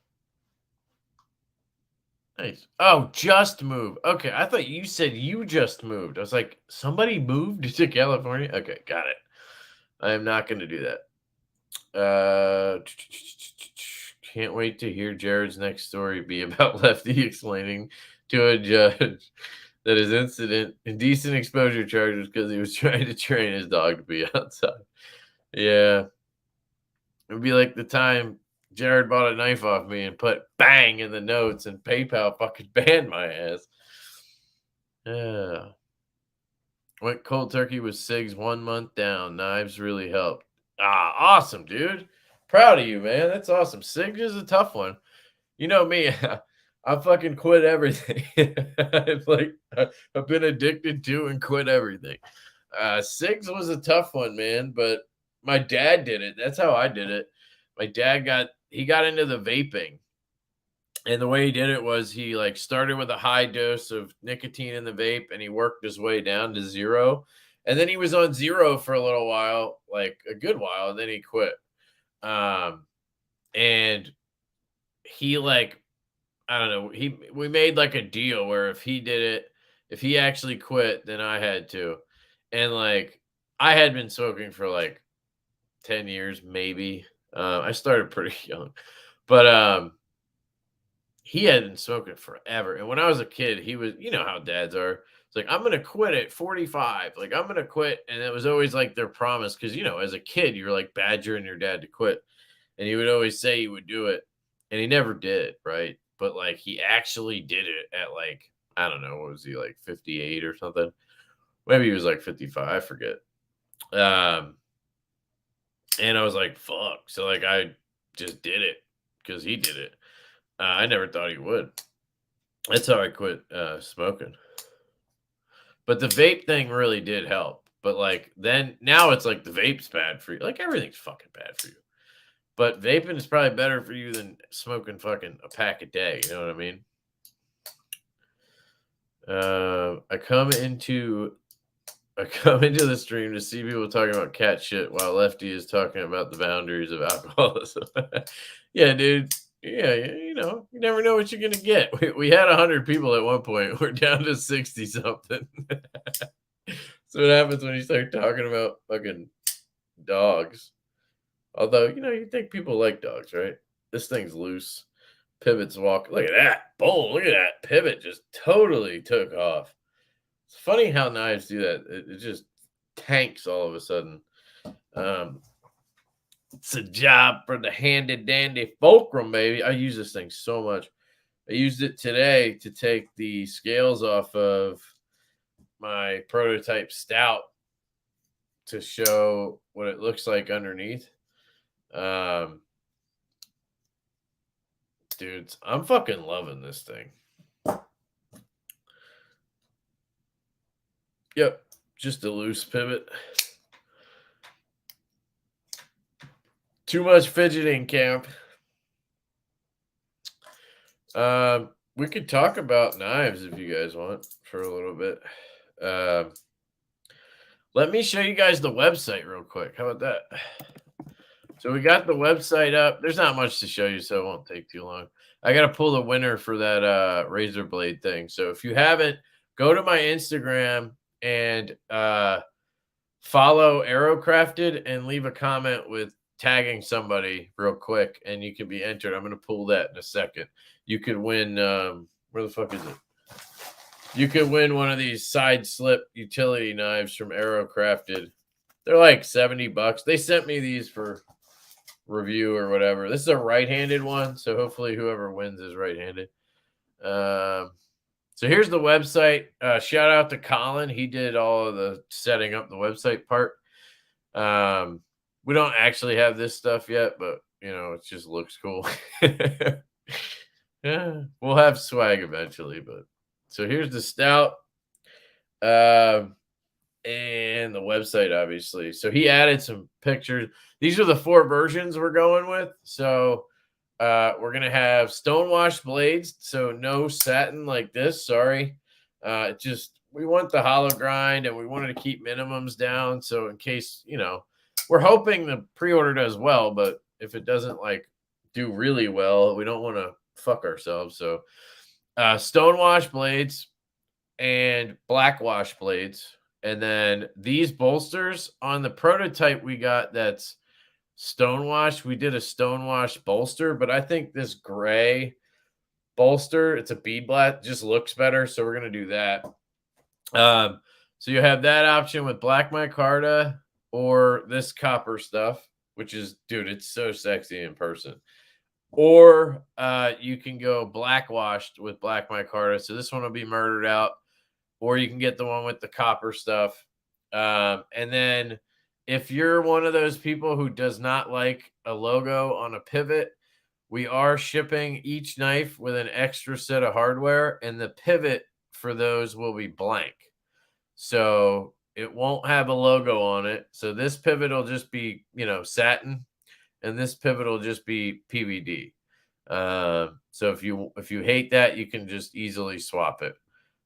Nice. Oh, just moved. Okay, I thought you said you just moved. I was like, somebody moved to California? Okay, got it. I am not going to do that. Can't wait to hear Jared's next story be about Lefty explaining to a judge that his incident indecent exposure charge was because he was trying to train his dog to be outside. Yeah. It would be like the time Jared bought a knife off me and put bang in the notes and PayPal fucking banned my ass. Yeah. Went cold turkey with SIGs 1 month down. Knives really helped. Ah, awesome, dude. Proud of you, man. That's awesome. SIGs is a tough one. You know me. I fucking quit everything. I've been addicted to and quit everything. SIGs was a tough one, man, but my dad did it. That's how I did it. My dad got into the vaping. And the way he did it was he like started with a high dose of nicotine in the vape and he worked his way down to zero. And then he was on zero for a little while, like a good while, and then he quit. And he like, I don't know, we made like a deal where if he actually quit, then I had to. And like I had been smoking for like 10 years, maybe. I started pretty young. But he had been smoking forever. And when I was a kid, he was, you know how dads are. It's like, I'm going to quit at 45. Like, I'm going to quit. And it was always like their promise. Cause, you know, as a kid, you're like badgering your dad to quit. And he would always say he would do it. And he never did. Right. But like, he actually did it at like, I don't know, what was he, like 58 or something? Maybe he was like 55. I forget. And I was like, fuck. So like, I just did it because he did it. I never thought he would. That's how I quit smoking. But the vape thing really did help. But like then now it's like the vape's bad for you. Like everything's fucking bad for you. But vaping is probably better for you than smoking fucking a pack a day. You know what I mean? I come into the stream to see people talking about cat shit while Lefty is talking about the boundaries of alcoholism. Yeah, dude. Yeah, you never know what you're gonna get. We had 100 people at one point. We're down to 60 something. So what happens when you start talking about fucking dogs? Although you think people like dogs, right? This thing's loose. Pivot's walk. Look at that. Boom. Look at that. Pivot just totally took off. It's funny how knives do that. It just tanks all of a sudden. Um, it's a job for the handy dandy fulcrum, baby. I use this thing so much. I used it today to take the scales off of my prototype Stout to show what it looks like underneath. Dudes, I'm fucking loving this thing. Yep, just a loose pivot. Too much fidgeting, camp. We could talk about knives if you guys want for a little bit. Let me show you guys the website real quick. How about that? So we got the website up. There's not much to show you, so it won't take too long. I got to pull the winner for that razor blade thing. So if you haven't, go to my Instagram and follow Aerocrafted and leave a comment with tagging somebody real quick, and you can be entered. I'm going to pull that in a second. You could win. Where the fuck is it? You could win one of these side slip utility knives from Aerocrafted. They're like $70. They sent me these for review or whatever. This is a right-handed one, so hopefully whoever wins is right-handed. So here's the website. Shout out to Colin. He did all of the setting up the website part. We don't actually have this stuff yet, but it just looks cool. Yeah, we'll have swag eventually, but so here's the Stout. And the website, obviously. So he added some pictures. These are the 4 versions we're going with. So we're going to have stonewashed blades. So no satin like this. Sorry. We want the hollow grind and we wanted to keep minimums down. So in case, we're hoping the pre-order does well, but if it doesn't do really well, we don't want to fuck ourselves. So stonewash blades and blackwash blades. And then these bolsters on the prototype we got that's stonewash. We did a stonewash bolster, but I think this gray bolster, it's a bead black, just looks better. So we're going to do that. So you have that option with black micarta or this copper stuff, which is, dude, it's so sexy in person. Or you can go black washed with black micarta. So this one will be murdered out. Or you can get the one with the copper stuff. And then if you're one of those people who does not like a logo on a pivot, we are shipping each knife with an extra set of hardware, and the pivot for those will be blank. So it won't have a logo on it. So this pivot will just be, satin, and this pivot will just be PVD. So if you hate that, you can just easily swap it.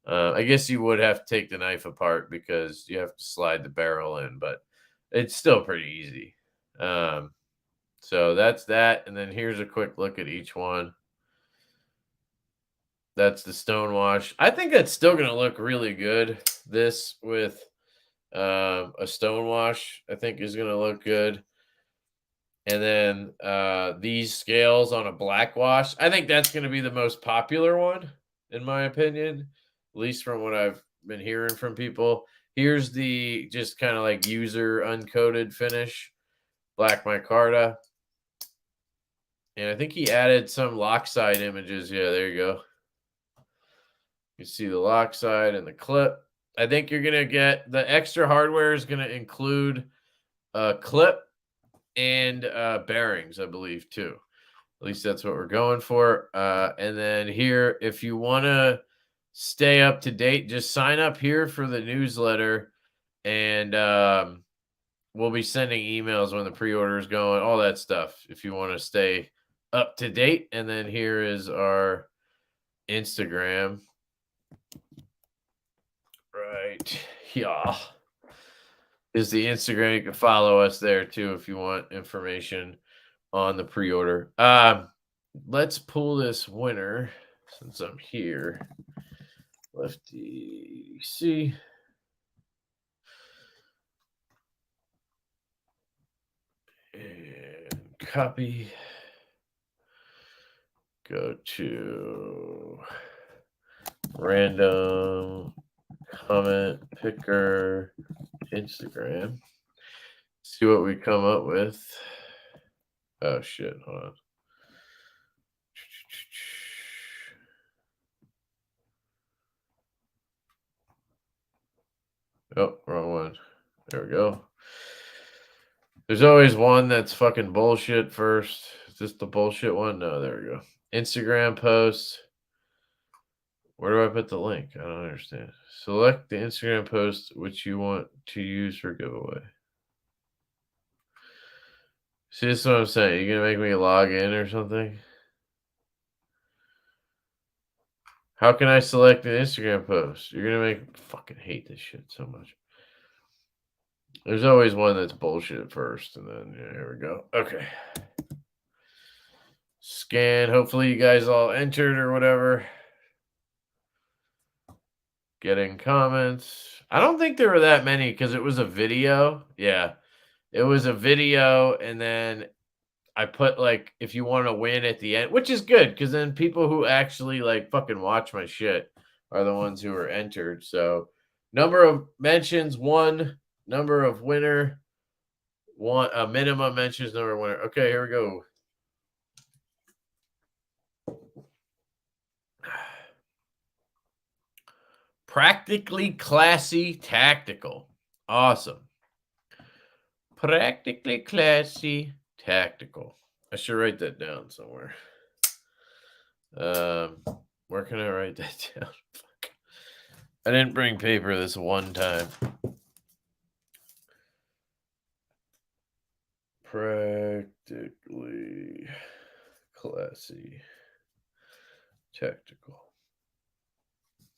I guess you would have to take the knife apart because you have to slide the barrel in, but it's still pretty easy. So that's that. And then here's a quick look at each one. That's the stonewash. I think that's still going to look really good. This with a stonewash, I think is going to look good. And then these scales on a black wash, I think that's going to be the most popular one, in my opinion, at least from what I've been hearing from people. Here's the just kind of user uncoated finish, black micarta. And I think he added some lockside images. Yeah, there you go. You see the lockside and the clip. I think you're going to get the extra hardware is going to include a clip and bearings, I believe, too. At least that's what we're going for. And then here, if you want to stay up to date, just sign up here for the newsletter, and we'll be sending emails when the pre-order is going, all that stuff, if you want to stay up to date. And then here is our Instagram. Right. Yeah. Is the Instagram. You can follow us there too if you want information on the pre-order. let's pull this winner since I'm here. Lefty C. And copy. Go to random comment picker Instagram. See what we come up with. Oh shit, hold on. Oh, wrong one. There we go. There's always one that's fucking bullshit first. Is this the bullshit one? No, there we go. Instagram post. Where do I put the link? I don't understand. Select the Instagram post which you want to use for giveaway. See, this is what I'm saying. You gonna make me log in or something? How can I select an Instagram post? You're gonna make fucking hate this shit so much. There's always one that's bullshit first, and then here we go. Okay. Scan. Hopefully you guys all entered or whatever. Getting comments. I don't think there were that many because it was a video. Yeah. It was a video, and then I put like if you want to win at the end, which is good because then people who actually like fucking watch my shit are the ones who are entered. So number of mentions, 1. Number of winner, 1. Minimum mentions, number of winner. Okay, here we go. Practically classy tactical. Awesome. Practically classy tactical. I should write that down somewhere. Where can I write that down? Fuck. I didn't bring paper this one time. Practically classy tactical.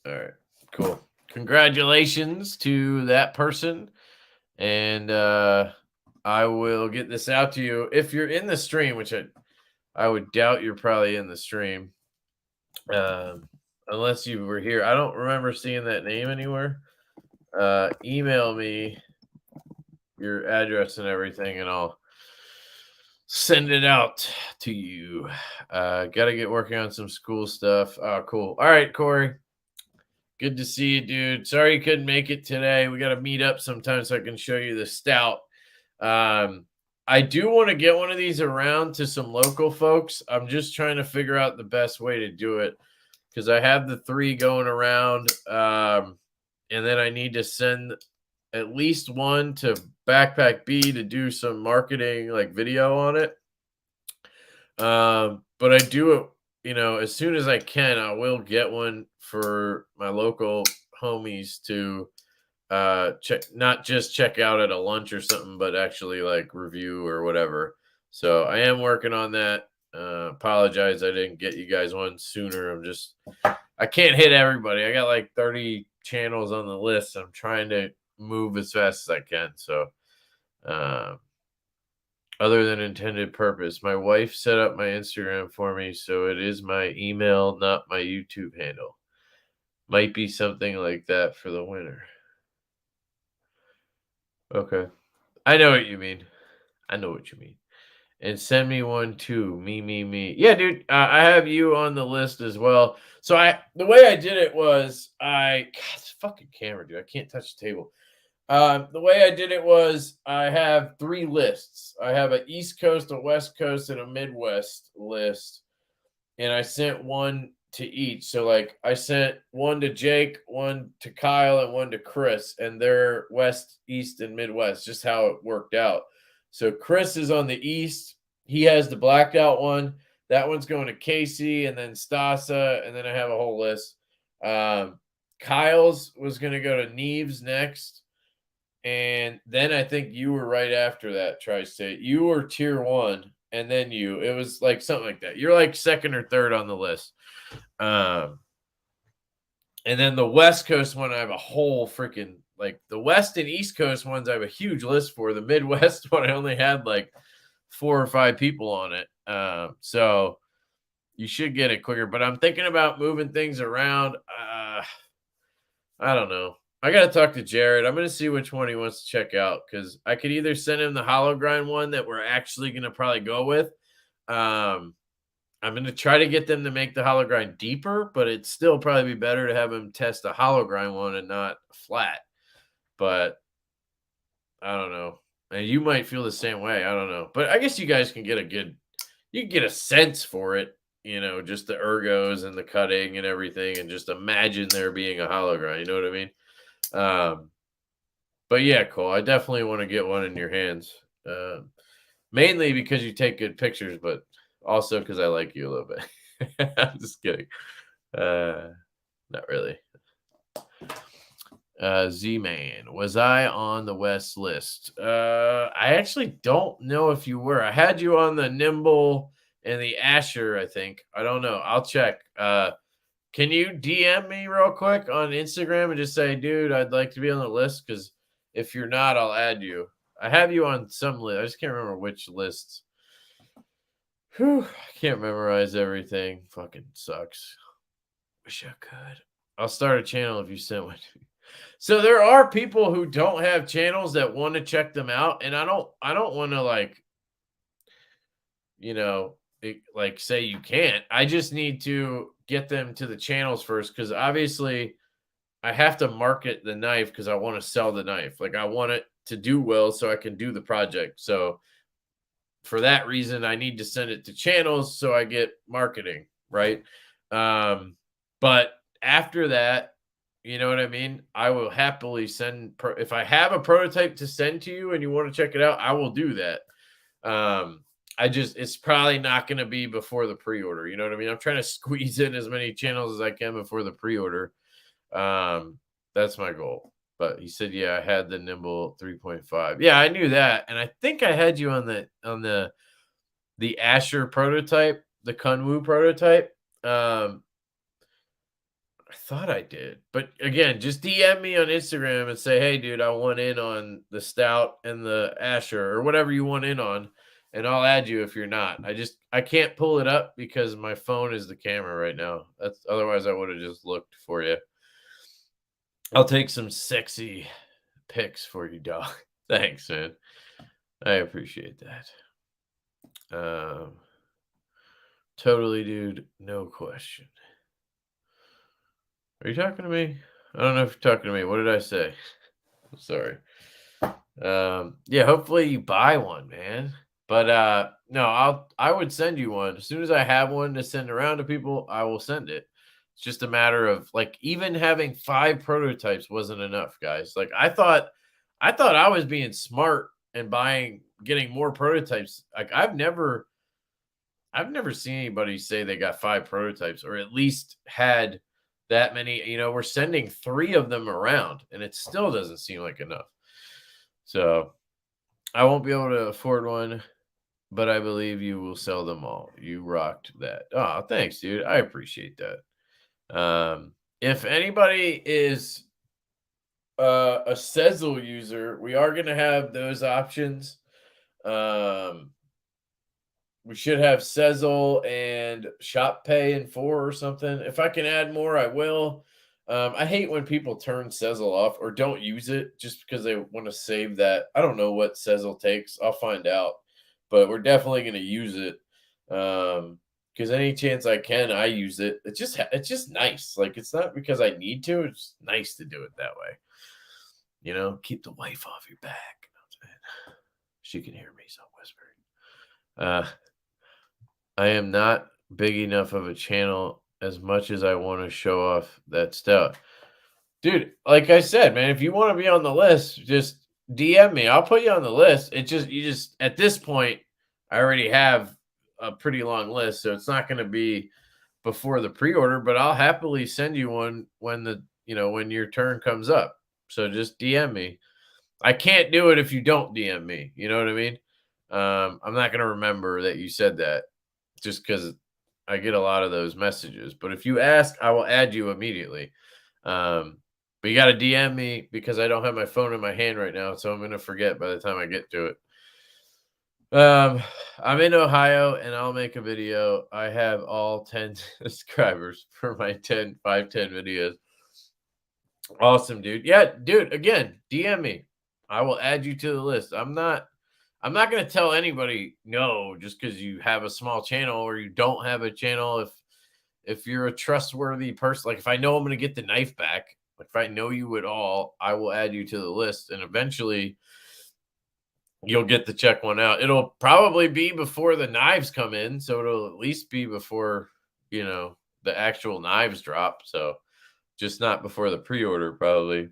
All right, cool. Congratulations to that person. And I will get this out to you if you're in the stream, which I would doubt you're probably in the stream. Unless you were here. I don't remember seeing that name anywhere. Email me your address and everything, and I'll send it out to you. Got to get working on some school stuff. Oh, cool. All right, Corey. Good to see you, dude. Sorry you couldn't make it today. We got to meet up sometime so I can show you the Stout. I do want to get one of these around to some local folks. I'm just trying to figure out the best way to do it because I have the 3 going around, and then I need to send at least one to Backpack B to do some marketing, like video on it. But I do it, as soon as I can. I will get one for my local homies to not just check out at a lunch or something, but actually like review or whatever. So I am working on that. Apologize I didn't get you guys one sooner. I can't hit everybody. I got like 30 channels on the list. I'm trying to move as fast as I can. So other than intended purpose, my wife set up my Instagram for me, so it is my email, not my YouTube handle. Might be something like that for the winner. Okay. I know what you mean. And send me one too. Me. Yeah, dude. I have you on the list as well. So the way I did it was God, this fucking camera, dude. I can't touch the table. The way I did it was I have 3 lists. I have an East Coast, a West Coast, and a Midwest list. And I sent one to each. So like I sent one to Jake, one to Kyle, and one to Chris. And they're West, East, and Midwest, just how it worked out. So Chris is on the East. He has the blacked out one. That one's going to Casey and then Stasa. And then I have a whole list. Kyle's was going to go to Neves next. And then I think you were right after that, Tri-State. You were tier 1, and then you. It was like something like that. You're like 2nd or 3rd on the list. And then the West Coast one, I have a whole freaking, like the West and East Coast ones, I have a huge list for. The Midwest one, I only had like 4 or 5 people on it. So you should get it quicker. But I'm thinking about moving things around. I don't know. I got to talk to Jared. I'm going to see which one he wants to check out because I could either send him the hollow grind one that we're actually going to probably go with. I'm going to try to get them to make the hollow grind deeper, but it'd still probably be better to have him test a hollow grind one and not flat. But I don't know. And you might feel the same way. I don't know. But I guess you guys can get you can get a sense for it, just the ergos and the cutting and everything, and just imagine there being a hollow grind. You know what I mean? But yeah, Cole, I definitely want to get one in your hands. Mainly because you take good pictures, but also because I like you a little bit. I'm just kidding. Not really. Z-Man, was I on the West list? I actually don't know if you were. I had you on the Nimble and the Asher, I think. I don't know. I'll check. Can you DM me real quick on Instagram and just say, dude, I'd like to be on the list? Because if you're not, I'll add you. I have you on some list. I just can't remember which lists. Whew, I can't memorize everything. Fucking sucks. Wish I could. I'll start a channel if you send one to me. So there are people who don't have channels that want to check them out, and I don't want to say you can't. I just need to get them to the channels first because obviously I have to market the knife because I want to sell the knife. Like I want it to do well so I can do the project. So for that reason, I need to send it to channels so I get marketing, right? But after that, you know what I mean? I will happily send if I have a prototype to send to you and you want to check it out, I will do that. It's probably not going to be before the pre-order. You know what I mean? I'm trying to squeeze in as many channels as I can before the pre-order. That's my goal. But he said, yeah, I had the Nimble 3.5. Yeah, I knew that. And I think I had you on the Asher prototype, the Kunwu prototype. I thought I did. But again, just DM me on Instagram and say, hey, dude, I want in on the Stout and the Asher or whatever you want in on. And I'll add you if you're not. I can't pull it up because my phone is the camera right now. Otherwise I would have just looked for you. I'll take some sexy pics for you, dog. Thanks, man. I appreciate that. Totally, dude. No question. Are you talking to me? I don't know if you're talking to me. What did I say? I'm sorry. Yeah, hopefully you buy one, man. But no, I would send you one. As soon as I have one to send around to people, I will send it. It's just a matter of even having 5 prototypes wasn't enough, guys. I thought I was being smart and getting more prototypes. I've never seen anybody say they got 5 prototypes or at least had that many. We're sending 3 of them around and it still doesn't seem like enough. So I won't be able to afford one, but I believe you will sell them all. You rocked that. Oh, thanks, dude. I appreciate that. If anybody is a Sezzle user, we are going to have those options. We should have Sezzle and Shop Pay in 4 or something. If I can add more, I will. I hate when people turn Sezzle off or don't use it just because they want to save that. I don't know what Sezzle takes. I'll find out. But we're definitely going to use it. Because any chance I can, I use it. It's just nice. It's not because I need to. It's nice to do it that way. Keep the wife off your back. She can hear me, so I'm whispering. I am not big enough of a channel as much as I want to show off that Stout. Dude, like I said, man, if you want to be on the list, just DM me. I'll put you on the list. You just at this point, I already have a pretty long list, so it's not going to be before the pre-order, but I'll happily send you one when when your turn comes up. So just DM me. I can't do it if you don't DM me. You know what I mean? I'm not going to remember that you said that just because I get a lot of those messages. But if you ask, I will add you immediately. But you got to DM me because I don't have my phone in my hand right now, so I'm going to forget by the time I get to it. I'm in Ohio and I'll make a video. I have all 10 subscribers for my 10 videos. Awesome, dude. Yeah, dude, again, DM me. I will add you to the list. I'm not going to tell anybody no just because you have a small channel or you don't have a channel. If you're a trustworthy person, like if I know I'm going to get the knife back, like if I know you at all, I will add you to the list, and eventually you'll get to check one out. It'll probably be before the knives come in, so it'll at least be before, the actual knives drop. So just not before the pre-order, probably.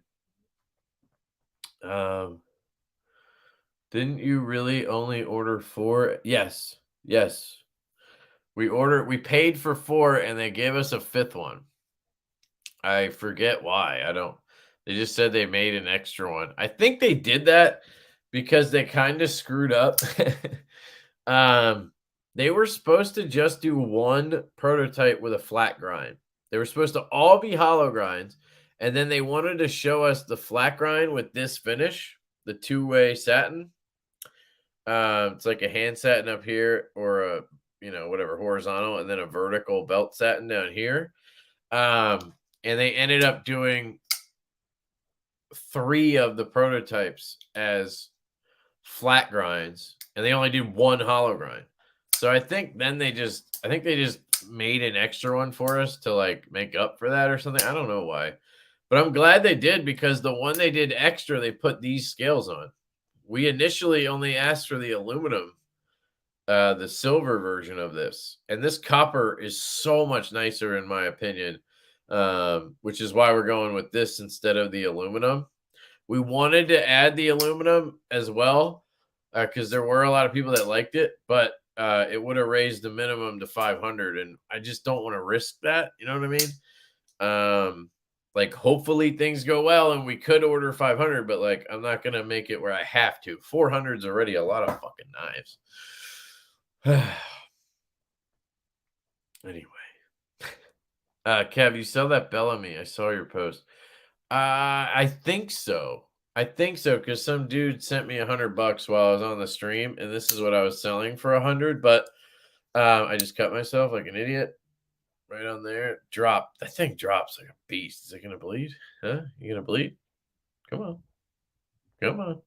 Didn't you really only order 4? Yes. Yes. We paid for 4 and they gave us a 5th one. I forget why. They just said they made an extra one. I think they did that because they kind of screwed up. They were supposed to just do one prototype with a flat grind. They were supposed to all be hollow grinds, and then they wanted to show us the flat grind with this finish, the two-way satin. It's like a hand satin up here, or a whatever horizontal, and then a vertical belt satin down here. And they ended up doing 3 of the prototypes as flat grinds, and they only did 1 hollow grind. So I think they just made an extra one for us to like make up for that or something. I don't know why, but I'm glad they did, because the one they did extra, they put these scales on. We initially only asked for the aluminum, the silver version of this, and this copper is so much nicer in my opinion, which is why we're going with this instead of the aluminum. We wanted to add the aluminum as well, because there were a lot of people that liked it, but it would have raised the minimum to 500, and I just don't want to risk that. You know what I mean? Like, hopefully things go well and we could order 500, but like, I'm not going to make it where I have to. 400 is already a lot of fucking knives. Anyway, Kev, you sell that Bellamy? I saw your post. I think so. Because some dude sent me $100 while I was on the stream, and this is what I was selling for 100. But I just cut myself like an idiot right on there. Drop. That thing drops like a beast. Is it gonna bleed? Huh? You gonna bleed? Come on.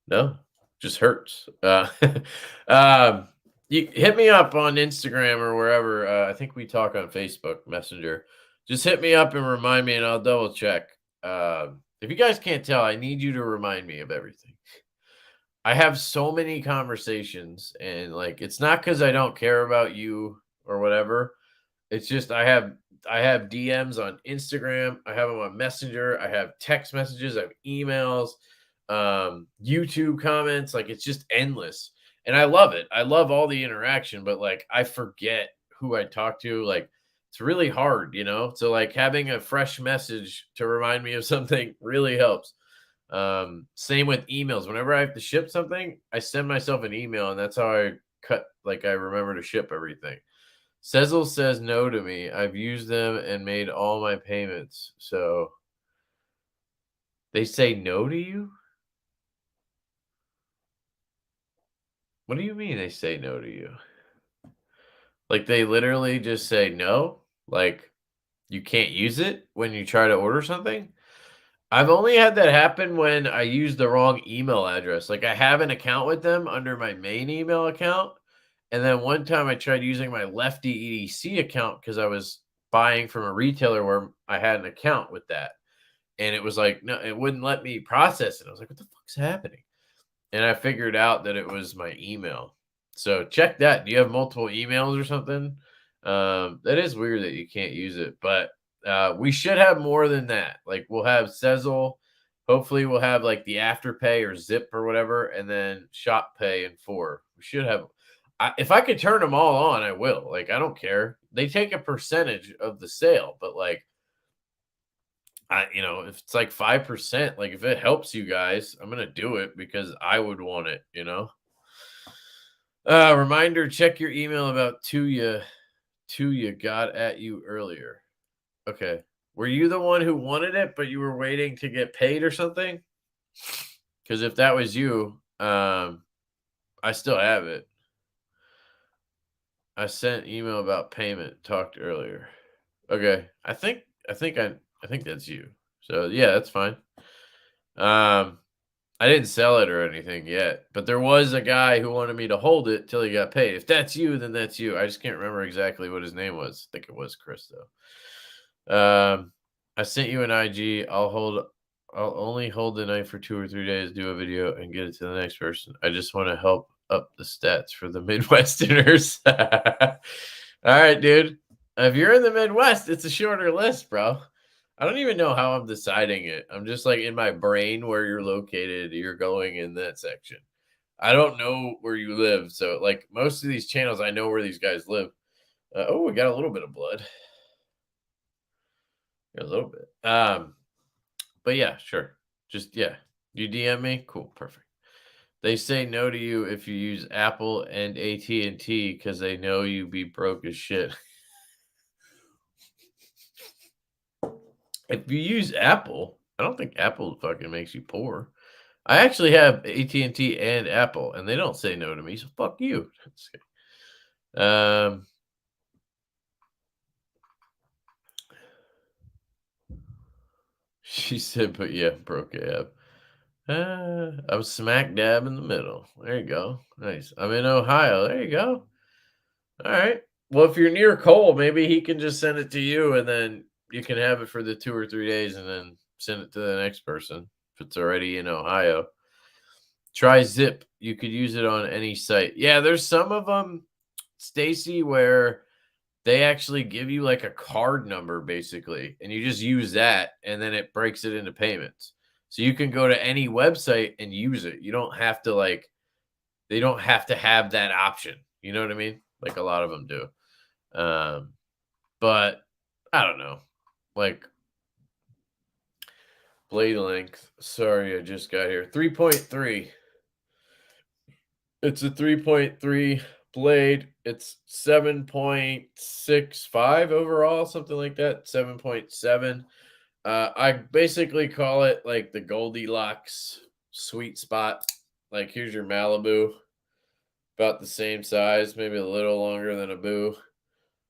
No, just hurts. You hit me up on Instagram or wherever. I think we talk on Facebook Messenger. Just hit me up and remind me, and I'll double check. If you guys can't tell, I need you to remind me of everything. I have so many conversations, and like, it's not because I don't care about you or whatever. It's just I have DMs on Instagram. I have them on Messenger. I have text messages. I have emails, YouTube comments. Like, it's just endless, and I love it. I love all the interaction, but like, I forget who I talk to. Like, it's really hard, So like, having a fresh message to remind me of something really helps. Same with emails. Whenever I have to ship something, I send myself an email, and that's how I remember to ship everything. Sezzle says no to me. I've used them and made all my payments. So they say no to you? What do you mean they say no to you? Like, they literally just say no? Like, you can't use it when you try to order something? I've only had that happen when I used the wrong email address. Like, I have an account with them under my main email account. And then one time I tried using my Lefty EDC account because I was buying from a retailer where I had an account with that. And it was like, no, it wouldn't let me process it. I was like, what the fuck's happening? And I figured out that it was my email. So check that. Do you have multiple emails or something? That is weird that you can't use it, but we should have more than that. Like, we'll have Sezzle. Hopefully we'll have like the Afterpay or Zip or whatever, and then Shop Pay and 4. We should have. If I could turn them all on, I will. Like, I don't care. They take a percentage of the sale, but like, if it's like 5%, like, if it helps you guys, I'm gonna do it because I would want it. Reminder: check your email about two you got at you earlier. Okay, were you the one who wanted it, but you were waiting to get paid or something? Because if that was you, I still have it. I sent email about payment. Talked earlier. Okay. I think that's you. So yeah, that's fine. I didn't sell it or anything yet, but there was a guy who wanted me to hold it till he got paid. If that's you, then that's you. I just can't remember exactly what his name was. I think it was Chris though. I sent you an IG. I'll only hold the knife for 2 or 3 days, do a video, and get it to the next person. I just want to help up the stats for the Midwesterners. All right, dude. If you're in the Midwest, it's a shorter list, bro. I don't even know how I'm deciding it. I'm just like in my brain where you're located, you're going in that section. I don't know where you live. So, like most of these channels, I know where these guys live. Oh, we got a little bit of blood. A little bit. But yeah, sure. Just yeah. You DM me? Cool, perfect. They say no to you if you use Apple and AT&T because they know you be broke as shit. If you use Apple, I don't think Apple fucking makes you poor. I actually have AT&T and Apple, and they don't say no to me, so fuck you. Um, she said, but yeah, broke ab. I'm smack dab in the middle. There you go. Nice. I'm in Ohio. There you go. All right. Well, if you're near Cole, maybe he can just send it to you, and then you can have it for the 2 or 3 days, and then send it to the next person if it's already in Ohio. Try Zip. You could use it on any site. Yeah, there's some of them, Stacy, where they actually give you like a card number basically, and you just use that, and then it breaks it into payments. So you can go to any website and use it. You don't have to they don't have to have that option. You know what I mean? Like a lot of them do. But I don't know. Like blade length. Sorry, I just got here. 3.3. It's a 3.3 blade. It's 7.65 overall, something like that. 7.7. I basically call it like the Goldilocks sweet spot. Like here's your Malibu, about the same size, maybe a little longer than a Boo.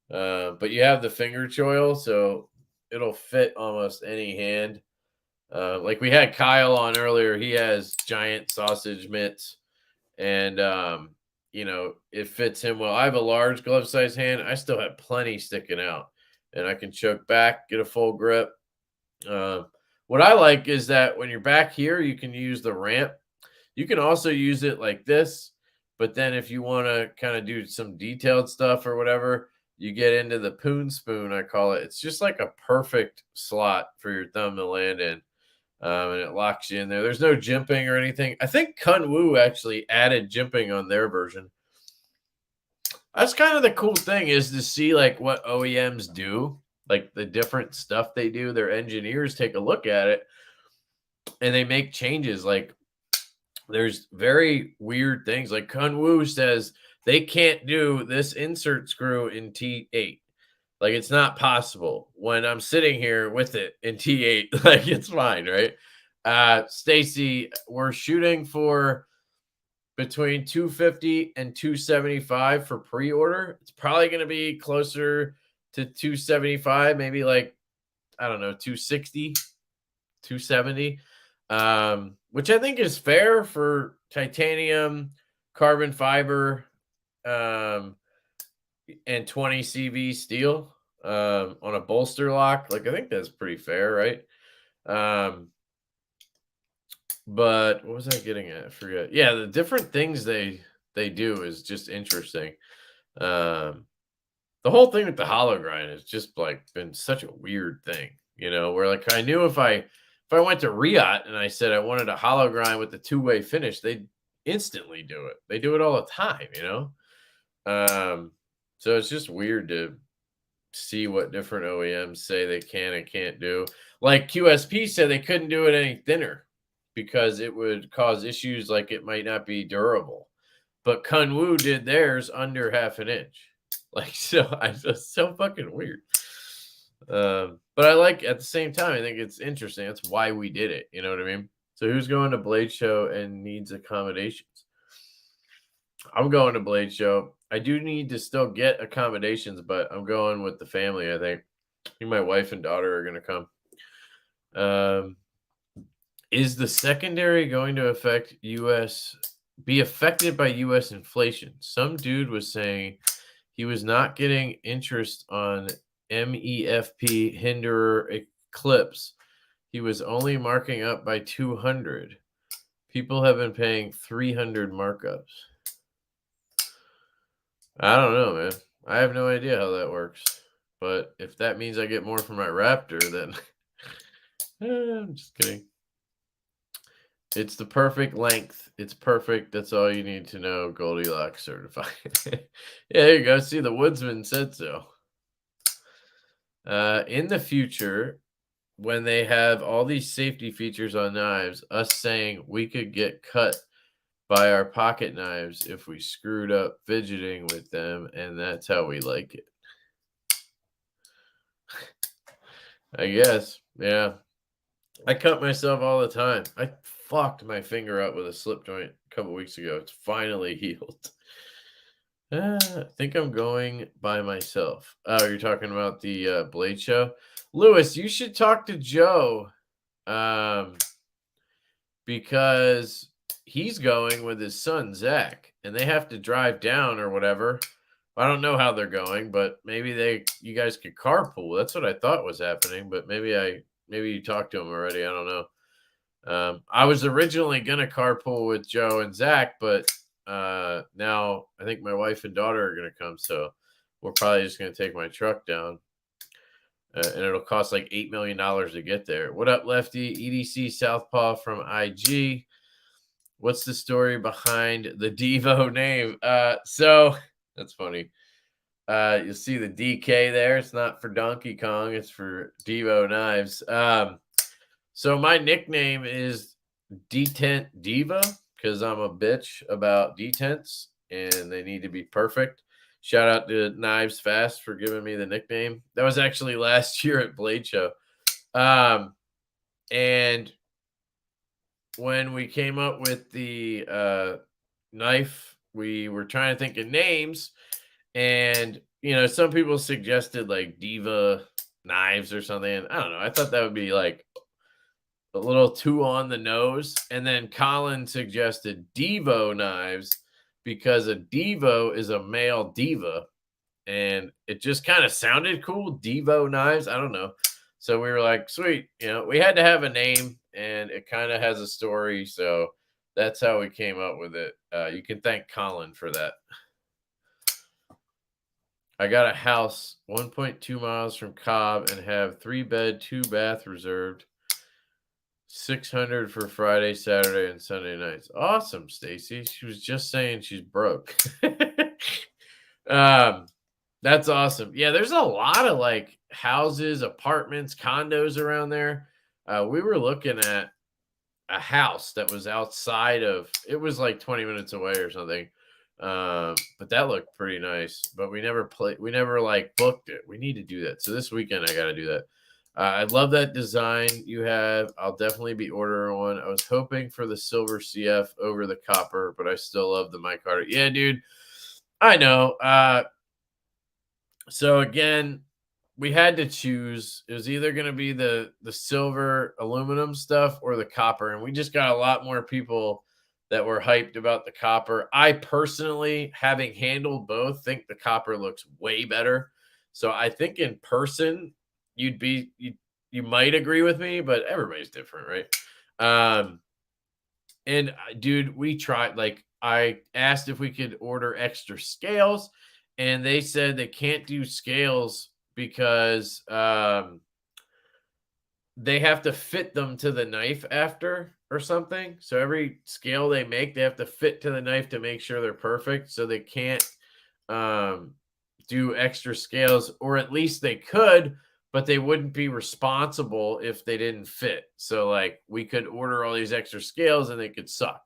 But you have the finger choil, so it'll fit almost any hand. Like we had Kyle on earlier, he has giant sausage mitts, and it fits him well. I have a large glove size hand. I still have plenty sticking out, and I can choke back, get a full grip. What I like is that when you're back here, you can use the ramp. You can also use it like this, but then if you want to kind of do some detailed stuff or whatever, you get into the poon spoon, I call it. It's just like a perfect slot for your thumb to land in. And it locks you in there. There's no jimping or anything. I think Kunwu actually added jimping on their version. That's kind of the cool thing, is to see like what OEMs do, like the different stuff they do. Their engineers take a look at it and they make changes. Like there's very weird things. Like Kunwu says they can't do this insert screw in T8. Like it's not possible. When I'm sitting here with it in T8, like it's fine, right? Stacy, we're shooting for between 250 and 275 for pre-order. It's probably going to be closer to 275, maybe like, I don't know, 260, 270, which I think is fair for titanium, carbon fiber, and 20 CV steel on a bolster lock. Like I think that's pretty fair, right? But what was I getting at? I forget. Yeah, the different things they do is just interesting. The whole thing with the hollow grind has just like been such a weird thing, where like I knew if I went to Riot and I said I wanted a hollow grind with the two-way finish, they'd instantly do it. They do it all the time, so it's just weird to see what different OEMs say they can and can't do. Like QSP said they couldn't do it any thinner because it would cause issues, like it might not be durable. But Kunwu did theirs under half an inch. Like, so I just so fucking weird. But I like, at the same time, I think it's interesting. That's why we did it. You know what I mean? So who's going to Blade Show and needs accommodations? I'm going to Blade Show. I do need to still get accommodations, but I'm going with the family. I think my wife and daughter are going to come. Is the secondary going to be affected by U.S. inflation? Some dude was saying he was not getting interest on MEFP Hinderer Eclipse. He was only marking up by 200. People have been paying 300 markups. I don't know, man. I have no idea how that works. But if that means I get more for my Raptor, then I'm just kidding. It's the perfect length. It's perfect. That's all you need to know. Goldilocks certified. Yeah, there you go. See, the woodsman said so. In the future, when they have all these safety features on knives, us saying we could get cut by our pocket knives if we screwed up fidgeting with them, and that's how we like it. I guess. Yeah. I cut myself all the time. I fucked my finger up with a slip joint a couple weeks ago. It's finally healed. I think I'm going by myself. Oh, you're talking about the Blade Show? Lewis, you should talk to Joe because he's going with his son, Zach, and they have to drive down or whatever. I don't know how they're going, but maybe you guys could carpool. That's what I thought was happening, but maybe you talked to him already. I don't know. I was originally going to carpool with Joe and Zach, but now I think my wife and daughter are going to come. So we're probably just going to take my truck down and it'll cost like $8 million to get there. What up, Lefty? EDC Southpaw from IG. What's the story behind the Divo name? So that's funny. You'll see the DK there. It's not for Donkey Kong. It's for Divo knives. So my nickname is Detent Diva because I'm a bitch about detents and they need to be perfect. Shout out to Knives Fast for giving me the nickname. That was actually last year at Blade Show. And when we came up with the knife, we were trying to think of names. And, some people suggested like Diva Knives or something. I don't know. I thought that would be like a little too on the nose. And then Colin suggested Divo Knives because a Divo is a male diva. And it just kind of sounded cool. Divo Knives. I don't know. So we were like, sweet. We had to have a name and it kind of has a story. So that's how we came up with it. You can thank Colin for that. I got a house 1.2 miles from Cobb and have 3-bed, 2-bath reserved. 600 for Friday, Saturday, and Sunday nights. Awesome, Stacy. She was just saying she's broke. That's awesome. Yeah, there's a lot of like houses, apartments, condos around there. We were looking at a house that was outside of. It was like 20 minutes away or something. But that looked pretty nice. But we never like booked it. We need to do that. So this weekend I got to do that. I love that design you have. I'll definitely be ordering one. I was hoping for the silver CF over the copper, but I still love the micarta. Yeah, dude. I know. So again, we had to choose. It was either going to be the silver aluminum stuff or the copper, and we just got a lot more people that were hyped about the copper. I personally, having handled both, think the copper looks way better. So I think in person, you might agree with me, but everybody's different, right? And dude, we tried, like I asked if we could order extra scales and they said they can't do scales because they have to fit them to the knife after or something. So every scale they make, they have to fit to the knife to make sure they're perfect. So they can't do extra scales, or at least they could, but they wouldn't be responsible if they didn't fit. So like we could order all these extra scales and they could suck,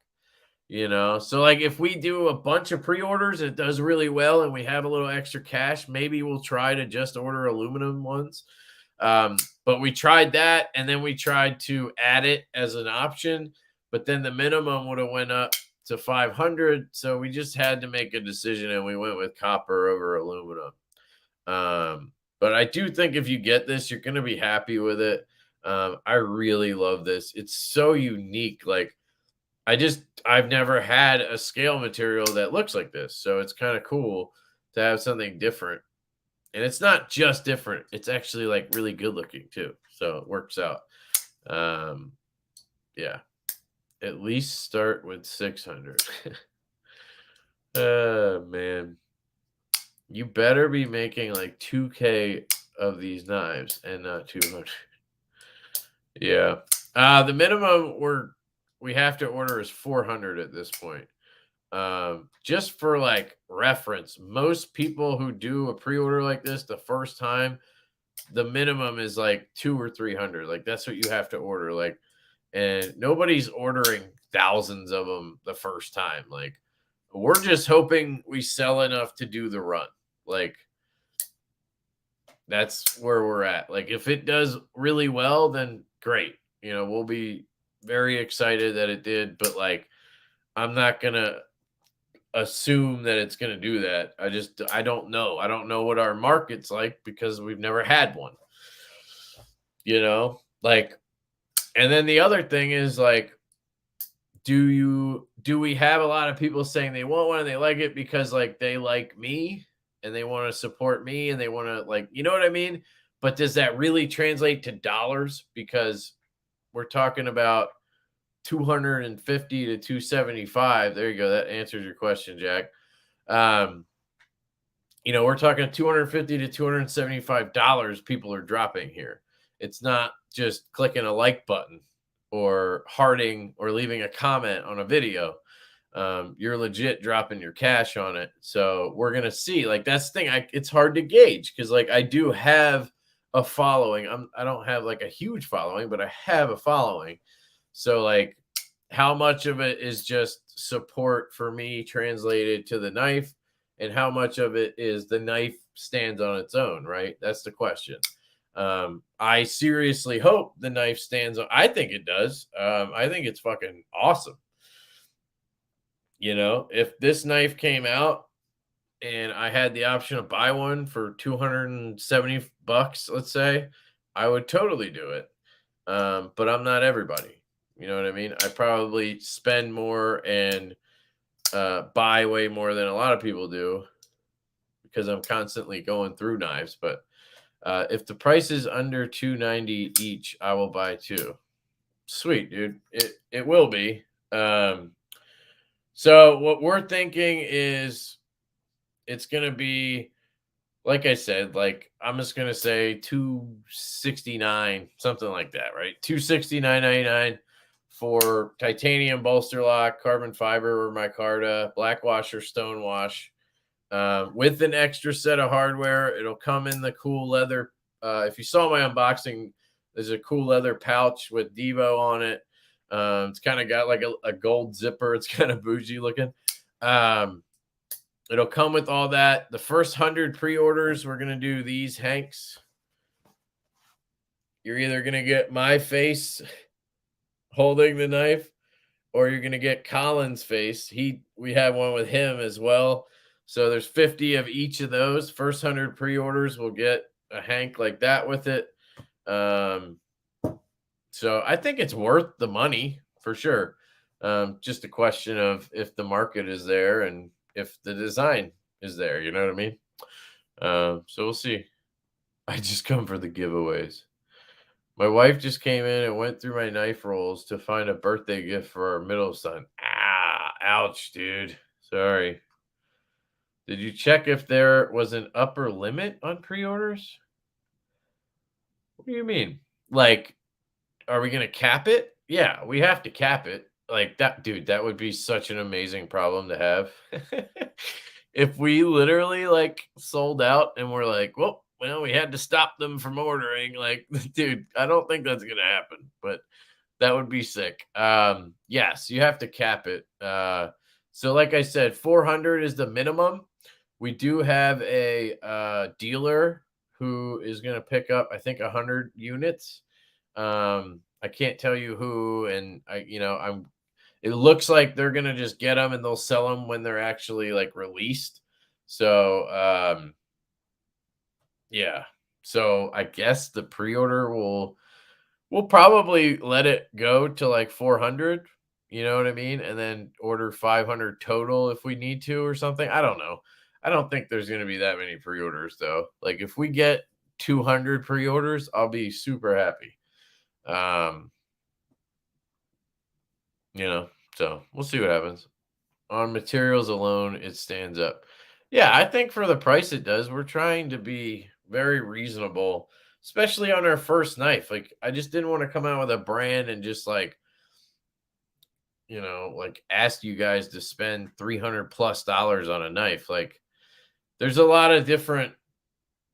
So like if we do a bunch of pre-orders and it does really well and we have a little extra cash, maybe we'll try to just order aluminum ones. But we tried that and then we tried to add it as an option, but then the minimum would have went up to 500. So we just had to make a decision, and we went with copper over aluminum. But I do think if you get this, you're going to be happy with it. I really love this. It's so unique. Like, I've never had a scale material that looks like this. So it's kind of cool to have something different. And it's not just different, it's actually like really good looking too. So it works out. Yeah. At least start with 600. Man. You better be making like 2K of these knives and not 200. Yeah. The minimum we have to order is 400 at this point. Just for like reference, most people who do a pre-order like this the first time, the minimum is like 200 or 300. Like that's what you have to order. Like, and nobody's ordering thousands of them the first time. Like, we're just hoping we sell enough to do the run. Like, that's where we're at. Like, if it does really well, then great. You know, we'll be very excited that it did. But like, I'm not gonna assume that it's gonna do that. I don't know. I don't know what our market's like because we've never had one. You know, like, and then the other thing is like, do we have a lot of people saying they want one and they like it because like they like me and they want to support me and they want to, like, you know what I mean? But does that really translate to dollars? Because we're talking about 250 to 275. There you go. That answers your question, Jack. You know, we're talking 250 to $275 people are dropping here. It's not just clicking a like button or hearting or leaving a comment on a video. You're legit dropping your cash on it. So we're going to see. Like, that's the thing. It's hard to gauge because, like, I do have a following. I don't have like a huge following, but I have a following. So, like, how much of it is just support for me translated to the knife, and how much of it is the knife stands on its own, right? That's the question. I seriously hope the knife stands on. I think it does. I think it's fucking awesome. You know, if this knife came out and I had the option to buy one for $270, let's say, I would totally do it. But I'm not everybody. You know what I mean? I probably spend more and buy way more than a lot of people do because I'm constantly going through knives. But if the price is under $290 each, I will buy two. Sweet, dude. It will be. So what we're thinking is it's gonna be, like I said, like, I'm just gonna say 269, something like that, right? 269.99 for titanium bolster lock, carbon fiber or micarta, black wash or stone wash, with an extra set of hardware. It'll come in the cool leather. If you saw my unboxing, there's a cool leather pouch with Divo on it. It's kind of got like a gold zipper. It's kind of bougie looking. It'll come with all that. The first 100 pre-orders, we're going to do these Hanks. You're either going to get my face holding the knife, or you're going to get Colin's face. We have one with him as well. So there's 50 of each of those. First 100 pre-orders will get a Hank like that with it. So I think it's worth the money for sure. Just a question of if the market is there and if the design is there, you know what I mean? So we'll see. I just come for the giveaways. My wife just came in and went through my knife rolls to find a birthday gift for our middle son. Ouch, dude. Sorry. Did you check if there was an upper limit on pre-orders? What do you mean? Like, are we going to cap it? Yeah, we have to cap it. Like that, dude, that would be such an amazing problem to have. If we literally like sold out and we're like, well, we had to stop them from ordering. Like, dude, I don't think that's going to happen, but that would be sick. Yes, you have to cap it. So like I said, 400 is the minimum. We do have a dealer who is going to pick up, I think, 100 units. I can't tell you who, and it looks like they're gonna just get them and they'll sell them when they're actually like released. So yeah. So I guess the pre-order we'll probably let it go to like 400, you know what I mean? And then order 500 total if we need to or something. I don't know. I don't think there's going to be that many pre-orders though. Like if we get 200 pre-orders, I'll be super happy. Um, so we'll see what happens. On materials alone, it stands up. Yeah, I think for the price it does, we're trying to be very reasonable, especially on our first knife. Like, I just didn't want to come out with a brand and just like, like ask you guys to spend $300+ on a knife. Like, there's a lot of different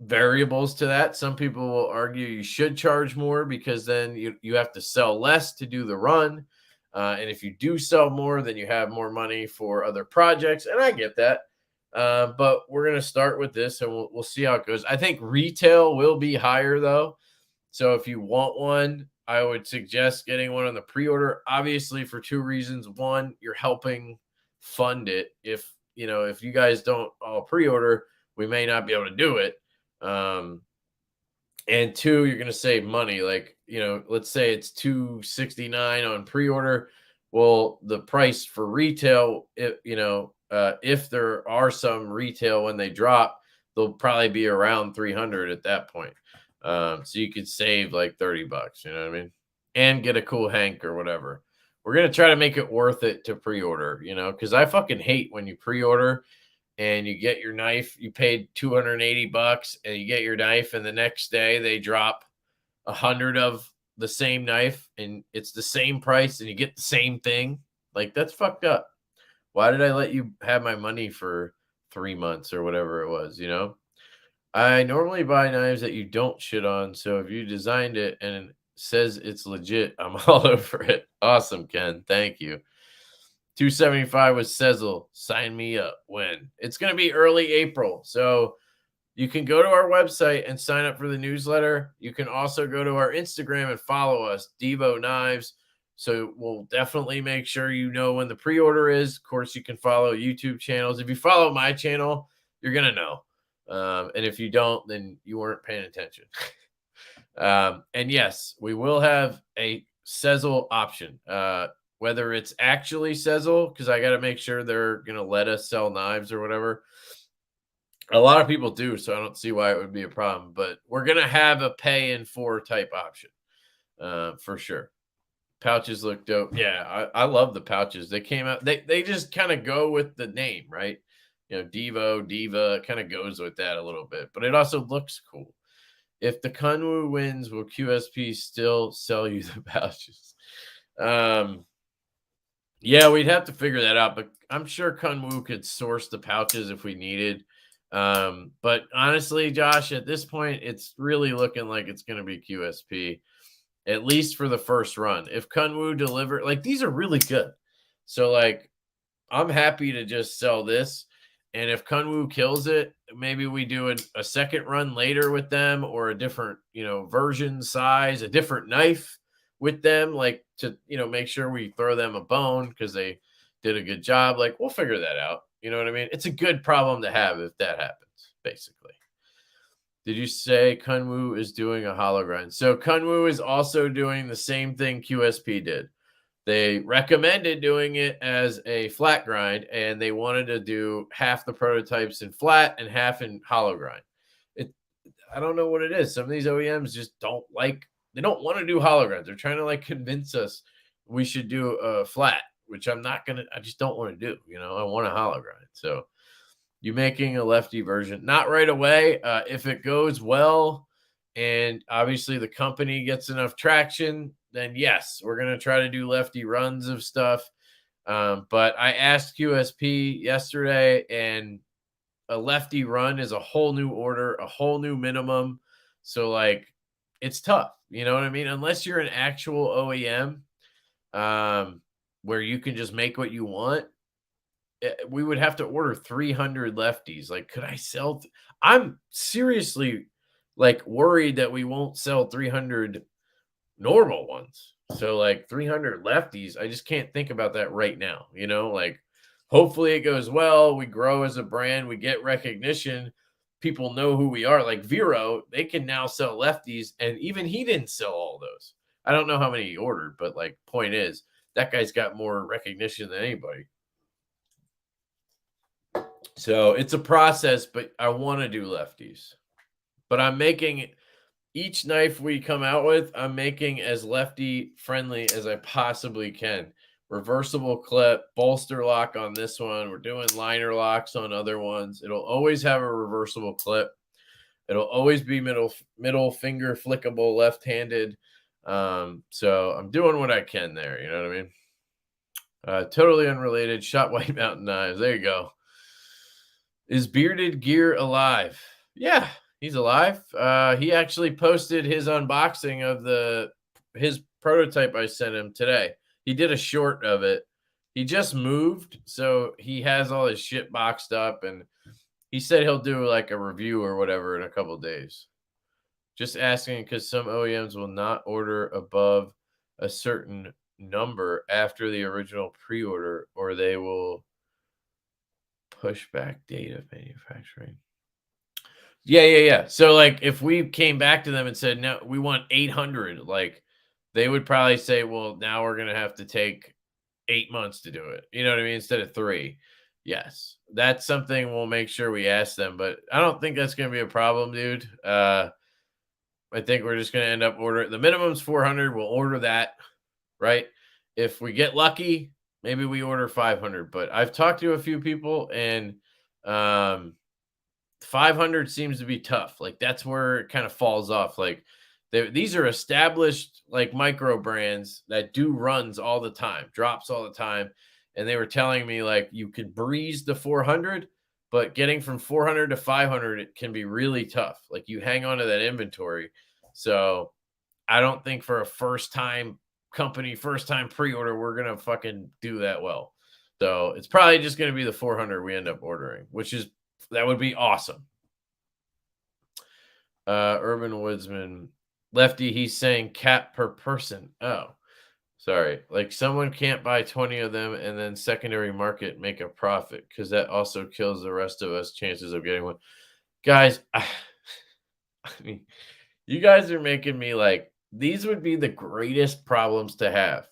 variables to that. Some people will argue you should charge more because then you have to sell less to do the run. And if you do sell more, then you have more money for other projects. And I get that. But we're going to start with this and we'll see how it goes. I think retail will be higher though. So if you want one, I would suggest getting one on the pre-order, obviously for two reasons. One, you're helping fund it. If you guys don't all pre-order, we may not be able to do it. And two, you're going to save money. Like, let's say it's $269 on pre-order. Well, the price for retail, if there are some retail when they drop, they'll probably be around 300 at that point. So you could save like $30, you know what I mean? And get a cool hank or whatever. We're going to try to make it worth it to pre-order, because I fucking hate when you pre-order and you get your knife, you paid $280 and you get your knife, and the next day they drop 100 of the same knife and it's the same price and you get the same thing. Like, that's fucked up. Why did I let you have my money for 3 months or whatever it was, I normally buy knives that you don't shit on. So if you designed it and it says it's legit, I'm all over it. Awesome, Ken. Thank you. 275 with Sezzle. Sign me up. When? It's going to be early April. So you can go to our website and sign up for the newsletter. You can also go to our Instagram and follow us, Divo Knives. So we'll definitely make sure you know when the pre-order is. Of course, you can follow YouTube channels. If you follow my channel, you're going to know. And if you don't, then you weren't paying attention. And yes, we will have a Sezzle option. Whether it's actually Sezzle, because I got to make sure they're going to let us sell knives or whatever. A lot of people do, so I don't see why it would be a problem. But we're going to have a pay in 4 type option for sure. Pouches look dope. Yeah, I love the pouches. They came out. They just kind of go with the name, right? Divo, Diva kind of goes with that a little bit. But it also looks cool. If the Kunwu wins, will QSP still sell you the pouches? Yeah, we'd have to figure that out, but I'm sure Kunwu could source the pouches if we needed. But honestly, Josh, at this point, it's really looking like it's going to be QSP, at least for the first run. If Kunwu deliver, like, these are really good. So, like, I'm happy to just sell this. And if Kunwu kills it, maybe we do a second run later with them, or a different, version size, a different knife with them, like, to, make sure we throw them a bone because they did a good job. Like, we'll figure that out. You know what I mean? It's a good problem to have if that happens, basically. Did you say Kunwu is doing a hollow grind? So Kunwu is also doing the same thing QSP did. They recommended doing it as a flat grind, and they wanted to do half the prototypes in flat and half in hollow grind. I don't know what it is. Some of these OEMs just they don't want to do hollow grinds. They're trying to like convince us we should do a flat, which I just don't want to do. I want a hollow grind. So you making a Lefty version? Not right away. If it goes well, and obviously the company gets enough traction, then yes, we're going to try to do Lefty runs of stuff. But I asked QSP yesterday, and a Lefty run is a whole new order, a whole new minimum. So, like, it's tough. You know what I mean? Unless you're an actual OEM where you can just make what you want, we would have to order 300 Lefties. Like, could I sell? I'm seriously, like, worried that we won't sell 300 normal ones. So like 300 lefties, I just can't think about that right now. Like hopefully it goes well. We grow as a brand, we get recognition. People know who we are. Like Vero, they can now sell lefties, and even he didn't sell all those. I don't know how many he ordered, but like, point is, that guy's got more recognition than anybody. So it's a process, but I want to do lefties. But I'm making each knife we come out with, I'm making as lefty friendly as I possibly can. Reversible clip, bolster lock on this one. We're doing liner locks on other ones. It'll always have a reversible clip. It'll always be middle finger flickable, left-handed. So I'm doing what I can there. You know what I mean? Totally unrelated. Shot White Mountain knives. There you go. Is Bearded Gear alive? Yeah, he's alive. He actually posted his unboxing of his prototype I sent him today. He did a short of it. He just moved, so he has all his shit boxed up, and he said he'll do like a review or whatever in a couple days. Just asking because some OEMs will not order above a certain number after the original pre-order, or they will push back date of manufacturing. Yeah. So like if we came back to them and said, no, we want 800, like they would probably say, well, now we're going to have to take 8 months to do it. You know what I mean? Instead of 3. Yes. That's something we'll make sure we ask them, but I don't think that's going to be a problem, dude. I think we're just going to end up ordering. The minimum's 400. We'll order that, right? If we get lucky, maybe we order 500, but I've talked to a few people, and 500 seems to be tough. Like that's where it kind of falls off. Like these are established like micro brands that do runs all the time, drops all the time. And they were telling me like you could breeze the 400, but getting from 400 to 500 it can be really tough. Like you hang on to that inventory. So I don't think for a first time pre-order, we're going to fucking do that well. So it's probably just going to be the 400 we end up ordering, that would be awesome. Urban Woodsman. Lefty, he's saying cap per person. Oh, sorry. Like someone can't buy 20 of them and then secondary market make a profit because that also kills the rest of us chances of getting one. Guys, I mean, you guys are making me like, these would be the greatest problems to have.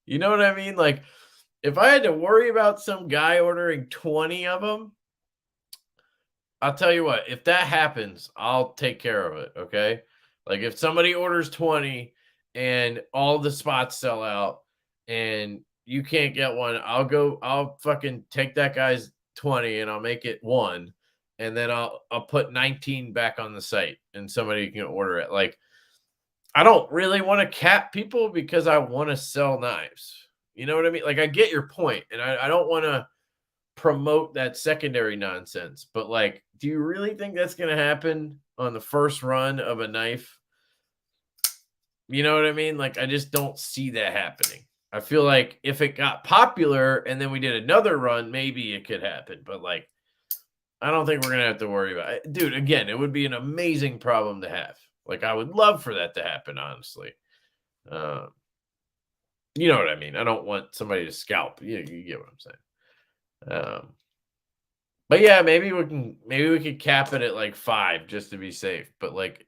You know what I mean? Like, if I had to worry about some guy ordering 20 of them, I'll tell you what, if that happens, I'll take care of it, okay? Like if somebody orders 20 and all the spots sell out and you can't get one, I'll fucking take that guy's 20 and I'll make it 1 and then I'll put 19 back on the site and somebody can order it. Like I don't really want to cap people because I want to sell knives. You know what I mean? Like I get your point and I don't want to promote that secondary nonsense. But like, do you really think that's going to happen on the first run of a knife? You know what I mean? Like, I just don't see that happening. I feel like if it got popular and then we did another run, maybe it could happen. But like, I don't think we're going to have to worry about it. Dude, again, it would be an amazing problem to have. Like, I would love for that to happen, honestly. You know what I mean? I don't want somebody to scalp. You get what I'm saying. But yeah, maybe we could cap it at like 5 just to be safe. But like,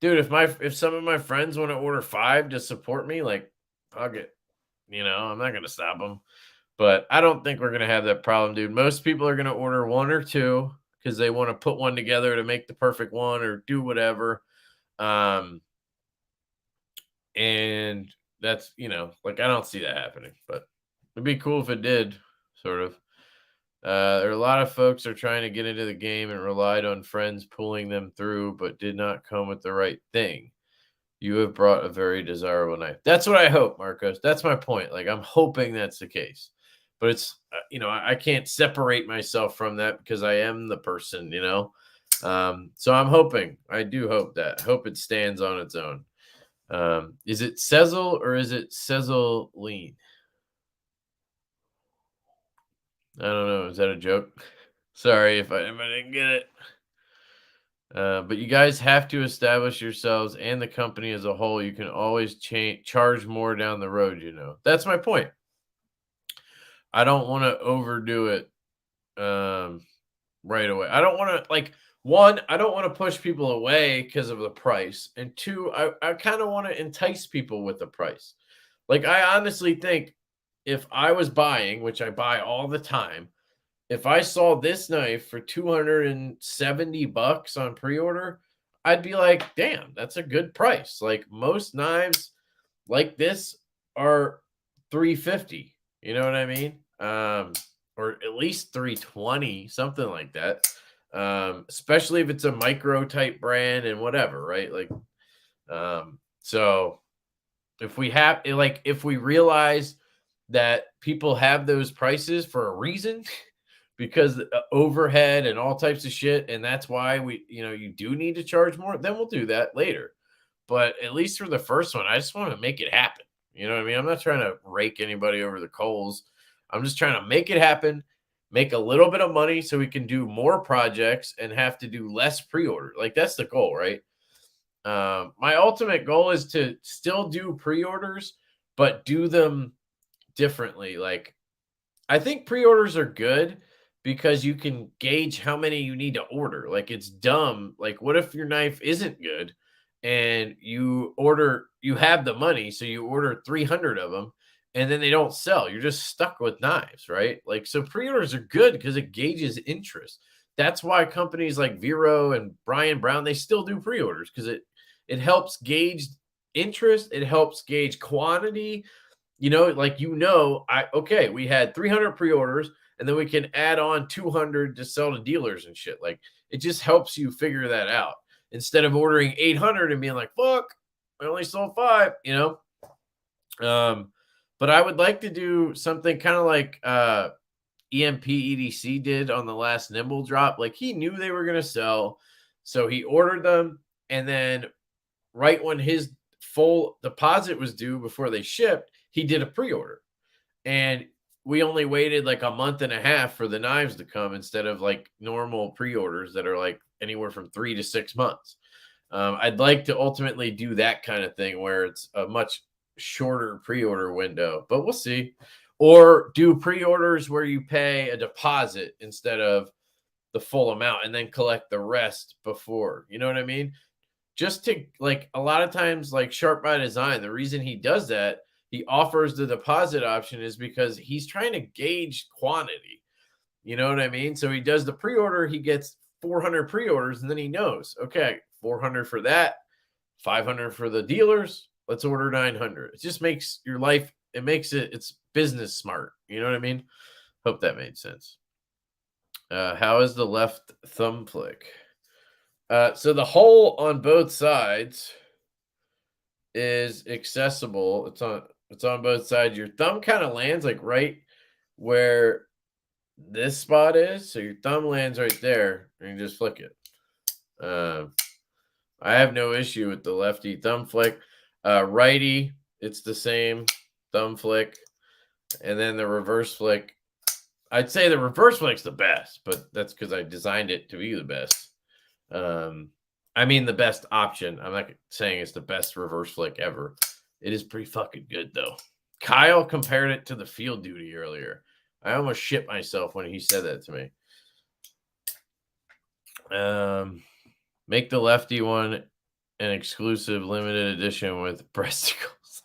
dude, if some of my friends want to order 5 to support me, like, fuck it. I'm not gonna stop them. But I don't think we're gonna have that problem, dude. Most people are gonna order 1 or 2 because they want to put one together to make the perfect one or do whatever. And that's like I don't see that happening, but it'd be cool if it did, sort of. There are a lot of folks are trying to get into the game and relied on friends pulling them through, but did not come with the right thing. You have brought a very desirable knife. That's what I hope, Marcos. That's my point. Like, I'm hoping that's the case. But it's, I can't separate myself from that because I am the person, So I'm hoping. I do hope that. I hope it stands on its own. Is it Sezzle or is it Sezzle Lean? I don't know. Is that a joke? Sorry if I didn't get it. But you guys have to establish yourselves and the company as a whole. You can always charge more down the road, you know. That's my point. I don't want to overdo it right away. I don't want to, like, one, I don't want to push people away because of the price. And two, I kind of want to entice people with the price. Like, I honestly think if I was buying, which I buy all the time, if I saw this knife for 270 bucks on pre-order, I'd be like, damn, that's a good price. Like, most knives like this are 350. You know what I mean? Or at least 320, something like that. Especially if it's a micro type brand and whatever, right? Like, so if we have, like, if we realize that people have those prices for a reason, because overhead and all types of shit, and that's why you do need to charge more, then we'll do that later. But at least for the first one, I just want to make it happen. You know what I mean? I'm not trying to rake anybody over the coals. I'm just trying to make it happen, make a little bit of money so we can do more projects and have to do less pre-order. Like, that's the goal, right? My ultimate goal is to still do pre-orders, but do them differently. Like, I think pre-orders are good because you can gauge how many you need to order. Like, it's dumb. Like, what if your knife isn't good and you have the money, so you order 300 of them and then they don't sell? You're just stuck with knives, right? Like, so pre-orders are good because it gauges interest. That's why companies like Vero and Brian Brown, they still do pre-orders because it helps gauge interest. It helps gauge quantity. Like, we had 300 pre-orders, and then we can add on 200 to sell to dealers and shit. Like, it just helps you figure that out instead of ordering 800 and being like, fuck, I only sold 5. But I would like to do something kind of like EMP EDC did on the last Nimble drop. Like, he knew they were going to sell, so he ordered them, and then right when his full deposit was due before they shipped, he did a pre-order, and we only waited like a month and a half for the knives to come instead of like normal pre-orders that are like anywhere from 3 to 6 months. I'd like to ultimately do that kind of thing where it's a much shorter pre-order window, but we'll see. Or do pre-orders where you pay a deposit instead of the full amount and then collect the rest before. You know what I mean? Just to, like, a lot of times, like Sharp by Design, the reason he does that, he offers the deposit option, is because he's trying to gauge quantity. You know what I mean? So he does the pre-order, he gets 400 pre-orders, and then he knows, okay, 400 for that, 500 for the dealers, let's order 900. It just makes your life, it's business smart. You know what I mean? Hope that made sense. How is the left thumb flick? So the hole on both sides is accessible. It's on both sides. Your thumb kind of lands like right where this spot is. So your thumb lands right there, and you just flick it. I have no issue with the lefty thumb flick. Righty, it's the same thumb flick. And then the reverse flick, I'd say the reverse flick's the best, but that's because I designed it to be the best. I mean, the best option. I'm not saying it's the best reverse flick ever. It is pretty fucking good, though. Kyle compared it to the Field Duty earlier. I almost shit myself when he said that to me. Make the lefty one an exclusive limited edition with breasticles.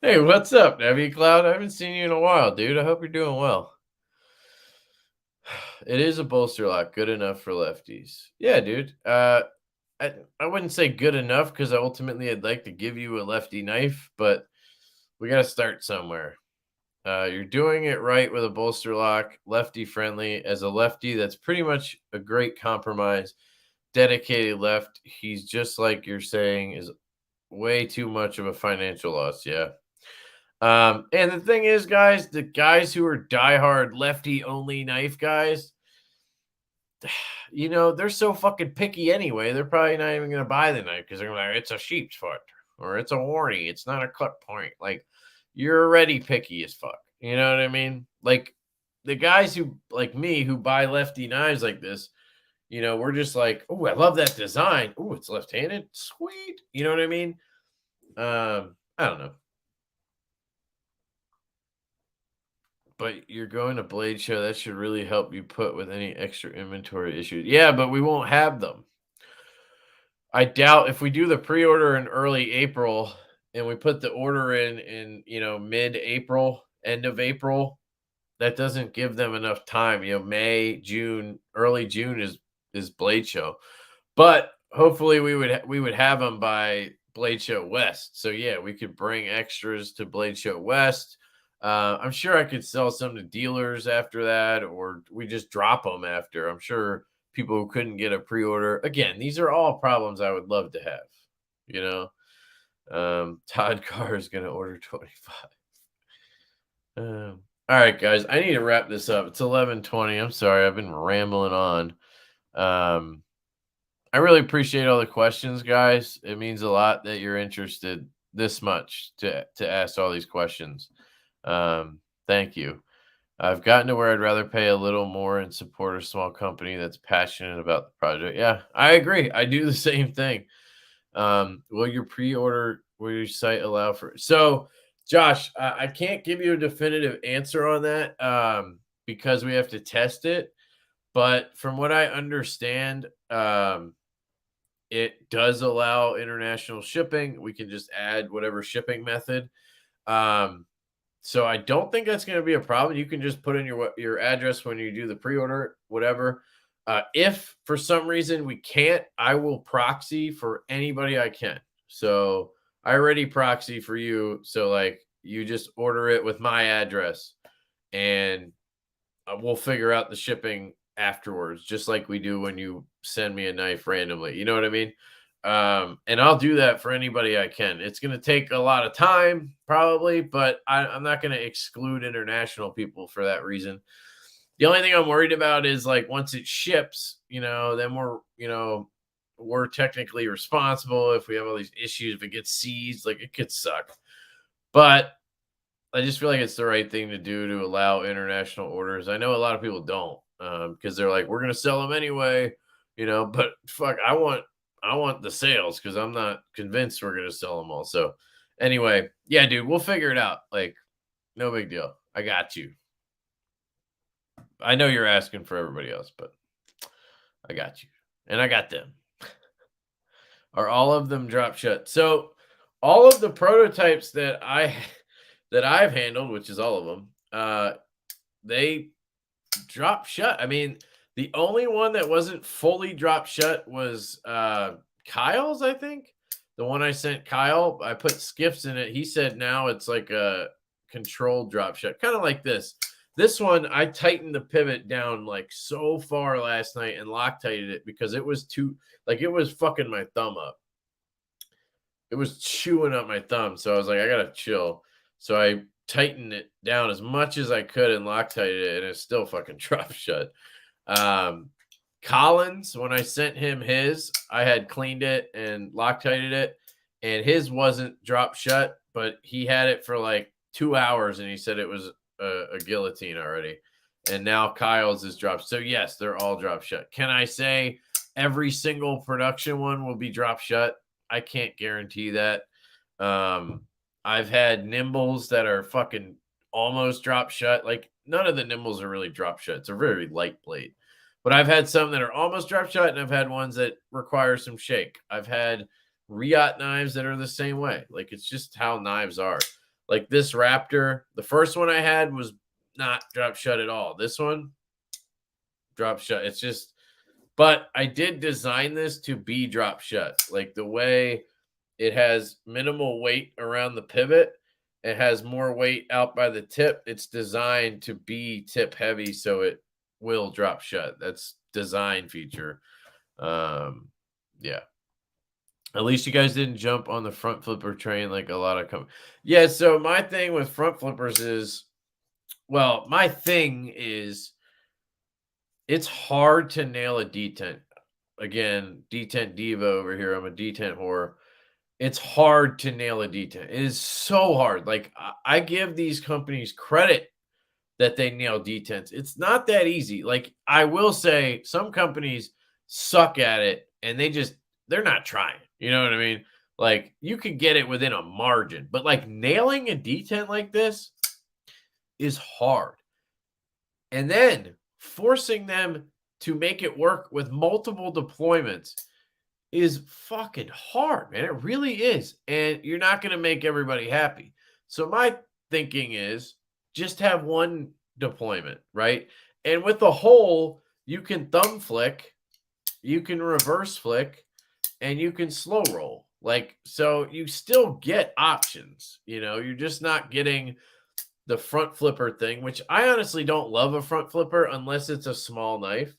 Hey, what's up, Nebby Cloud? I haven't seen you in a while, dude. I hope you're doing well. It is a bolster lock, good enough for lefties. Yeah, dude. I wouldn't say good enough because ultimately I'd like to give you a lefty knife, but we got to start somewhere. You're doing it right with a bolster lock, lefty friendly. As a lefty, that's pretty much a great compromise. Dedicated left, he's just like you're saying, is way too much of a financial loss. Yeah. And the thing is, guys, the guys who are diehard lefty only knife guys, they're so fucking picky anyway. They're probably not even going to buy the knife because they're like, it's a sheep's foot or it's a warning. It's not a cut point. Like, you're already picky as fuck. You know what I mean? Like, the guys who, like me, who buy lefty knives like this, we're just like, oh, I love that design. Oh, it's left-handed. Sweet. You know what I mean? I don't know. But you're going to Blade Show. That should really help you put with any extra inventory issues. Yeah, but we won't have them. I doubt if we do the pre-order in early April and we put the order in mid-April, end of April, that doesn't give them enough time. May, June, early June is Blade Show. But hopefully we would have them by Blade Show West. So yeah, we could bring extras to Blade Show West. I'm sure I could sell some to dealers after that, or we just drop them after. I'm sure people who couldn't get a pre-order. Again, these are all problems I would love to have. Todd Carr is going to order 25. All right, guys, I need to wrap this up. It's 11:20. I'm sorry, I've been rambling on. I really appreciate all the questions, guys. It means a lot that you're interested this much to ask all these questions. Thank you. I've gotten to where I'd rather pay a little more and support a small company that's passionate about the project. Yeah, I agree. I do the same thing. Will your site allow for? So, Josh, I can't give you a definitive answer on that because we have to test it. But from what I understand, it does allow international shipping. We can just add whatever shipping method. So I don't think that's going to be a problem. You can just put in your address when you do the pre-order, whatever. If for some reason we can't, I will proxy for anybody I can. So I already proxy for you. So like you just order it with my address and we'll figure out the shipping afterwards, just like we do when you send me a knife randomly. You know what I mean? And I'll do that for anybody I can. It's going to take a lot of time probably, but I'm not going to exclude international people for that reason. The only thing I'm worried about is like once it ships, then we're technically responsible if we have all these issues. If it gets seized, like it could suck. But I just feel like it's the right thing to do to allow international orders. I know a lot of people don't because they're like, we're going to sell them anyway, but fuck, I want the sales because I'm not convinced we're going to sell them all. So anyway, yeah, dude, we'll figure it out. Like, no big deal. I got you. I know you're asking for everybody else, but I got you. And I got them. Are all of them drop shut? So all of the prototypes that I've handled, which is all of them, they drop shut. I mean, the only one that wasn't fully drop shut was Kyle's, I think. The one I sent Kyle, I put skiffs in it. He said now it's like a controlled drop shut, kind of like this. This one, I tightened the pivot down like so far last night and Loctited it because it was it was fucking my thumb up. It was chewing up my thumb. So I was like, I got to chill. So I tightened it down as much as I could and Loctited it, and it still fucking dropped shut. Collins, when I sent him his, I had cleaned it and Loctited it, and his wasn't drop shut, but he had it for like 2 hours, and he said it was a guillotine already. And now Kyle's is dropped. So yes, they're all drop shut. Can I say every single production one will be drop shut? I can't guarantee that. I've had nimbles that are fucking almost drop shut. Like none of the nimbles are really drop shut. It's a very light blade. But I've had some that are almost drop shut, and I've had ones that require some shake. I've had Riot knives that are the same way. Like it's just how knives are. Like this Raptor, the first one I had was not drop shut at all. This one, drop shut. It's just, but I did design this to be drop shut. Like the way it has minimal weight around the pivot, it has more weight out by the tip. It's designed to be tip heavy, so it will drop shut. That's design feature. Yeah. At least you guys didn't jump on the front flipper train like a lot of Yeah, so my thing with front flippers is, well, my thing is it's hard to nail a detent. Again, detent diva over here. I'm a detent whore. It's hard to nail a detent. It is so hard. Like I give these companies credit that they nail detents. It's not that easy. Like I will say some companies suck at it, and they're not trying. You know what I mean? Like, you could get it within a margin, but like nailing a detent like this is hard. And then forcing them to make it work with multiple deployments is fucking hard, man. It really is. And you're not going to make everybody happy. So my thinking is just have one deployment, right? And with the hole, you can thumb flick, you can reverse flick, and you can slow roll. Like, so you still get options, you're just not getting the front flipper thing, which I honestly don't love a front flipper unless it's a small knife.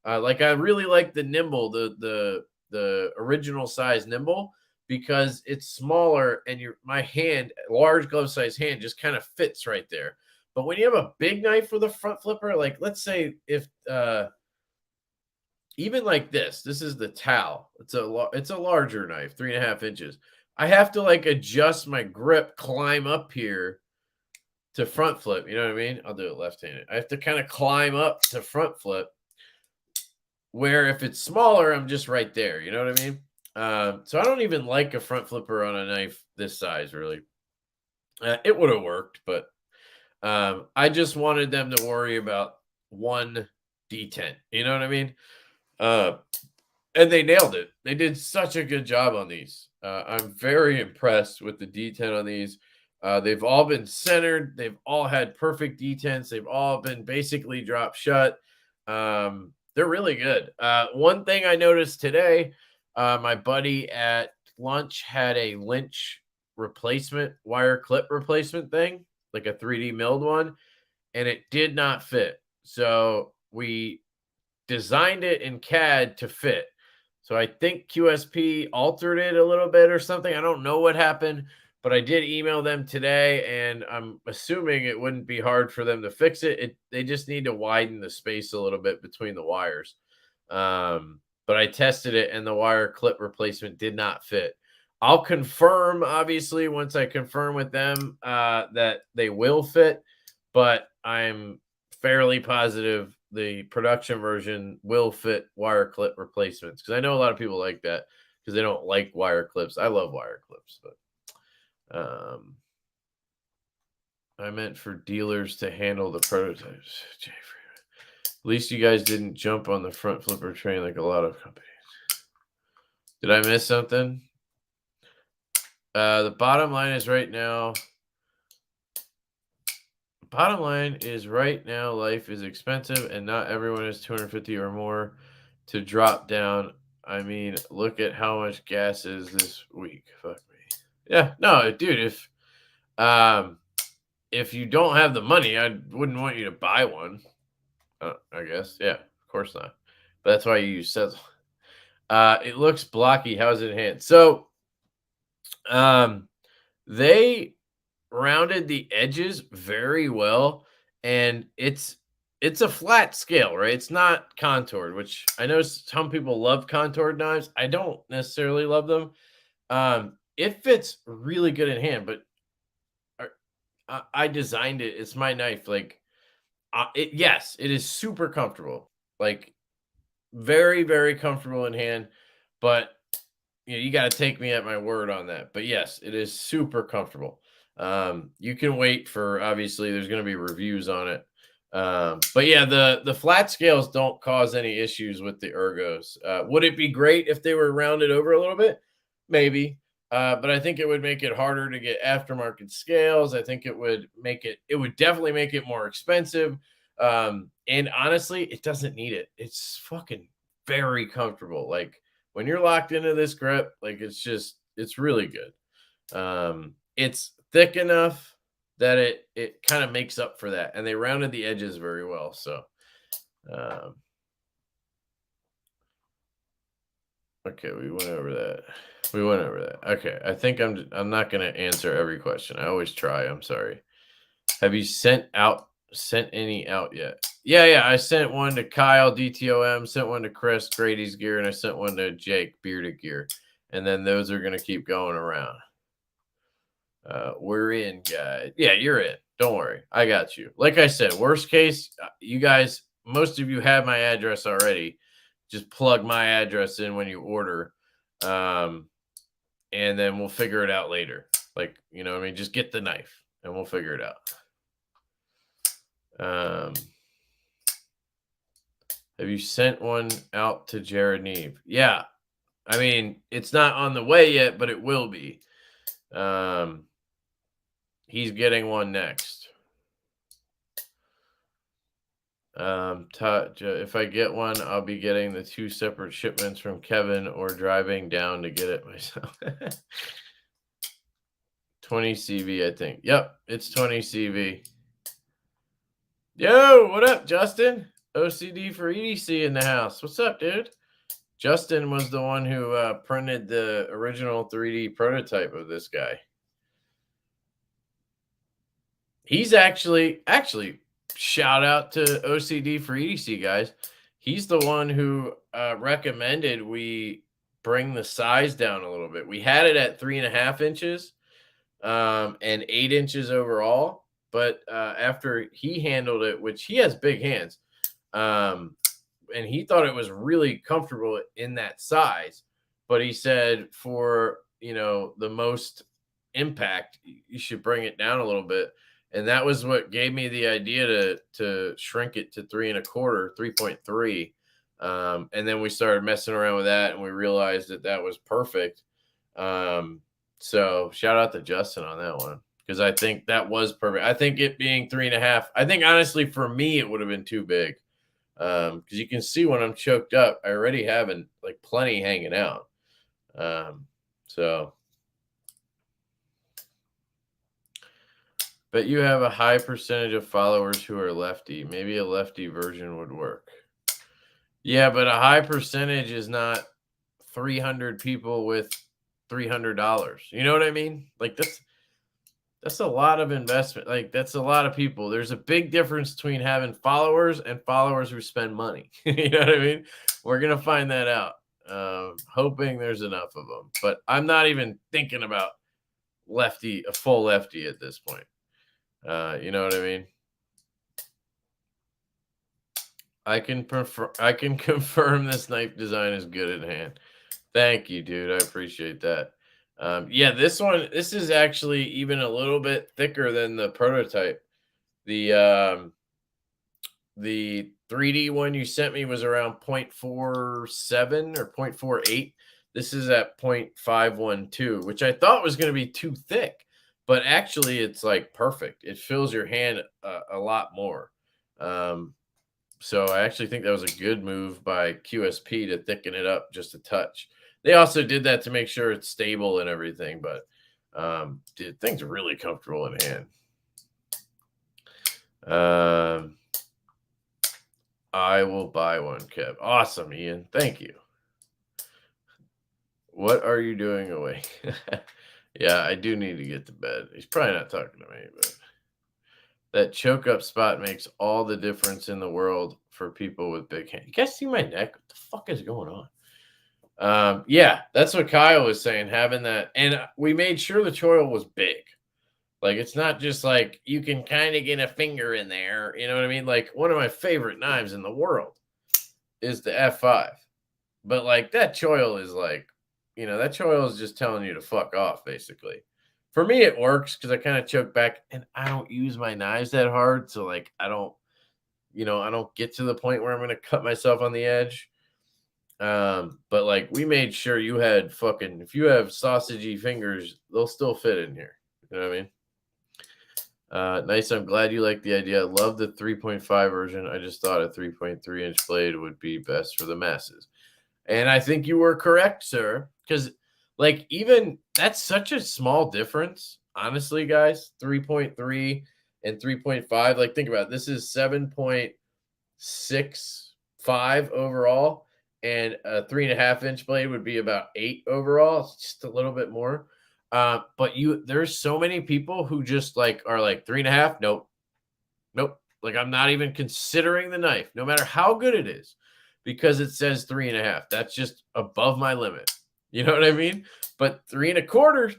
Like, I really like the nimble, the original size nimble, because it's smaller and my hand, large glove size hand, just kind of fits right there. But when you have a big knife with a front flipper, like let's say if even like this is the Tau. It's a larger knife, 3.5 inches. I have to like adjust my grip, climb up here to front flip. You know what I mean? I'll do it left-handed. I have to kind of climb up to front flip, where if it's smaller, I'm just right there. You know what I mean? So I don't even like a front flipper on a knife this size, really. It would have worked, but I just wanted them to worry about one detent. You know what I mean? And they nailed it. They did such a good job on these. I'm very impressed with the detent on these. They've all been centered. They've all had perfect detents. They've all been basically drop shut. They're really good. One thing I noticed today, my buddy at lunch had a Lynch replacement, wire clip replacement thing, like a 3D milled one, and it did not fit. So we designed it in CAD to fit. So I think QSP altered it a little bit or something. I don't know what happened, but I did email them today, and I'm assuming it wouldn't be hard for them to fix it. They just need to widen the space a little bit between the wires. But I tested it, and the wire clip replacement did not fit. I'll confirm, obviously, once I confirm with them that they will fit, but I'm fairly positive the production version will fit wire clip replacements, because I know a lot of people like that because they don't like wire clips. I love wire clips, but I meant for dealers to handle the prototypes. At least you guys didn't jump on the front flipper train like a lot of companies. Did I miss something? The bottom line is right now, life is expensive, and not everyone is 250 or more to drop down. I mean, look at how much gas is this week. Fuck me. Yeah, no, dude, if you don't have the money, I wouldn't want you to buy one. I guess. Yeah, of course not. But that's why you use Sezzle. It looks blocky. How's it in hand? So, they rounded the edges very well, and it's a flat scale, right? It's not contoured, which I know some people love contoured knives. I don't necessarily love them. It fits really good in hand, but I designed it. It's my knife. Like, yes, it is super comfortable. Like, very, very comfortable in hand. But you got to take me at my word on that. But yes, it is super comfortable. You can wait for, obviously, there's going to be reviews on it. But yeah, the flat scales don't cause any issues with the ergos. Would it be great if they were rounded over a little bit? Maybe. But I think it would make it harder to get aftermarket scales. I think it would definitely make it more expensive. And honestly, it doesn't need it. It's fucking very comfortable. Like, when you're locked into this grip, like, it's really good. It's thick enough that it kind of makes up for that. And they rounded the edges very well. So, okay, we went over that. Okay, I think I'm not going to answer every question. I always try. I'm sorry. Have you sent any out yet? Yeah. I sent one to Kyle, DTOM, sent one to Chris, Grady's Gear, and I sent one to Jake, Bearded Gear. And then those are going to keep going around. We're in, guys. Yeah, you're in. Don't worry. I got you. Like I said, worst case, you guys, most of you have my address already. just plug my address in when you order. And then we'll figure it out later. Like, you know what I mean? Just get the knife and we'll figure it out. Have you sent one out to Jared Neve? Yeah. I mean, it's not on the way yet, but it will be. He's getting one next. If I get one, I'll be getting the 2 separate shipments from Kevin or driving down to get it myself. 20 CV, I think. Yep, it's 20 CV. Yo, what up, Justin? OCD for EDC in the house. What's up, dude? Justin was the one who printed the original 3D prototype of this guy. He's actually shout out to OCD for EDC, guys. He's the one who recommended we bring the size down a little bit. We had it at 3.5 inches and 8 inches overall. But after he handled it, which he has big hands, and he thought it was really comfortable in that size. But he said for, the most impact, you should bring it down a little bit. And that was what gave me the idea to shrink it to 3.25, 3.3. And then we started messing around with that, and we realized that was perfect. So shout out to Justin on that one, because I think that was perfect. I think it being 3.5, I think honestly for me it would have been too big, because you can see when I'm choked up, I already have plenty hanging out. But you have a high percentage of followers who are lefty. Maybe a lefty version would work. Yeah, but a high percentage is not 300 people with $300. You know what I mean? That's a lot of investment. That's a lot of people. There's a big difference between having followers and followers who spend money. You know what I mean? We're going to find that out. Hoping there's enough of them. But I'm not even thinking about a full lefty at this point. You know what I mean? I can confirm this knife design is good at hand. Thank you, dude. I appreciate that. Yeah, this is actually even a little bit thicker than the prototype. The 3D one you sent me was around 0.47 or 0.48. This is at 0.512, which I thought was going to be too thick, but actually it's perfect. It fills your hand a lot more. So I actually think that was a good move by QSP to thicken it up just a touch. They also did that to make sure it's stable and everything, but dude, things are really comfortable in hand. I will buy one, Kev. Awesome, Ian. Thank you. What are you doing awake? Yeah, I do need to get to bed. He's probably not talking to me, but that choke up spot makes all the difference in the world for people with big hands. You guys see my neck? What the fuck is going on? Yeah, that's what Kyle was saying, having that. And we made sure the choil was big. It's not just you can kind of get a finger in there. You know what I mean? One of my favorite knives in the world is the F5. But that choil is that choil is just telling you to fuck off, basically. For me, it works because I kind of choke back, and I don't use my knives that hard. So I don't get to the point where I'm going to cut myself on the edge. But we made sure you had if you have sausagey fingers, they'll still fit in here. You know what I mean? Nice. I'm glad you like the idea. I love the 3.5 version. I just thought a 3.3 inch blade would be best for the masses. And I think you were correct, sir. Because even that's such a small difference, honestly, guys. 3.3 and 3.5. Think about it. This is 7.65 overall. And a 3.5 inch blade would be about 8 overall. It's just a little bit more. But there's so many people who just are 3.5. Nope. I'm not even considering the knife, no matter how good it is, because it says 3.5. That's just above my limit. You know what I mean? But 3.25,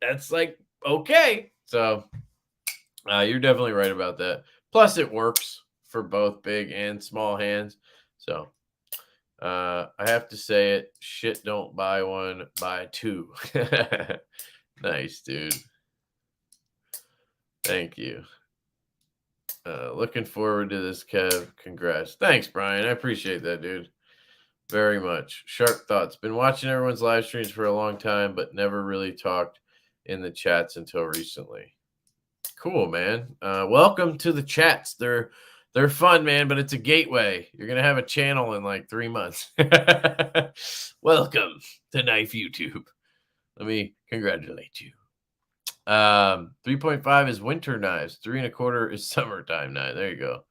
that's okay. So you're definitely right about that. Plus, it works for both big and small hands. So I have to say it. Shit, don't buy one, buy two. Nice, dude. Thank you. Looking forward to this, Kev. Congrats. Thanks, Brian. I appreciate that, dude. Very much. Sharp thoughts. Been watching everyone's live streams for a long time, but never really talked in the chats until recently. Cool, man. Welcome to the chats. They're fun, man, but it's a gateway. You're gonna have a channel in like 3 months. Welcome to Knife YouTube. Let me congratulate you. 3.5 is winter knives. 3.25 is summertime knife. There you go.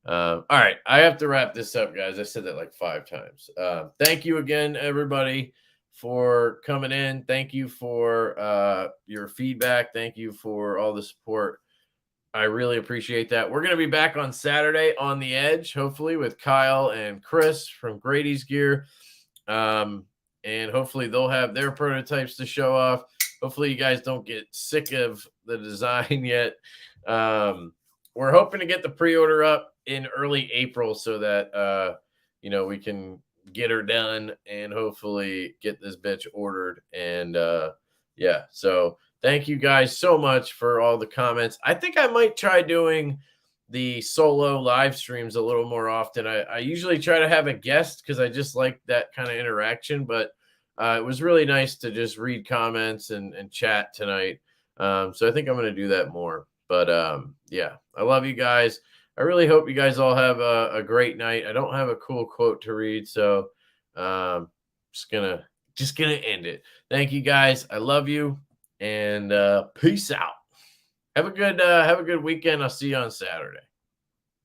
All right, I have to wrap this up, guys. I said that like 5 times. Thank you again, everybody, for coming in. Thank you for your feedback. Thank you for all the support. I really appreciate that. We're going to be back on Saturday on the Edge, hopefully, with Kyle and Chris from Grady's Gear. And hopefully they'll have their prototypes to show off. Hopefully you guys don't get sick of the design yet. We're hoping to get the pre-order up in early April so that, we can get her done and hopefully get this bitch ordered. And, so thank you guys so much for all the comments. I think I might try doing the solo live streams a little more often. I usually try to have a guest because I just like that kind of interaction, but it was really nice to just read comments and chat tonight. So I think I'm going to do that more. But I love you guys. I really hope you guys all have a great night. I don't have a cool quote to read, so just gonna end it. Thank you guys. I love you, and peace out. Have a good weekend. I'll see you on Saturday.